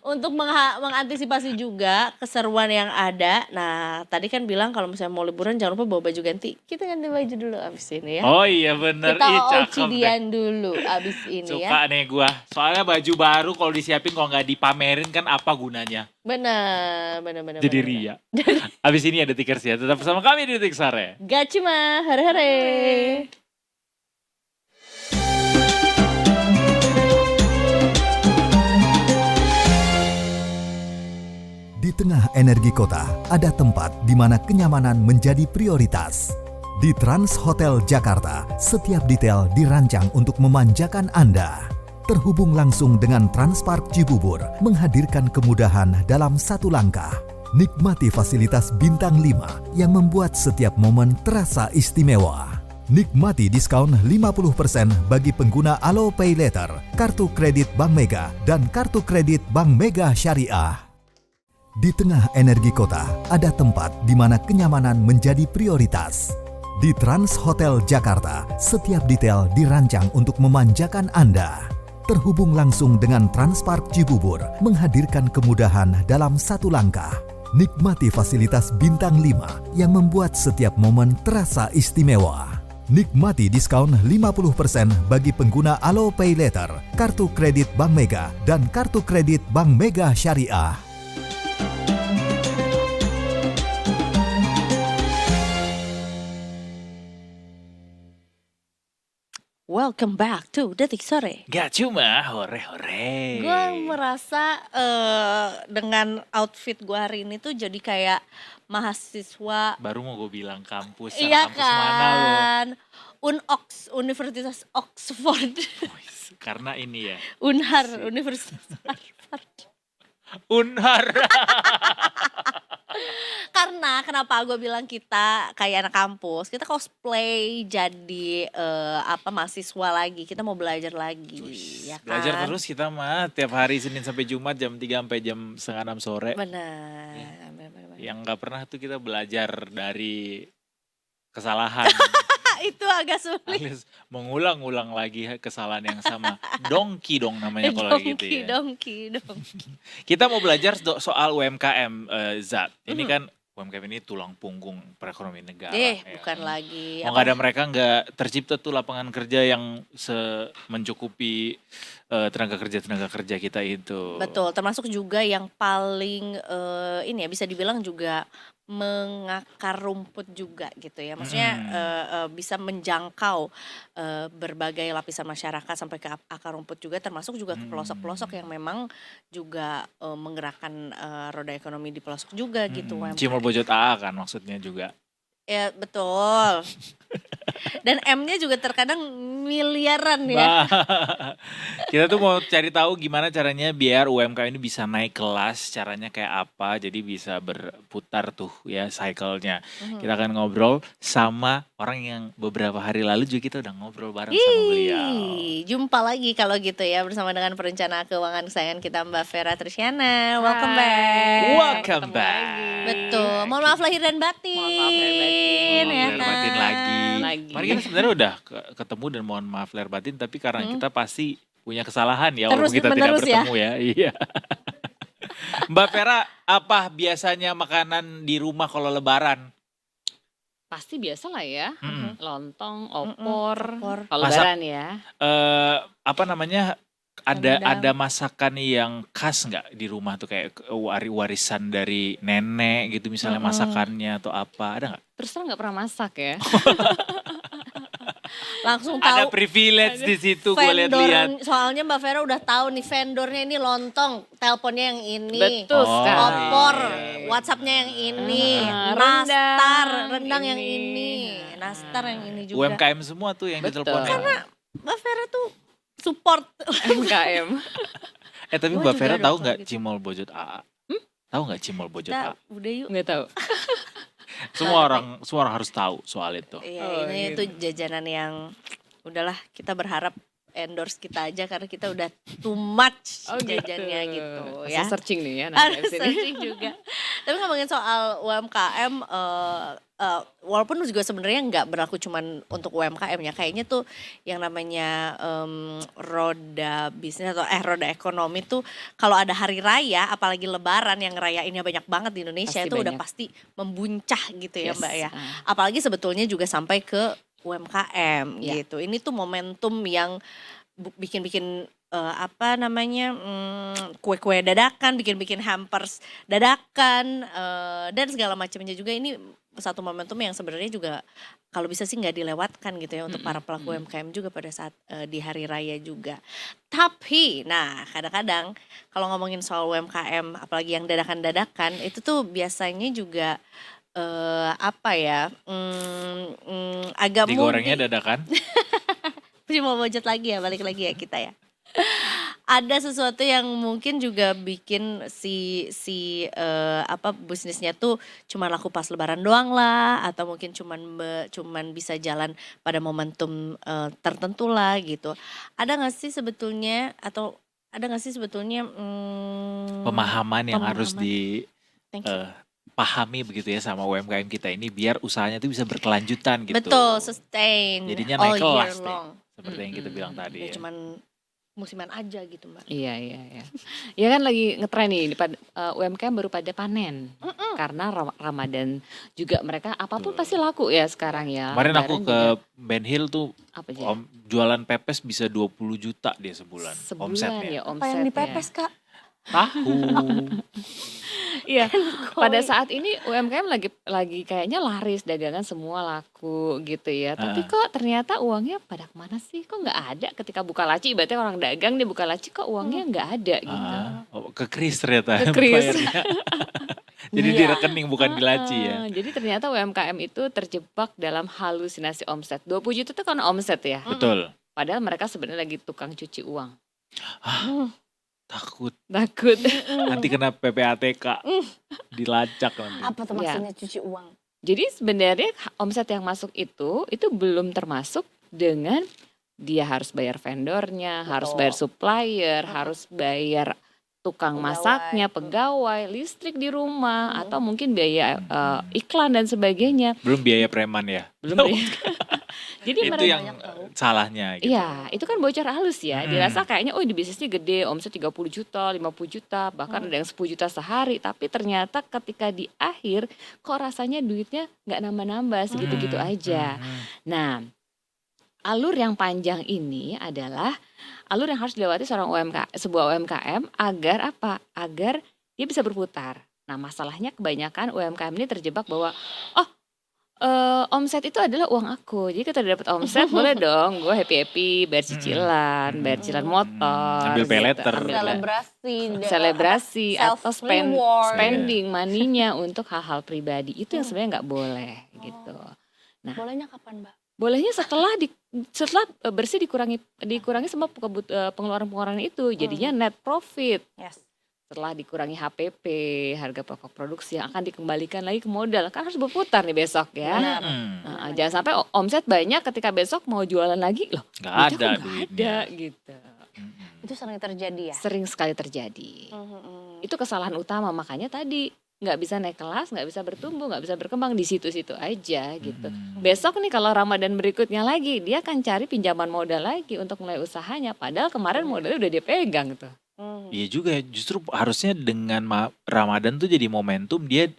untuk mengantisipasi juga keseruan yang ada. Nah, tadi kan bilang kalau misalnya mau liburan jangan lupa bawa baju ganti. Kita ganti baju dulu abis ini ya. Oh iya bener. Kita Ih, cakep deh. OCD-an dulu abis ini Suka ya. nih gua. Soalnya baju baru kalau disiapin kalau nggak dipamerin kan apa gunanya? Benar. Jadi ria. Abis ini ada Detikers ya. Tetap bersama kami di Detik Sore. Gacima, hare-hare. Di tengah energi kota, ada tempat di mana kenyamanan menjadi prioritas. Di Trans Hotel Jakarta, setiap detail dirancang untuk memanjakan Anda. Terhubung langsung dengan Transpark Cibubur menghadirkan kemudahan dalam satu langkah. Nikmati fasilitas bintang 5 yang membuat setiap momen terasa istimewa. Nikmati diskon 50% bagi pengguna Alo Pay Later, kartu kredit Bank Mega, dan kartu kredit Bank Mega Syariah. Di tengah energi kota, ada tempat di mana kenyamanan menjadi prioritas. Di Trans Hotel Jakarta, setiap detail dirancang untuk memanjakan Anda. Terhubung langsung dengan Transpark Cibubur menghadirkan kemudahan dalam satu langkah. Nikmati fasilitas bintang 5 yang membuat setiap momen terasa istimewa. Nikmati diskon 50% bagi pengguna Alo Pay Later, kartu kredit Bank Mega, dan kartu kredit Bank Mega Syariah. Welcome back to Detik Sore. Gak cuma hore-hore. Gue merasa dengan outfit gue hari ini tuh jadi kayak mahasiswa. Baru mau gue bilang kampus. Iya Kampus mana lo? kan. Universitas Oxford. Karena ini ya. Unhar, Universitas Harvard. Unhar. Karena kenapa gue bilang kita kayak anak kampus, kita cosplay jadi mahasiswa lagi, kita mau belajar lagi, ya kan? Belajar terus kita mah tiap hari Senin sampai Jumat jam 3 sampai jam 5:30 sore. Benar. Ya. Benar. Yang nggak pernah tuh kita belajar dari kesalahan. Itu agak sulit. Alias mengulang-ulang lagi kesalahan yang sama. Dongki dong namanya kalau gitu ya. Dongki. Kita mau belajar soal UMKM, Zat. Ini kan UMKM ini tulang punggung perekonomian negara. Ya Bukan kan? lagi. Mau nggak ada mereka nggak tercipta tuh lapangan kerja yang mencukupi tenaga kerja kita itu. Betul, termasuk juga yang paling ini ya bisa dibilang juga mengakar rumput juga gitu ya. Maksudnya bisa menjangkau berbagai lapisan masyarakat sampai ke akar rumput juga, termasuk juga ke pelosok-pelosok yang memang juga menggerakkan roda ekonomi di pelosok juga gitu. Cimol Bojot AA kan maksudnya juga. Ya betul. Dan M-nya juga terkadang miliaran ya. Kita tuh mau cari tahu gimana caranya biar UMKM ini bisa naik kelas, caranya kayak apa, jadi bisa berputar tuh ya cycle-nya. Kita akan ngobrol sama orang yang beberapa hari lalu juga kita udah ngobrol bareng sama beliau. Jumpa lagi kalau gitu ya bersama dengan perencana keuangan kesayangan kita Mbak Vera Trisyana. Welcome back. Welcome back. Betul. Mohon maaf lahir dan batin. Mohon maaf lahir batin. Mohon maaf lahir batin lagi. Mari kita sebenarnya udah ketemu dan mohon maaf lahir batin, tapi karena kita pasti punya kesalahan ya walaupun kita tidak bertemu ya. Iya. Mbak Vera, apa biasanya makanan di rumah kalau lebaran? Pasti biasa lah ya, lontong, opor, kalau Masak- lebaran ya. Apa namanya? Ada masakan yang khas nggak di rumah tuh kayak warisan dari nenek gitu misalnya masakannya atau apa, ada nggak? Terus terang nggak pernah masak ya. Langsung Ada tahu privilege di situ gue lihat-lihat. soalnya Mbak Vera udah tahu nih vendornya ini lontong, teleponnya yang ini. Betul Oh, sekali. Opor, WhatsAppnya yang ini, nastar, rendang yang ini. ini, nastar yang ini juga. UMKM semua tuh yang Betul. diteleponin. Mbak Vera tuh support. UMKM. Tapi Gua Mbak juga Vera dong tahu kalau nggak gitu. Cimol Bojot AA? Tahu nggak Cimol Bojot AA? Udah yuk. Nggak tahu. Semua orang harus tahu soal itu. Iya, Oh, ini gitu. tuh jajanan yang udahlah kita berharap endorse kita aja karena kita udah too much jajannya gitu ya. Harus searching nih ya nanti Harus abis ini. searching juga. Tapi ngomongin soal UMKM, walaupun juga sebenarnya nggak berlaku cuman untuk UMKM ya. Kayaknya tuh yang namanya roda bisnis atau roda ekonomi tuh kalau ada hari raya, apalagi Lebaran yang ngerayainnya banyak banget di Indonesia Pasti itu udah banyak. pasti membuncah gitu ya Yes. Mbak ya. Ah. Apalagi sebetulnya juga sampai ke UMKM Ya. gitu. Ini tuh momentum yang bikin-bikin kue-kue dadakan, bikin-bikin hampers dadakan dan segala macamnya juga. Ini satu momentum yang sebenarnya juga kalau bisa sih nggak dilewatkan gitu ya untuk para pelaku UMKM juga pada saat di hari raya juga. Tapi, nah kadang-kadang kalau ngomongin soal UMKM, apalagi yang dadakan-dadakan, itu tuh biasanya juga agak Digorengnya dadakan. Cuma bojot lagi ya, balik lagi ya kita ya. Ada sesuatu yang mungkin juga bikin bisnisnya tuh cuma laku pas lebaran doang lah, atau mungkin cuman bisa jalan pada momentum, tertentu lah gitu. Ada nggak sih sebetulnya Pemahaman yang harus Thank you. dipahami begitu ya sama UMKM kita ini biar usahanya tuh bisa berkelanjutan gitu. Betul, sustain Jadinya all naik year kelas deh. long. Seperti yang kita bilang tadi Nggak ya. cuman musiman aja gitu, Mbak. Iya. Ya kan lagi ngetren nih UMKM baru pada panen. Karena Ramadan juga mereka apapun Betul. pasti laku ya sekarang ya. Kemarin aku Lebaran ke juga. Ben Hill tuh Apa aja? jualan pepes bisa 20 juta dia sebulan Sebulan omsetnya. ya Apa yang dipepes, Kak? Tahu. Iya. Pada saat ini UMKM lagi kayaknya laris, dagangan semua laku gitu ya. Tapi kok ternyata uangnya pada kemana sih? Kok nggak ada ketika buka laci? Ibaratnya orang dagang dia buka laci kok uangnya nggak ada gitu. Ke Kris ternyata. Ke Kris. bayarnya. Jadi di rekening bukan di laci ya. Jadi ternyata UMKM itu terjebak dalam halusinasi omset. 20 juta itu kan omset ya. Betul. Padahal mereka sebenarnya lagi tukang cuci uang. Takut Takut. nanti kena PPATK. Dilacak nanti. Apa tuh Ya. maksudnya cuci uang? Jadi sebenarnya omset yang masuk itu belum termasuk dengan dia harus bayar vendornya, harus Betul. bayar supplier, harus bayar tukang Pegawai. masaknya, pegawai, listrik di rumah, atau mungkin biaya iklan dan sebagainya. Belum biaya preman ya. Belum. Jadi Itu mereka yang salahnya gitu. Iya, itu kan bocor halus ya. Dirasa kayaknya di bisnisnya gede, omset 30 juta, 50 juta, bahkan ada yang 10 juta sehari. Tapi ternyata ketika di akhir kok rasanya duitnya nggak nambah-nambah, segitu-gitu aja. Nah, alur yang panjang ini adalah alur yang harus dilewati sebuah UMKM agar apa? Agar dia bisa berputar. Nah, masalahnya kebanyakan UMKM ini terjebak bahwa omset itu adalah uang aku. Jadi kita udah dapat omset, boleh dong gue happy-happy, bayar cicilan motor, Ambil pay letter. selebrasi atau self-reward. spending money-nya untuk hal-hal pribadi. Itu yang sebenarnya nggak boleh gitu. Nah, Bolehnya kapan, Mbak? bolehnya setelah bersih dikurangi sama pengeluaran itu, jadinya net profit. Yes. Setelah dikurangi HPP, harga pokok produksi yang akan dikembalikan lagi ke modal, kan harus berputar nih besok ya. Benar. Nah, jangan sampai omset banyak ketika besok mau jualan lagi loh. Nggak duitnya ada kok nggak duitnya. ada gitu. Itu sering terjadi ya? Sering sekali terjadi. Itu kesalahan utama, makanya tadi nggak bisa naik kelas, nggak bisa bertumbuh, nggak bisa berkembang di situ-situ aja gitu. Besok nih kalau Ramadan berikutnya lagi, dia akan cari pinjaman modal lagi untuk mulai usahanya. Padahal kemarin modalnya udah dia pegang tuh. Iya juga ya, justru harusnya dengan Ramadan tuh jadi momentum dia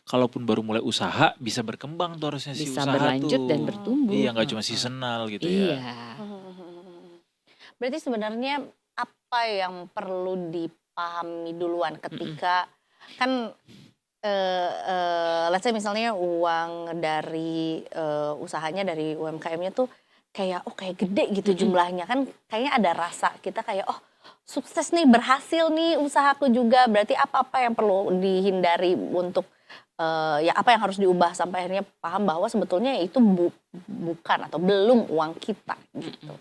kalaupun baru mulai usaha bisa berkembang tuh harusnya si Bisa usaha berlanjut tuh. dan bertumbuh. Iya, nggak cuma seasonal gitu ya. Iya. Berarti sebenarnya apa yang perlu dipahami duluan ketika kan let's say misalnya uang dari usahanya dari UMKM-nya tuh kayak kayak gede gitu jumlahnya, kan kayaknya ada rasa kita kayak sukses nih, berhasil nih usahaku juga. Berarti apa-apa yang perlu dihindari untuk ya apa yang harus diubah sampai akhirnya paham bahwa sebetulnya itu bukan atau belum uang kita gitu.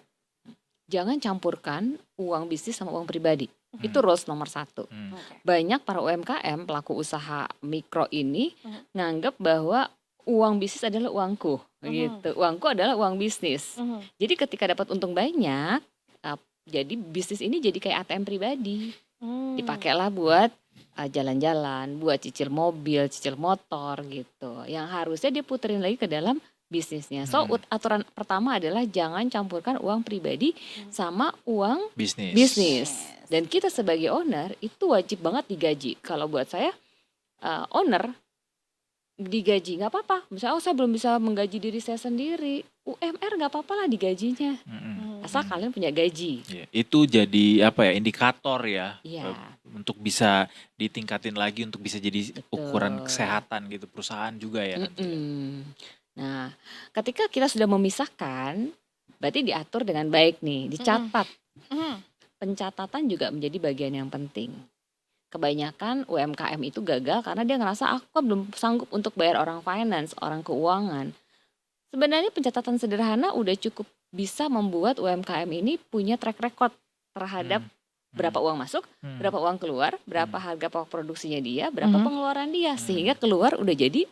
Jangan campurkan uang bisnis sama uang pribadi. Itu rules nomor 1. Oke. Banyak para UMKM, pelaku usaha mikro ini nganggap bahwa uang bisnis adalah uangku gitu. Uangku adalah uang bisnis. Jadi ketika dapat untung banyak, jadi bisnis ini jadi kayak ATM pribadi. Dipakailah buat jalan-jalan, buat cicil mobil, cicil motor gitu. Yang harusnya dia puterin lagi ke dalam bisnisnya. So aturan pertama adalah jangan campurkan uang pribadi sama uang bisnis. Dan kita sebagai owner itu wajib banget digaji. Kalau buat saya owner digaji nggak apa-apa. Misalnya saya belum bisa menggaji diri saya sendiri, UMR nggak apa-apa lah digajinya. Asal kalian punya gaji. Ya, itu jadi indikator ya. Iya. Untuk bisa ditingkatin lagi, untuk bisa jadi Betul. ukuran kesehatan gitu perusahaan juga ya. nanti ya. Nah, ketika kita sudah memisahkan, berarti diatur dengan baik nih, dicatat. Pencatatan juga menjadi bagian yang penting. Kebanyakan UMKM itu gagal karena dia ngerasa aku belum sanggup untuk bayar orang finance, orang keuangan. Sebenarnya pencatatan sederhana udah cukup bisa membuat UMKM ini punya track record terhadap Hmm. berapa uang masuk, berapa uang keluar, berapa harga pokok produksinya dia, berapa pengeluaran dia, sehingga keluar udah jadi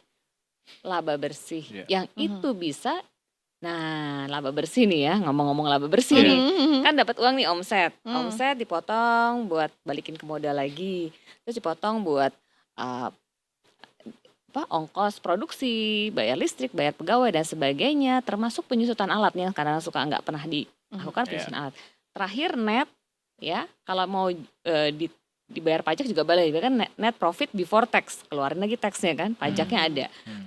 laba bersih. Yang itu bisa, nah laba bersih nih ya, ngomong-ngomong laba bersih nih, kan dapat uang nih omset dipotong buat balikin ke modal lagi, terus dipotong buat ongkos produksi, bayar listrik, bayar pegawai dan sebagainya, termasuk penyusutan alatnya karena suka nggak pernah dilakukan penyusutan alat. Terakhir net ya, kalau mau dibayar pajak juga boleh, kan net profit before tax, keluarin lagi taxnya kan, pajaknya ada.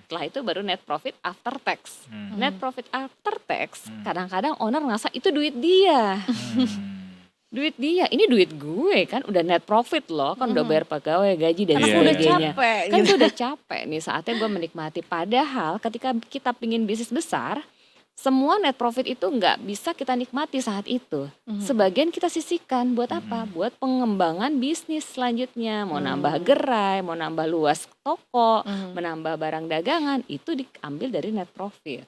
Setelah itu baru net profit after tax. Net profit after tax kadang-kadang owner ngerasa itu duit dia. Duit dia, ini duit gue kan, udah net profit loh, kan udah bayar pegawai, gaji dan Karena sebagainya. udah capek Kan gitu. gue udah capek nih, saatnya gue menikmati. Padahal ketika kita pingin bisnis besar, semua net profit itu nggak bisa kita nikmati saat itu. Sebagian kita sisihkan buat apa? Buat pengembangan bisnis selanjutnya. Mau nambah gerai, mau nambah luas toko, menambah barang dagangan, itu diambil dari net profit.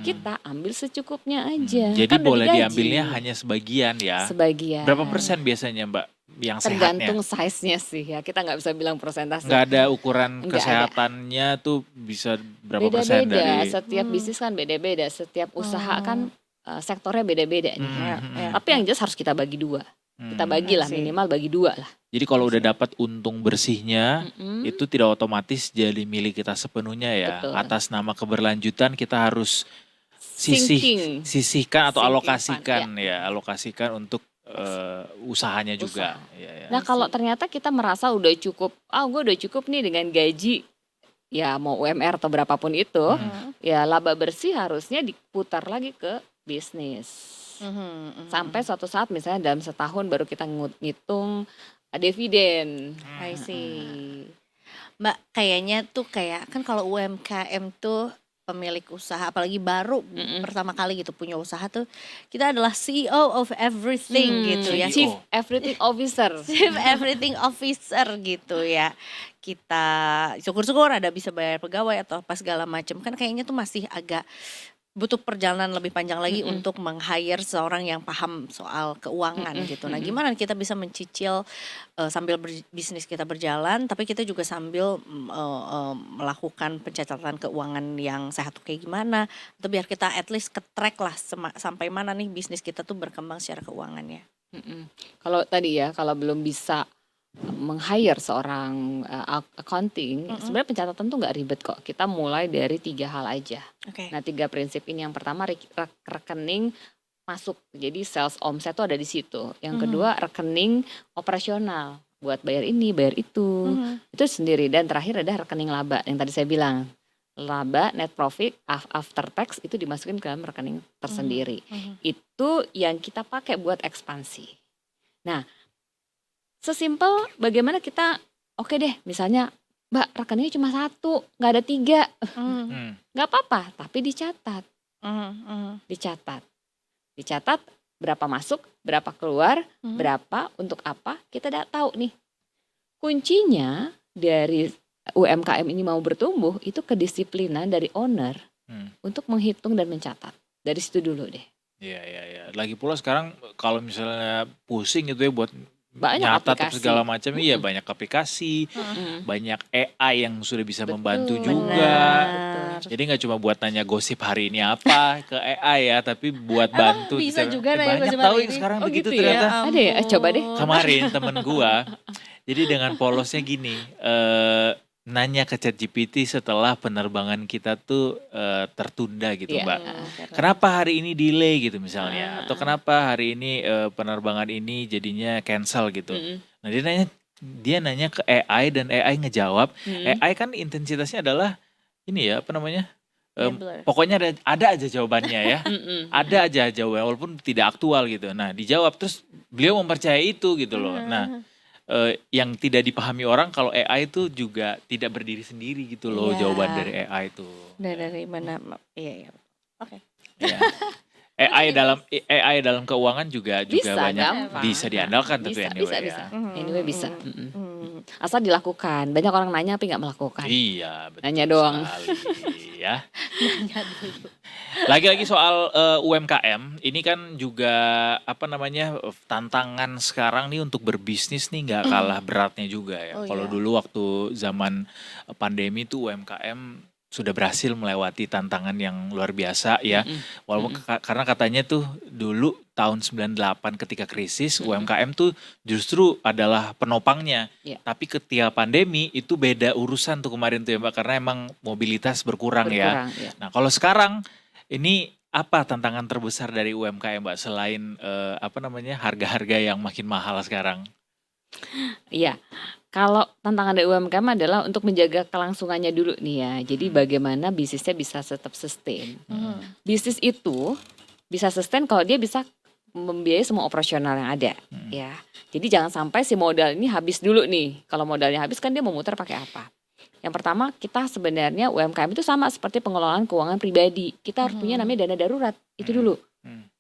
Kita ambil secukupnya aja. Jadi Kan udah boleh digaji. diambilnya hanya sebagian ya. Sebagian. Berapa persen biasanya Mbak yang Tergantung sehatnya? size-nya sih ya. Kita nggak bisa bilang persentase. Nggak ada ukuran Nggak ada. kesehatannya tuh bisa berapa persen Beda-beda. dari... Setiap bisnis kan beda-beda. Setiap usaha kan sektornya beda-beda nih. Ya. Tapi yang jelas harus kita bagi dua. Kita bagilah, minimal bagi dua lah. Jadi kalau udah dapat untung bersihnya, itu tidak otomatis jadi milik kita sepenuhnya ya. Betul. Atas nama keberlanjutan kita harus Sinking. sisihkan atau Sinking alokasikan untuk usahanya juga. Usaha. Ya, ya. Nah kalau ternyata kita merasa udah cukup, gue udah cukup nih dengan gaji, ya mau UMR atau berapapun itu, ya laba bersih harusnya diputar lagi ke bisnis. Sampai suatu saat misalnya dalam setahun baru kita ngitung dividen. I see. Mbak, kayaknya tuh kayak kan kalau UMKM tuh pemilik usaha, apalagi baru pertama kali gitu punya usaha tuh, kita adalah CEO of everything gitu ya. Chief Everything Officer. Chief Everything Officer gitu ya. Kita syukur-syukur ada bisa bayar pegawai atau apa segala macam. Kan kayaknya tuh masih agak butuh perjalanan lebih panjang lagi untuk meng-hire seorang yang paham soal keuangan gitu. Nah, gimana kita bisa mencicil sambil bisnis kita berjalan, tapi kita juga sambil melakukan pencatatan keuangan yang sehat tuh kayak gimana? Atau biar kita at least ke-track lah sampai mana nih bisnis kita tuh berkembang secara keuangannya. Kalau tadi ya, kalau belum bisa meng-hire seorang accounting, sebenarnya pencatatan tuh nggak ribet kok. Kita mulai dari 3 hal aja. Oke. Nah 3 prinsip ini, yang pertama rekening masuk, jadi sales omset tuh ada di situ. Yang kedua rekening operasional buat bayar ini, bayar itu sendiri. Dan terakhir ada rekening laba yang tadi saya bilang, laba net profit after tax itu dimasukin ke dalam rekening tersendiri. Itu yang kita pakai buat ekspansi. Nah sesimpel bagaimana kita, oke deh misalnya Mbak rekeningnya cuma 1, nggak ada 3, nggak apa-apa, tapi dicatat. Dicatat berapa masuk, berapa keluar, berapa untuk apa, kita udah tahu nih. Kuncinya dari UMKM ini mau bertumbuh itu kedisiplinan dari owner untuk menghitung dan mencatat. Dari situ dulu deh. Iya. Lagi pula sekarang kalau misalnya pusing gitu ya buat Banyak nyatat aplikasi. segala macam, iya banyak aplikasi, banyak AI yang sudah bisa membantu Betul. juga. Benar. Jadi nggak cuma buat tanya gosip hari ini apa ke AI ya, tapi buat bantu. bisa juga nanya banyak gosip tahu hari yang ini? sekarang Oh begitu gitu ya? ternyata. Ada ya? Coba deh. Kemarin temen gua, jadi dengan polosnya gini, nanya ke ChatGPT setelah penerbangan kita tuh tertunda gitu Iya. Mbak. Kenapa hari ini delay gitu misalnya, atau kenapa hari ini penerbangan ini jadinya cancel gitu. Nah dia nanya ke AI dan AI ngejawab. AI kan intensitasnya adalah ini ya apa namanya? Gambler. Pokoknya ada aja jawabannya ya. Ada aja jawaban walaupun tidak aktual gitu. Nah dijawab terus beliau mempercayai itu gitu loh. Nah yang tidak dipahami orang kalau AI itu juga tidak berdiri sendiri gitu loh, Iya. jawaban dari AI itu. Dari mana? Iya. Oke. Ya. AI dalam keuangan juga Bisa, banyak gampang. bisa diandalkan tentu Bisa, anyway bisa. ya. Anyway bisa. Asal dilakukan. Banyak orang nanya tapi nggak melakukan. Iya betul Nanya doang. sekali ya. Lagi-lagi soal UMKM, ini kan juga tantangan sekarang nih untuk berbisnis nih nggak kalah beratnya juga ya. Oh Kalau iya. dulu waktu zaman pandemi tuh UMKM sudah berhasil melewati tantangan yang luar biasa ya. Walaupun karena katanya tuh dulu tahun 98 ketika krisis UMKM tuh justru adalah penopangnya. Iya. Tapi ketika pandemi itu beda urusan tuh kemarin tuh ya Mbak, karena emang mobilitas berkurang ya. Berkurang, ya. Nah kalau sekarang ini apa tantangan terbesar dari UMKM Mbak selain harga-harga yang makin mahal sekarang? Iya, kalau tantangan dari UMKM adalah untuk menjaga kelangsungannya dulu nih ya. Jadi bagaimana bisnisnya bisa tetap sustain. Bisnis itu bisa sustain kalau dia bisa membiayai semua operasional yang ada ya. Jadi jangan sampai si modal ini habis dulu nih. Kalau modalnya habis kan dia mau muter pakai apa? Yang pertama kita sebenarnya UMKM itu sama seperti pengelolaan keuangan pribadi. Kita harus punya namanya dana darurat. Itu dulu.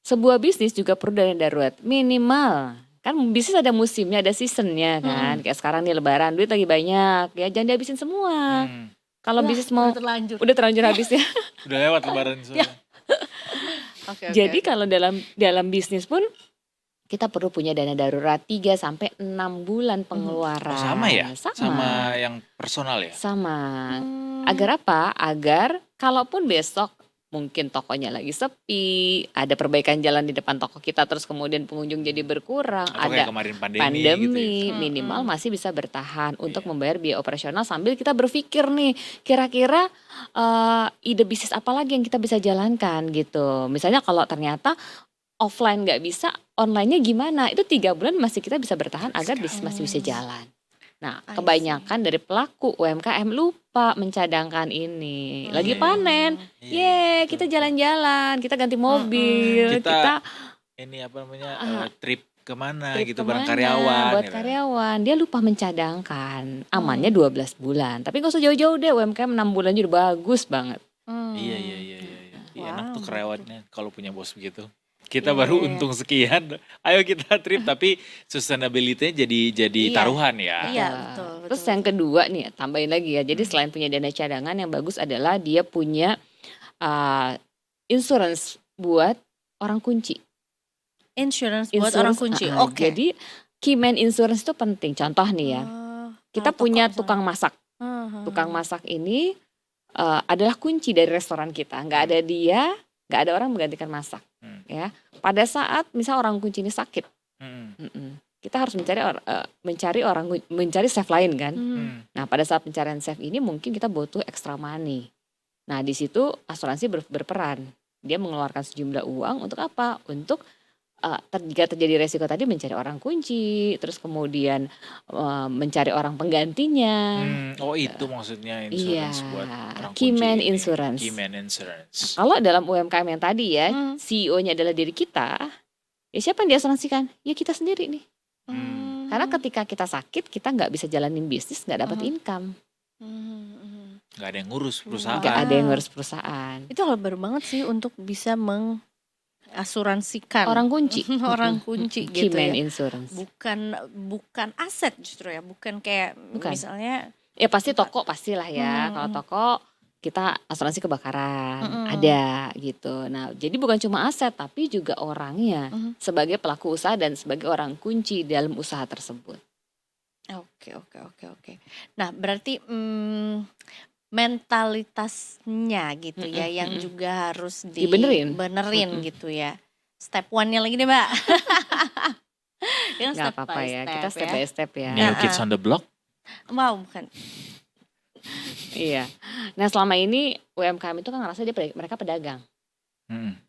Sebuah bisnis juga perlu dana darurat minimal. Kan bisnis ada musimnya, ada seasonnya kan. Kayak sekarang nih lebaran, duit lagi banyak. Ya jangan dihabisin semua. Kalau Wah, bisnis mau udah terlanjur habis ya. Udah lewat lebaran soalnya. Oke, Jadi kalau dalam bisnis pun kita perlu punya dana darurat 3 sampai 6 bulan pengeluaran. Oh, sama ya? Sama. Sama yang personal ya? Sama. Agar apa? Agar kalaupun besok mungkin tokonya lagi sepi, ada perbaikan jalan di depan toko kita, terus kemudian pengunjung jadi berkurang, Atau ada kayak kemarin pandemi gitu ya? minimal masih bisa bertahan untuk membayar biaya operasional sambil kita berpikir nih, kira-kira ide bisnis apa lagi yang kita bisa jalankan gitu. Misalnya kalau ternyata offline nggak bisa, online-nya gimana? Itu 3 bulan masih kita bisa bertahan agar bisnis masih bisa jalan. Nah, I see. kebanyakan dari pelaku UMKM lupa mencadangkan ini. Lagi Iya. panen, Iya, kita betul. jalan-jalan, kita ganti mobil, Kita- kita Ini trip kemana trip gitu bareng kemana, karyawan. buat gitu. karyawan. Dia lupa mencadangkan. Amannya 12 bulan. Tapi gak usah jauh-jauh deh, UMKM 6 bulan juga bagus banget. Iya. Iya, enak tuh karyawannya kalau punya bos begitu. Kita Iya, baru iya. untung sekian, ayo kita trip tapi sustainability-nya jadi Iya. taruhan ya. Iya, Nah, betul. Terus yang kedua nih, tambahin lagi ya. Jadi selain punya dana cadangan, yang bagus adalah dia punya insurance buat orang kunci. Insurance buat orang Insurance, kunci. Oke. Jadi key man insurance itu penting. Contoh nih ya, kita kalau punya toko tukang masak. Tukang masak ini adalah kunci dari restoran kita. Nggak ada dia, nggak ada orang menggantikan masak. Ya, pada saat misal orang kunci ini sakit, kita harus mencari chef lain kan. Nah, pada saat pencarian chef ini mungkin kita butuh extra money. Nah, di situ asuransi berperan. Dia mengeluarkan sejumlah uang untuk apa? Untuk jika terjadi resiko tadi mencari orang kunci, terus kemudian mencari orang penggantinya. Oh itu maksudnya insurance Iya, buat orang key kunci man ini. insurance. Key man insurance. Kalau dalam UMKM yang tadi ya, CEO-nya adalah diri kita, ya siapa yang diasuransikan? Ya kita sendiri nih. Karena ketika kita sakit, kita nggak bisa jalanin bisnis, nggak dapat income, Gak ada yang ngurus perusahaan. nggak ada yang ngurus perusahaan. Itu hal baru banget sih untuk bisa mengasuransikan Orang kunci, orang kunci key gitu man ya. insurance. Bukan aset justru ya, bukan kayak Bukan. misalnya Ya pasti toko pastilah ya. Kalau toko kita asuransi kebakaran ada gitu. Nah, jadi bukan cuma aset tapi juga orangnya sebagai pelaku usaha dan sebagai orang kunci dalam usaha tersebut. Oke. Nah, berarti mentalitasnya gitu ya yang juga harus Dibenerin. gitu ya. Step 1-nya lagi deh, Mbak. Yang Nggak apa-apa ya, kita step by step ya. New Kids on the Block. Mau bukan? Iya. Nah, selama ini UMKM itu kan ngerasa mereka pedagang.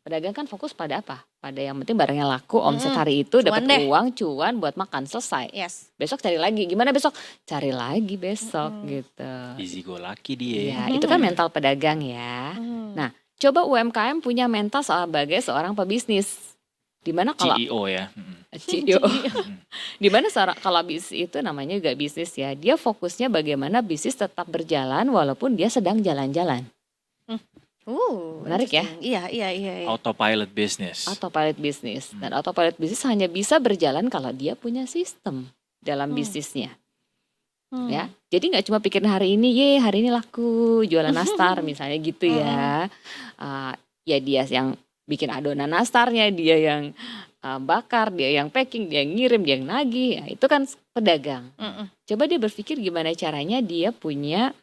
Pedagang kan fokus pada apa? Pada yang penting barangnya laku, omset hari itu dapat Cuan deh. uang, cuan buat makan, selesai. Yes. Besok cari lagi. Gimana besok? Cari lagi besok gitu. Easy go lucky dia. Iya, itu kan mental pedagang ya. Nah, coba UMKM punya mental sebagai seorang pebisnis. Dimana kalau CEO ya. CEO, dimana kalau bisnis itu namanya juga bisnis ya. Dia fokusnya bagaimana bisnis tetap berjalan walaupun dia sedang jalan-jalan. Menarik ya? Iya. Autopilot business. Autopilot bisnis. Dan autopilot bisnis hanya bisa berjalan kalau dia punya sistem dalam bisnisnya. Ya, jadi nggak cuma pikirin hari ini laku jualan nastar misalnya gitu ya. Ya dia yang bikin adonan nastarnya, dia yang bakar, dia yang packing, dia yang ngirim, dia yang nagih. Ya, itu kan pedagang. Coba dia berpikir gimana caranya dia punya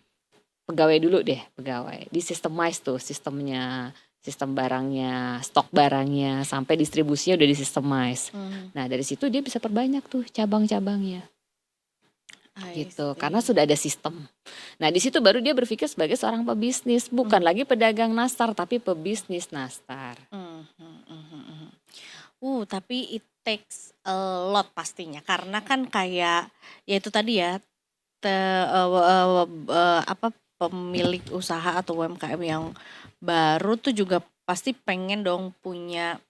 pegawai dulu deh, pegawai. Di systemize tuh sistemnya, sistem barangnya, stok barangnya, sampai distribusinya udah di systemize. Nah dari situ dia bisa perbanyak tuh cabang-cabangnya. Gitu, karena sudah ada sistem. Nah di situ baru dia berpikir sebagai seorang pebisnis, bukan lagi pedagang nastar, tapi pebisnis nastar. Tapi it takes a lot pastinya, karena kan kayak ya itu tadi ya, apa pemilik usaha atau UMKM yang baru tuh juga pasti pengen dong punya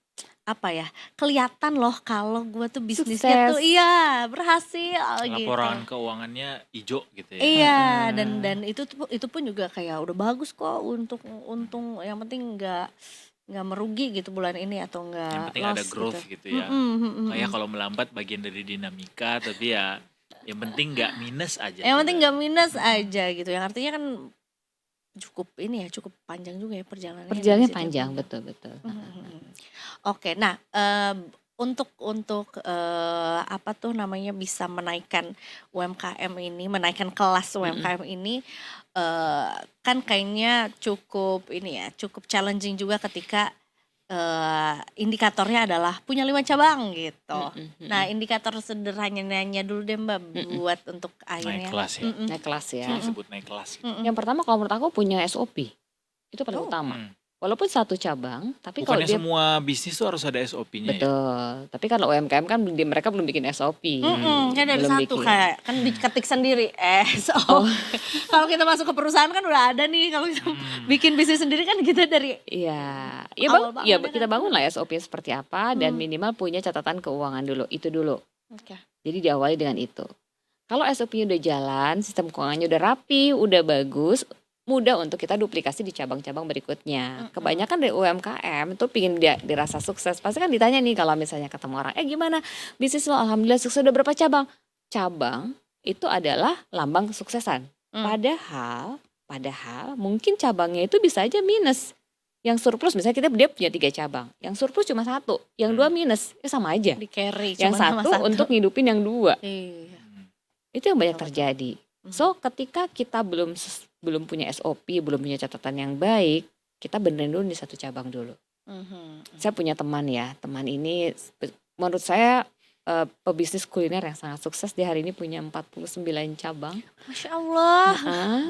apa ya, kelihatan loh kalau gue tuh bisnisnya tuh Sukses. berhasil gitu. Laporan keuangannya hijau gitu ya. Iya, dan itu pun juga kayak udah bagus kok untuk untung, yang penting nggak merugi gitu bulan ini atau nggak Yang penting loss ada growth gitu ya. Kayak kalau melambat bagian dari dinamika, tapi ya yang penting nggak minus aja. Yang penting gitu. nggak minus aja gitu. Yang artinya kan cukup panjang juga ya perjalanannya. Perjalanannya di situ. panjang, betul-betul. Oke, nah untuk apa tuh namanya bisa menaikkan UMKM ini, menaikkan kelas UMKM ini kan kayaknya cukup challenging juga ketika indikatornya adalah punya 5 cabang gitu. Nah, indikator sederhananya dulu deh Mbak buat untuk akhirnya Naik kelas ya. Naik kelas ya. Disebut naik kelas. Gitu. Yang pertama kalau menurut aku punya SOP. Itu paling utama. Walaupun satu cabang, tapi kalau Bukannya dia semua bisnis tuh harus ada SOP-nya ya. betul. Tapi kalau UMKM kan mereka belum bikin SOP. Kan dari Belum satu bikin. kayak kan diketik sendiri kalau kita masuk ke perusahaan kan udah ada nih, kalau kita bikin bisnis sendiri kan kita dari Iya, Awal banget ya kita kan? bangun lah SOP seperti apa dan minimal punya catatan keuangan dulu. Itu dulu. Oke. Jadi diawali dengan itu. Kalau SOP-nya udah jalan, sistem keuangannya udah rapi, udah bagus, mudah untuk kita duplikasi di cabang-cabang berikutnya. Kebanyakan dari UMKM itu pingin dia dirasa sukses. Pasti kan ditanya nih kalau misalnya ketemu orang, gimana bisnis lo? Alhamdulillah sukses, udah berapa cabang? Cabang itu adalah lambang kesuksesan. Padahal mungkin cabangnya itu bisa aja minus. Yang surplus misalnya dia punya 3 cabang, yang surplus cuma 1, yang 2 minus, sama aja. di carry Yang cuma sama satu untuk ngidupin yang 2. Iya. Itu yang banyak Betul. terjadi. So ketika kita belum punya SOP, belum punya catatan yang baik, kita benerin dulu di satu cabang dulu. Saya punya teman ini menurut saya pebisnis kuliner yang sangat sukses. Dia hari ini punya 49 cabang. Masya Allah.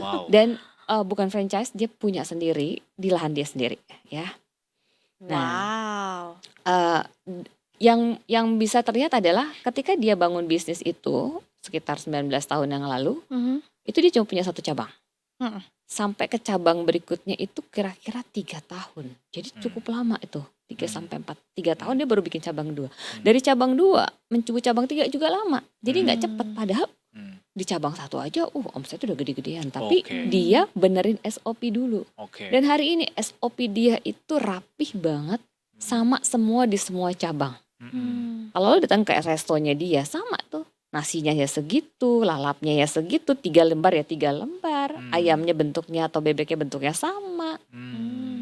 Wow. Dan bukan franchise, dia punya sendiri di lahan dia sendiri ya. Wow. Yang bisa terlihat adalah ketika dia bangun bisnis itu sekitar 19 tahun yang lalu, itu dia cuma punya 1 cabang. Sampai ke cabang berikutnya itu kira-kira 3 tahun. Jadi cukup lama itu. 3 tahun dia baru bikin cabang 2. Dari cabang 2 mencubu cabang 3 juga lama. Jadi nggak cepet. Padahal di cabang 1 aja omsetnya udah gede-gedean. Tapi dia benerin SOP dulu. Dan hari ini SOP dia itu rapih banget sama semua di semua cabang. Kalau lo datang ke restonya dia sama tuh. Nasinya ya segitu, lalapnya ya segitu, 3 lembar ya 3 lembar. Ayamnya bentuknya atau bebeknya bentuknya sama.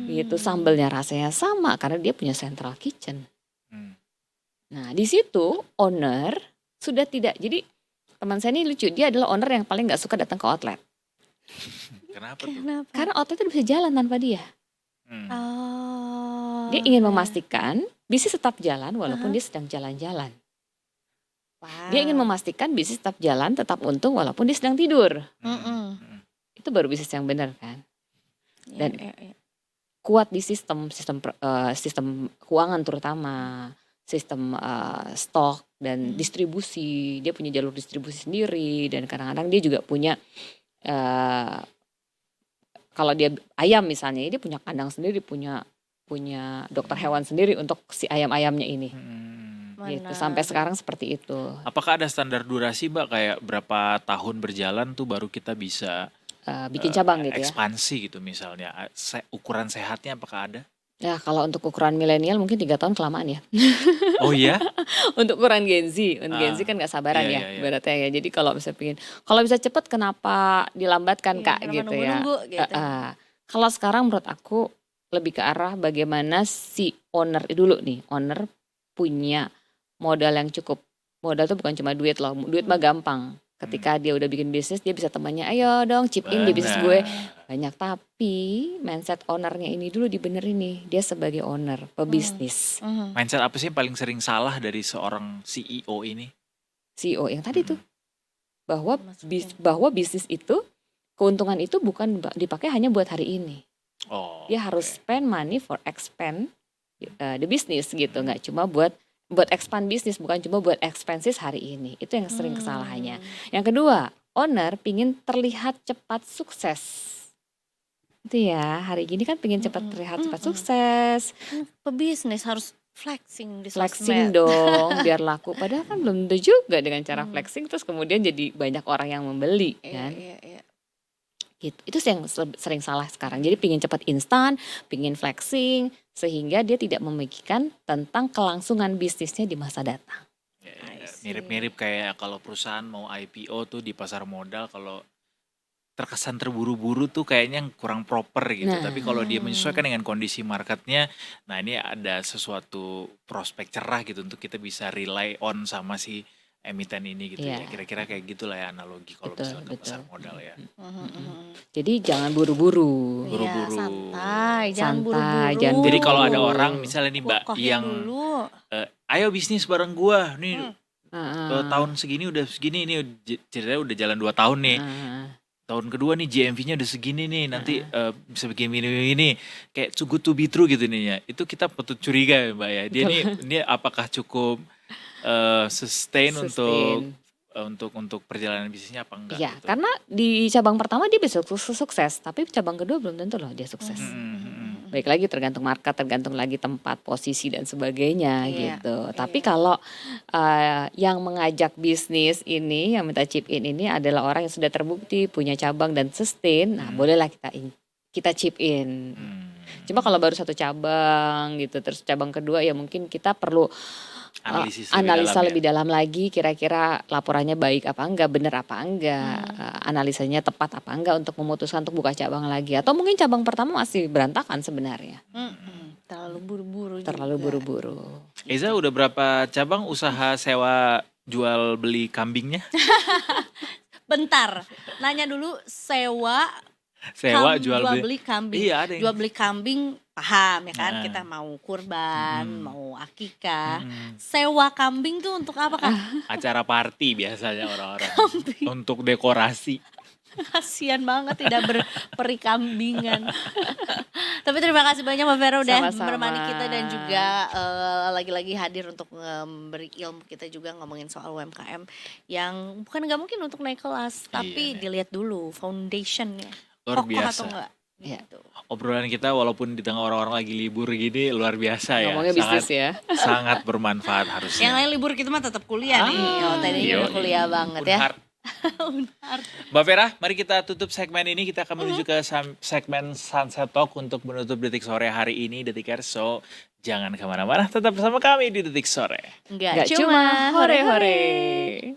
Gitu, sambelnya rasanya sama karena dia punya central kitchen. Nah, di situ owner sudah tidak. Jadi teman saya ini lucu, dia adalah owner yang paling gak suka datang ke outlet. Kenapa tuh? Karena outlet itu bisa jalan tanpa dia. Dia Oh, ingin memastikan bisnis tetap jalan walaupun dia sedang jalan-jalan. Dia ingin memastikan bisnis tetap jalan, tetap untung walaupun dia sedang tidur. Itu baru bisnis yang benar kan. Dan kuat di sistem keuangan terutama, sistem stok dan distribusi. Dia punya jalur distribusi sendiri dan kadang-kadang dia juga punya kalau dia ayam misalnya, dia punya kandang sendiri, punya dokter hewan sendiri untuk si ayam-ayamnya ini. Gitu, sampai sekarang seperti itu. Apakah ada standar durasi Mbak, kayak berapa tahun berjalan tuh baru kita bisa bikin cabang gitu ya? ekspansi gitu misalnya. Ukuran sehatnya apakah ada? Ya kalau untuk ukuran milenial mungkin 3 tahun kelamaan ya. Oh iya? Untuk ukuran Gen Z kan gak sabaran Iya, ya iya. ibaratnya ya. Jadi kalau bisa cepet kenapa dilambatkan Kak kenapa gitu ya. nunggu-nunggu gitu. Kalau sekarang menurut aku lebih ke arah bagaimana si owner dulu nih, owner punya modal yang cukup. Modal tuh bukan cuma duit loh, duit mah gampang. Ketika dia udah bikin bisnis, dia bisa temannya, ayo dong chip in di bisnis gue. Banyak, tapi mindset ownernya ini dulu dibenerin nih. Dia sebagai owner, pebisnis. Mindset apa sih yang paling sering salah dari seorang CEO ini? CEO yang tadi tuh. Bahwa bisnis itu, keuntungan itu bukan dipakai hanya buat hari ini. Dia harus spend money for expand the business gitu. Nggak cuma buat expand bisnis, bukan cuma buat expenses hari ini. Itu yang sering kesalahannya. Yang kedua, owner pingin terlihat cepat sukses. Itu ya, hari ini kan pingin cepat terlihat cepat sukses. Pebisnis harus flexing di Flexing sosmed. dong, biar laku. Padahal kan belum tentu juga dengan cara flexing, terus kemudian jadi banyak orang yang membeli kan. Iya. Gitu. Itu yang sering salah sekarang. Jadi pingin cepat instan, pingin flexing, sehingga dia tidak memikirkan tentang kelangsungan bisnisnya di masa datang. Mirip-mirip kayak kalau perusahaan mau IPO tuh di pasar modal, kalau terkesan terburu-buru tuh kayaknya kurang proper gitu. Tapi kalau dia menyesuaikan dengan kondisi marketnya, nah ini ada sesuatu prospek cerah gitu untuk kita bisa rely on sama si emiten ini gitu ya. Kira-kira kayak gitulah ya analogi kalau misalnya ke pasar modal ya. Jadi jangan buru-buru. Buru-buru. Santai, jangan Santai, buru-buru. jangan Jadi kalau ada buru-buru. orang misalnya nih Mbak Kokohin yang dulu. ayo bisnis bareng gua nih Heeh. tahun segini udah segini nih ceritanya udah jalan 2 tahun nih. Heeh. Tahun kedua nih GMV-nya udah segini nih, nanti bisa bikin ini kayak too good to be true gitu nih ya. Itu kita patut curiga ya Mbak ya. Dia ini apakah cukup sustain untuk perjalanan bisnisnya apa enggak Iya, gitu. karena di cabang pertama dia bisa sukses, tapi cabang kedua belum tentu loh dia sukses. Baik lagi tergantung market, tergantung lagi tempat, posisi dan sebagainya gitu. Tapi kalau yang mengajak bisnis ini, yang minta chip in ini adalah orang yang sudah terbukti punya cabang dan sustain, nah bolehlah kita chip in. Cuma kalau baru satu cabang gitu, terus cabang kedua ya mungkin kita perlu analisa lebih dalam lagi, kira-kira laporannya baik apa enggak, benar apa enggak, analisanya tepat apa enggak untuk memutuskan untuk buka cabang lagi. Atau mungkin cabang pertama masih berantakan sebenarnya. Terlalu buru-buru Terlalu juga. buru-buru. Eza udah berapa cabang usaha sewa jual beli kambingnya? Bentar, nanya dulu sewa Jual beli kambing. Iya, ada yang Jual beli kambing paham ya kan, kita mau kurban, mau akikah. Sewa kambing tuh untuk apa Kak? acara party biasanya orang-orang untuk dekorasi. Kasian banget tidak berperikambingan. Tapi terima kasih banyak Mbak Vera udah Sama-sama. menemani kita dan juga lagi-lagi hadir untuk memberi ilmu kita juga ngomongin soal UMKM yang bukan nggak mungkin untuk naik kelas, tapi dilihat dulu foundationnya Luar kokoh biasa. atau enggak. Iya. Gitu. Obrolan kita walaupun di tengah orang-orang lagi libur gini luar biasa ya. Ngomongnya bisnis ya. Sangat bermanfaat harusnya. Yang lain libur kita mah tetap kuliah nih. Oh, tadi Iya. kuliah banget ya. Unhard. Mbak Vera, mari kita tutup segmen ini. Kita akan menuju ke segmen Sunset Talk untuk menutup Detik Sore hari ini, Detikers. So, jangan kemana-mana, tetap bersama kami di Detik Sore. Enggak Gak cuma hore-hore.